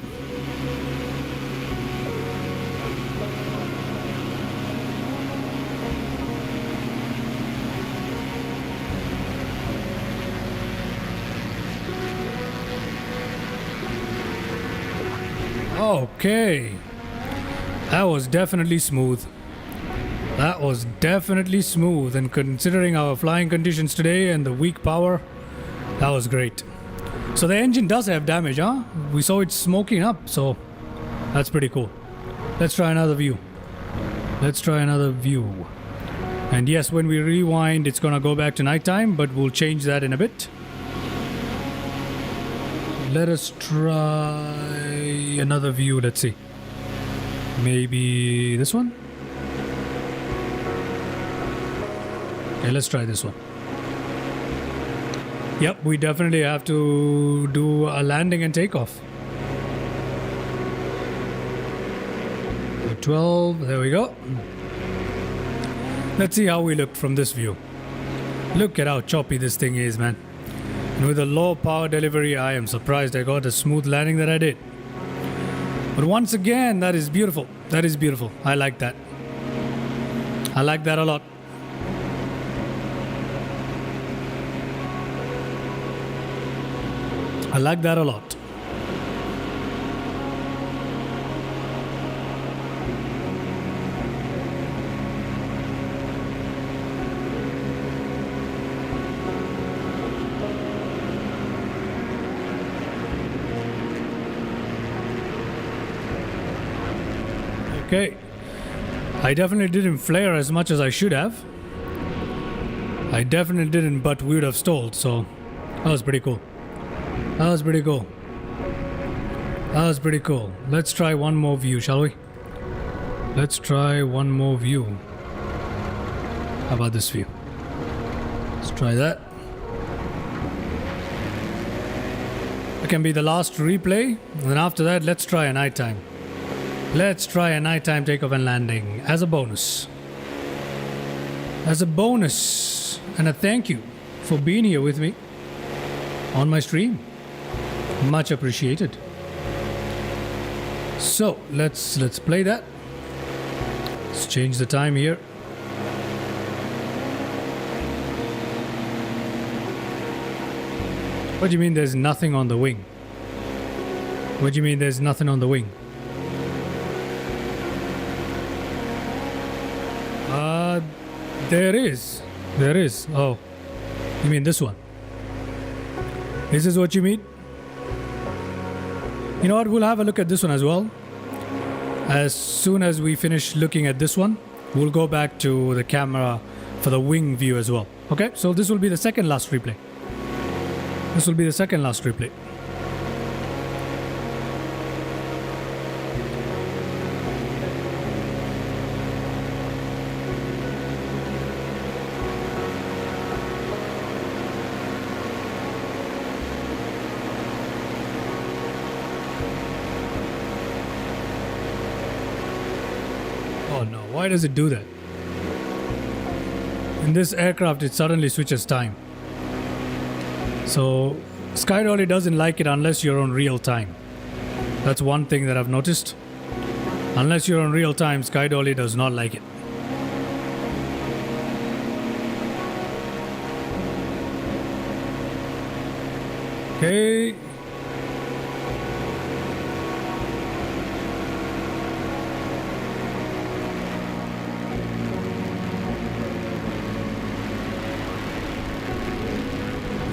Okay. That was definitely smooth. That was definitely smooth, and considering our flying conditions today and the weak power, that was great. So the engine does have damage, huh? We saw it smoking up, so that's pretty cool. Let's try another view. Let's try another view. And yes, when we rewind, it's gonna go back to nighttime, but we'll change that in a bit. Let us try another view. Let's see. Maybe this one? Okay, let's try this one. Yep, we definitely have to do a landing and takeoff. 12, there we go. Let's see how we look from this view. Look at how choppy this thing is, man. And with a low power delivery, I am surprised I got a smooth landing that I did. But once again, that is beautiful. That is beautiful. I like that. I like that a lot. I like that a lot. Okay. I definitely didn't flare as much as I should have. I definitely didn't, but we would have stalled, so that was pretty cool. That was pretty cool. That was pretty cool. Let's try one more view, shall we? Let's try one more view. How about this view? Let's try that. It can be the last replay. And then after that, let's try a nighttime. Let's try a nighttime takeoff and landing as a bonus. as a bonus and a thank you for being here with me on my stream. Much appreciated. So let's play that. Let's change the time here. What do you mean there's nothing on the wing? What do you mean there's nothing on the wing? There is. There is. Oh. You mean this one? This is what you mean? You know what? We'll have a look at this one as well. As soon as we finish looking at this one, we'll go back to the camera for the wing view as well. Okay? So this will be the second last replay. This will be the second last replay. Oh no, why does it do that? In this aircraft, it suddenly switches time. So Skydolly doesn't like it unless you're on real time. That's one thing that I've noticed. Unless you're on real time, Skydolly does not like it. Okay.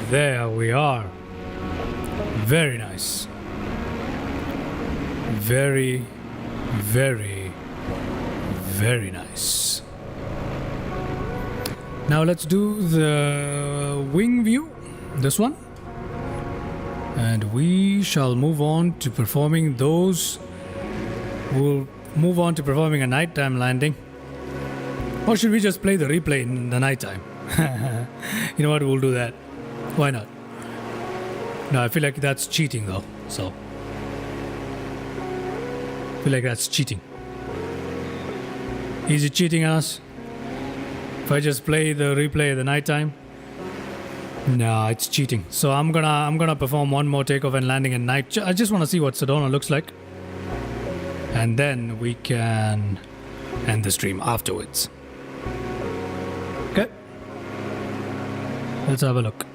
There we are. Very nice. Very, very, very nice. Now let's do the wing view, this one. And we shall move on to performing those. We'll move on to performing a nighttime landing. Or should we just play the replay in the nighttime? You know what, we'll do that. Why not? No, I feel like that's cheating though, so. I feel like that's cheating. Is it cheating us? If I just play the replay at the nighttime? No, it's cheating. So I'm gonna perform one more takeoff and landing at night. I just want to see what Sedona looks like. And then we can end the stream afterwards. Okay. Let's have a look.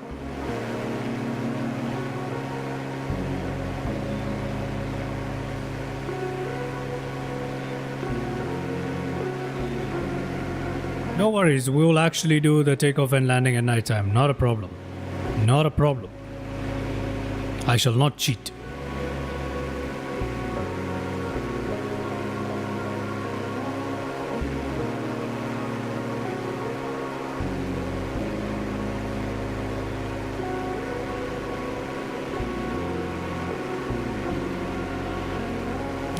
No worries, we will actually do the takeoff and landing at nighttime. Not a problem. Not a problem. I shall not cheat.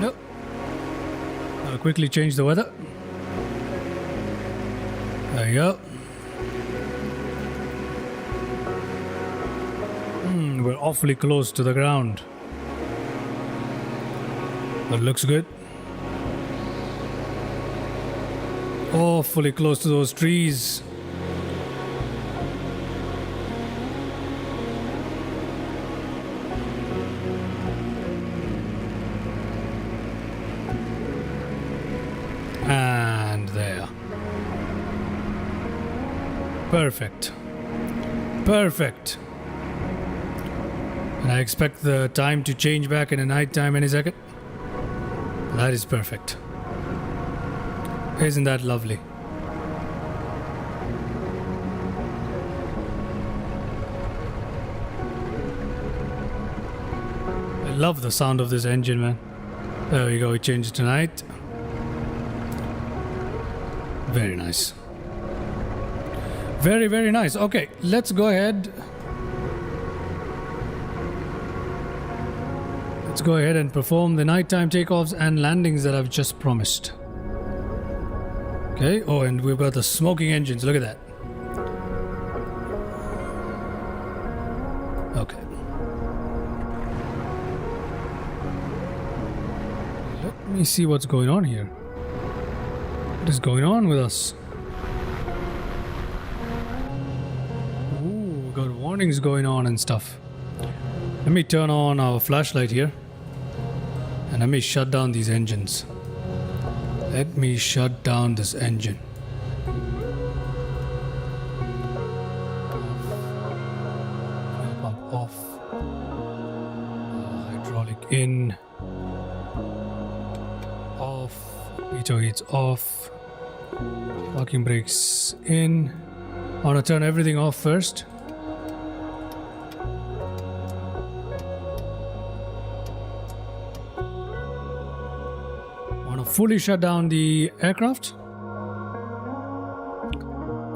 Nope. I'll quickly change the weather. There you go. We're awfully close to the ground. That looks good. Awfully close to those trees. And there. Perfect. Perfect. And I expect the time to change back in a night time any second. That is perfect. Isn't that lovely? I love the sound of this engine, man. There we go, we changed it to night. Very nice. Very, very nice. Okay, let's go ahead. Let's go ahead and perform the nighttime takeoffs and landings that I've just promised. Okay, oh, and we've got the smoking engines. Look at that. Okay. Let me see what's going on here. What is going on with us? got warnings going on and stuff. Let me turn on our flashlight here. And let me shut down these engines. Let me shut down this engine. Fuel pump off. Hydraulic in. Off. Pitot heats off. Parking brakes in. I want to turn everything off first. I want to fully shut down the aircraft.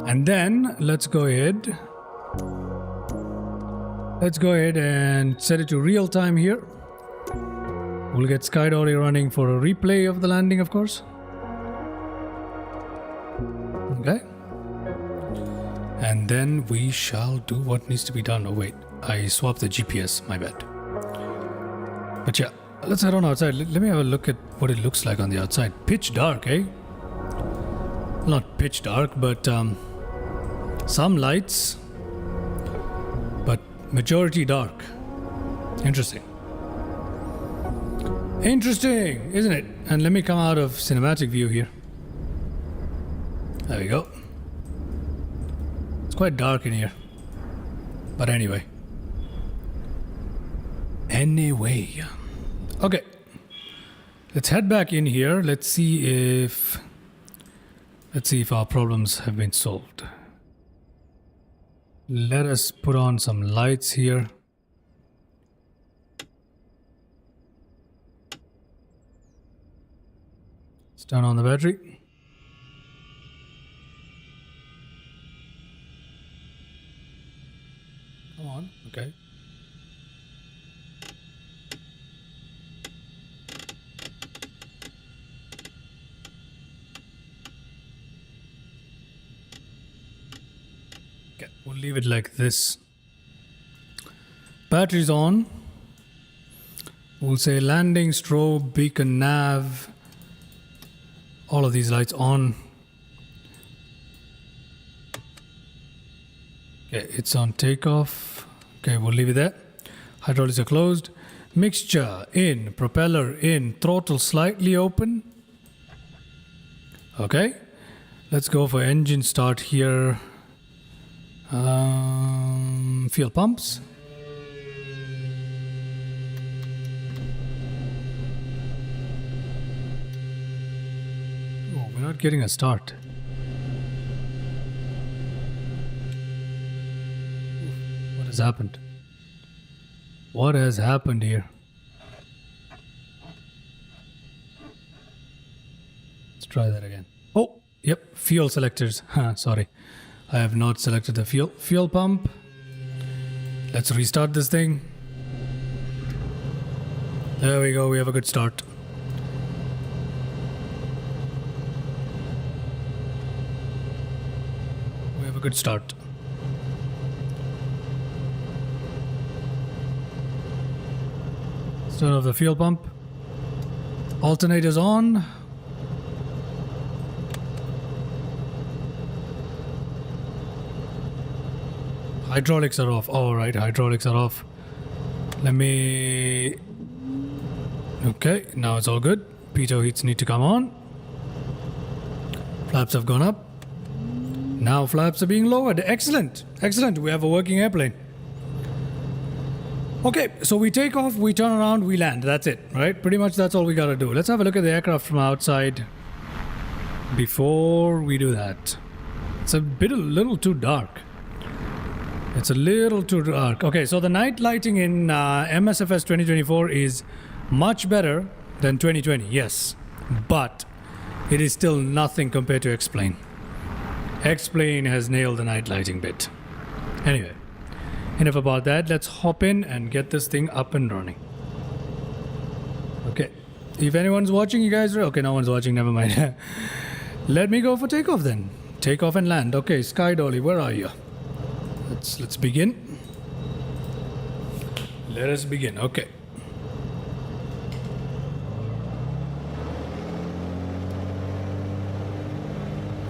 And then let's go ahead. Let's go ahead and set it to real time here. We'll get SkyDolly running for a replay of the landing, of course. Okay. And then we shall do what needs to be done. Oh wait, I swapped the GPS, my bad. But yeah, let's head on outside. Let me have a look at what it looks like on the outside. Pitch dark, eh? Not pitch dark, but some lights, but majority dark. Interesting. Interesting, isn't it? And let me come out of cinematic view here. There we go. It's quite dark in here. But anyway. Okay. Let's head back in here. Let's see if our problems have been solved. Let us put on some lights here. Let's turn on the battery. Come on, okay. Okay, we'll leave it like this. Battery's on. We'll say landing, strobe, beacon, nav. All of these lights on. Okay, it's on takeoff. Okay, we'll leave it there. Hydraulics are closed. Mixture in, propeller in, throttle slightly open. Okay, let's go for engine start here. Fuel pumps. Oh, we're not getting a start. What has happened? What has happened here? Let's try that again. Oh, yep, fuel selectors. Sorry, I have not selected the fuel pump. Let's restart this thing. There we go, we have a good start. We have a good start. Turn off the fuel pump. Alternators on. Hydraulics are off. All right, hydraulics are off. Let me... Okay, now it's all good. Pitot heats need to come on. Flaps have gone up. Now flaps are being lowered. Excellent. Excellent. We have a working airplane. Okay, so we take off, we turn around, we land. That's it, right? Pretty much that's all we gotta do. Let's have a look at the aircraft from outside before we do that. It's a little too dark. It's a little too dark. Okay, so the night lighting in MSFS 2024 is much better than 2020, yes. But it is still nothing compared to X-Plane. X-Plane has nailed the night lighting bit. Anyway. Enough about that. Let's hop in and get this thing up and running. Okay. If anyone's watching, you guys are... Okay, no one's watching. Never mind. Let me go for takeoff then. Takeoff and land. Okay, SkyDolly, where are you? Let's begin. Let us begin. Okay.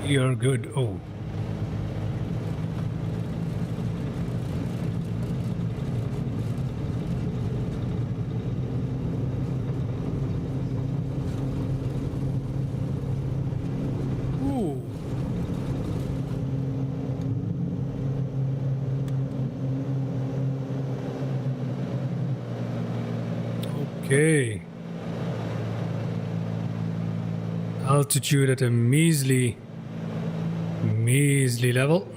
You're good. Oh. Okay. Altitude at a measly level.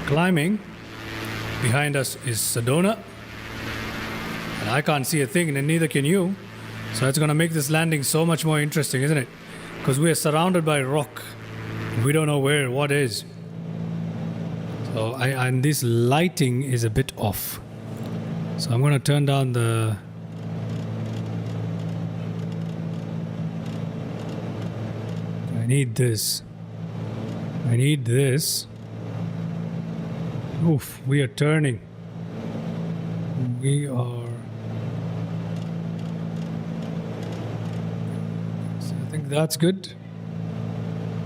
Climbing. Behind us is Sedona. And I can't see a thing, and neither can you. So it's going to make this landing so much more interesting, isn't it? Because we are surrounded by rock. We don't know what is. So and this lighting is a bit off. So I'm going to turn down the... I need this. I need this. Oof, we are turning. We are... So I think that's good.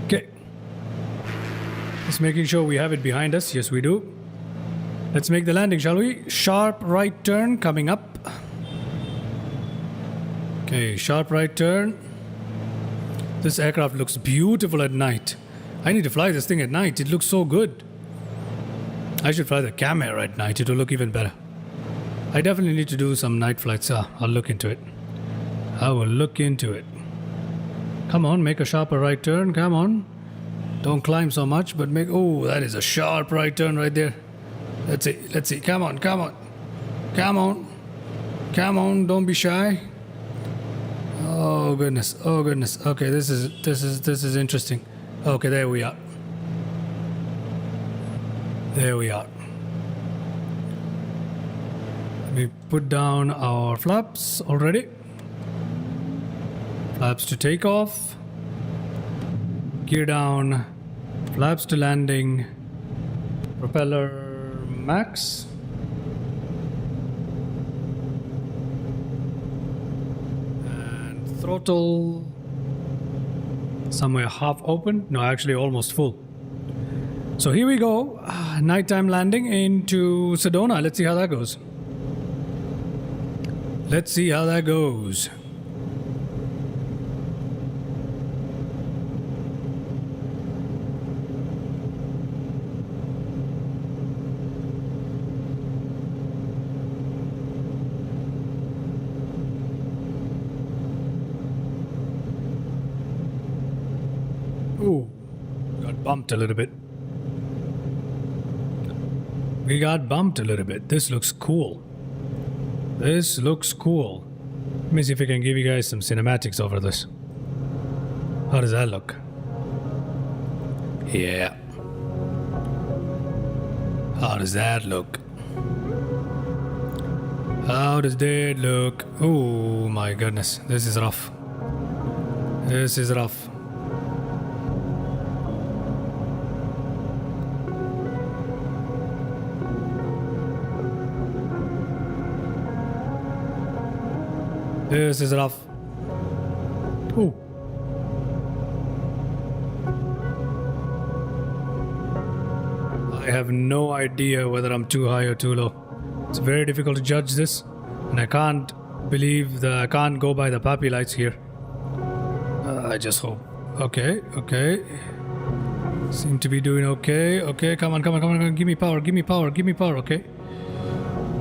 Okay. Just making sure we have it behind us. Yes, we do. Let's make the landing, shall we? Sharp right turn coming up. Okay, sharp right turn. This aircraft looks beautiful at night. I need to fly this thing at night. It looks so good. I should fly the camera at night. It will look even better. I definitely need to do some night flights. I'll look into it. I will look into it. Come on, make a sharper right turn. Come on. Don't climb so much, but make... Oh, that is a sharp right turn right there. Let's see. Let's see. Come on. Come on. Come on. Come on. Don't be shy. Oh goodness. Oh goodness. Okay, this is interesting. Okay, there we are. There we are. We put down our flaps already. Flaps to take off. Gear down. Flaps to landing. Propeller max. And throttle somewhere half open. No, actually almost full. So here we go. Nighttime landing into Sedona. Let's see how that goes. Let's see how that goes. Ooh, got bumped a little bit. We got bumped a little bit. This looks cool. This looks cool. Let me see if I can give you guys some cinematics over this. How does that look? Yeah. How does that look? How does that look? Oh my goodness. This is rough. This is rough. This is rough. Ooh. I have no idea whether I'm too high or too low. It's very difficult to judge this, and I can't believe that I can't go by the puppy lights here. I just hope. Okay, okay. Seem to be doing okay. Okay, come on, come on, come on. Give me power, give me power, give me power. Okay.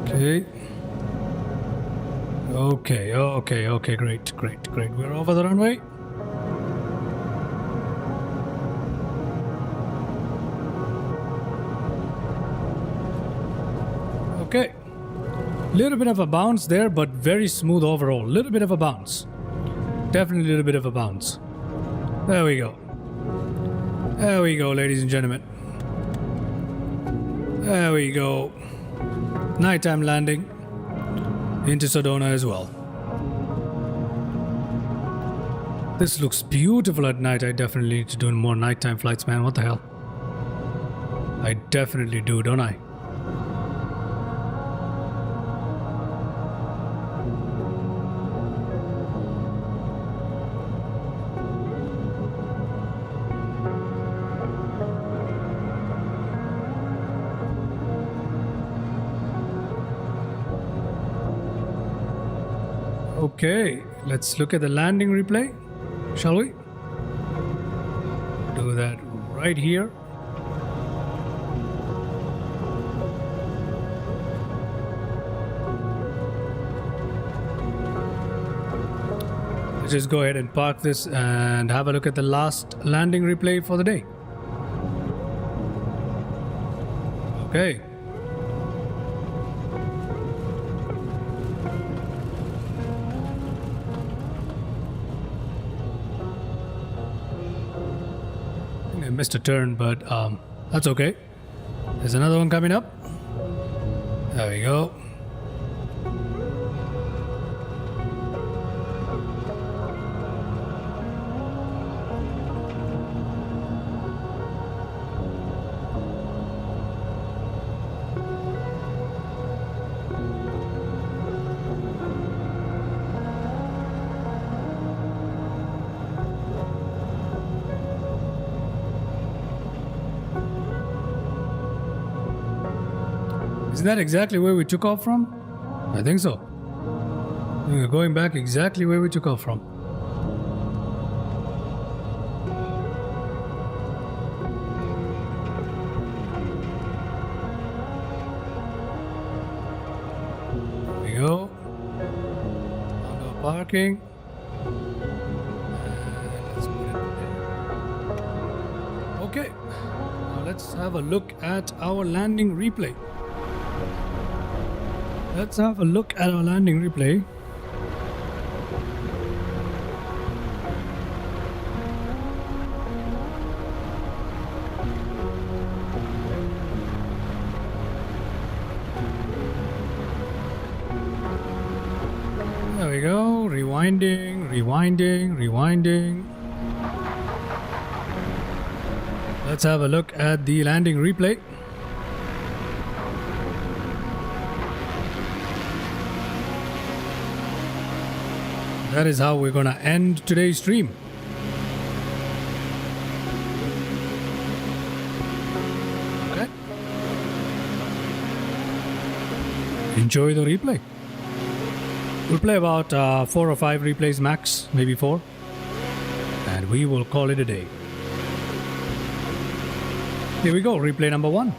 Okay. Okay, okay, okay, great, great, great. We're over the runway. Okay. Little bit of a bounce there, but very smooth overall. Little bit of a bounce. Definitely a little bit of a bounce. There we go. There we go, ladies and gentlemen. There we go. Nighttime landing into Sedona as well. This looks beautiful at night. I definitely need to do more nighttime flights, man. What the hell? I definitely do, don't I? Okay, let's look at the landing replay, shall we? Do that right here. Let's just go ahead and park this and have a look at the last landing replay for the day. Okay. I missed a turn, but that's okay. There's another one coming up. There we go. Isn't that exactly where we took off from? I think so. We're going back exactly where we took off from. There we go. Onto parking. And let's put it there. Okay. Now let's have a look at our landing replay. Let's have a look at our landing replay. There we go. Rewinding, rewinding, rewinding. Let's have a look at the landing replay. That is how we're gonna end today's stream. Okay. Enjoy the replay. We'll play about 4 or 5 replays max, maybe 4. And we will call it a day. Here we go, replay number 1.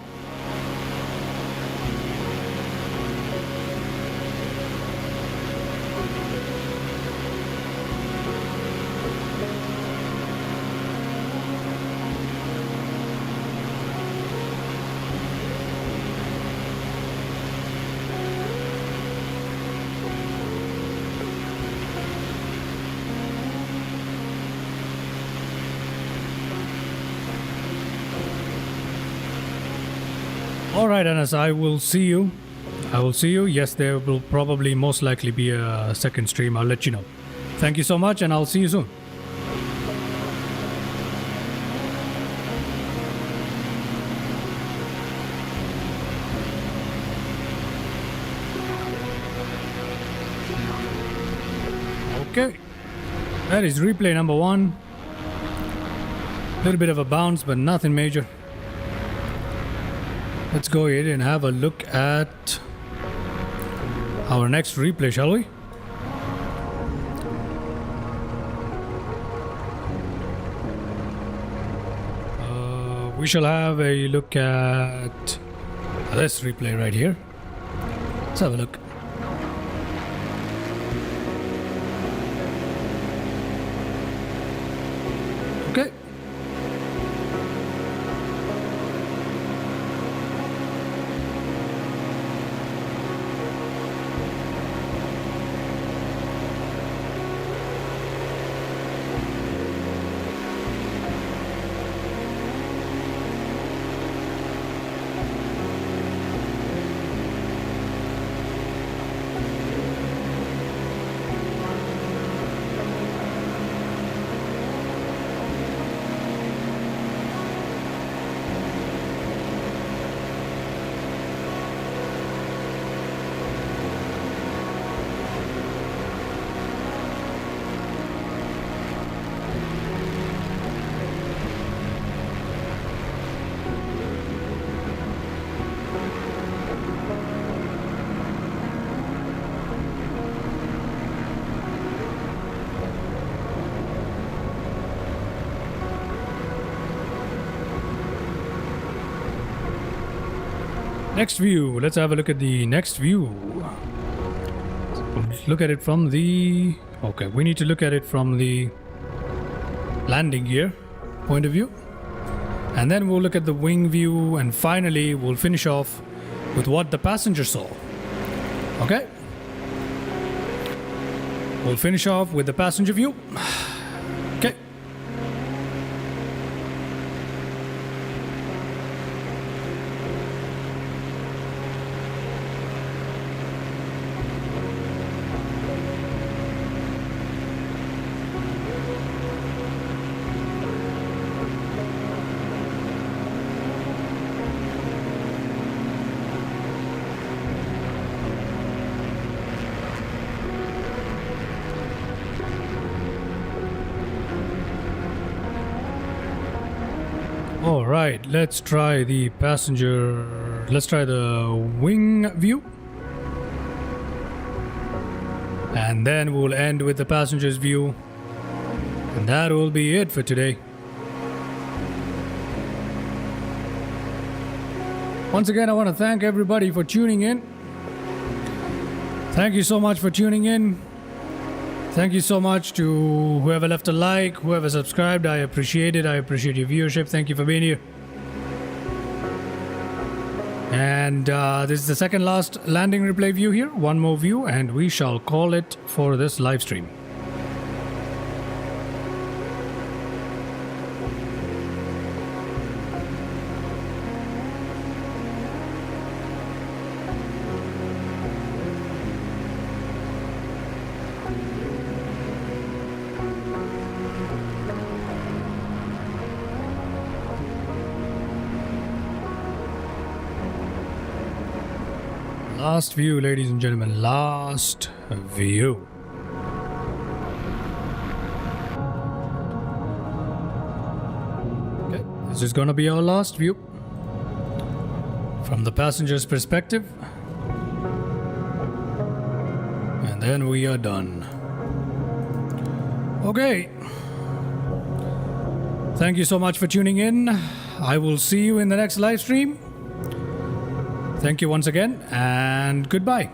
Alright, Anas, I will see you. Yes, there will probably most likely be a second stream. I'll let you know. Thank you so much, and I'll see you soon. Okay. That is replay number 1. A little bit of a bounce, but nothing major. Let's go ahead and have a look at our next replay, shall we? We shall have a look at this replay right here. Let's have a look. Okay. Next view. Let's have a look at the next view. Look at it from the Okay, we need to look at it from the landing gear point of view. And then we'll look at the wing view, and finally we'll finish off with what the passenger saw. Okay? We'll finish off with the passenger view. Okay. All right, let's try the passenger. Let's try the wing view. And then we'll end with the passenger's view. And that will be it for today. Once again, I want to thank everybody for tuning in. Thank you so much for tuning in. Thank you so much to whoever left a like, whoever subscribed. I appreciate it. I appreciate your viewership. Thank you for being here. And this is the second last landing replay view here. One more view and we shall call it for this live stream. Last view, ladies and gentlemen, last view. Okay, this is gonna be our last view from the passenger's perspective. And then we are done. Okay. Thank you so much for tuning in. I will see you in the next live stream. Thank you once again, and goodbye.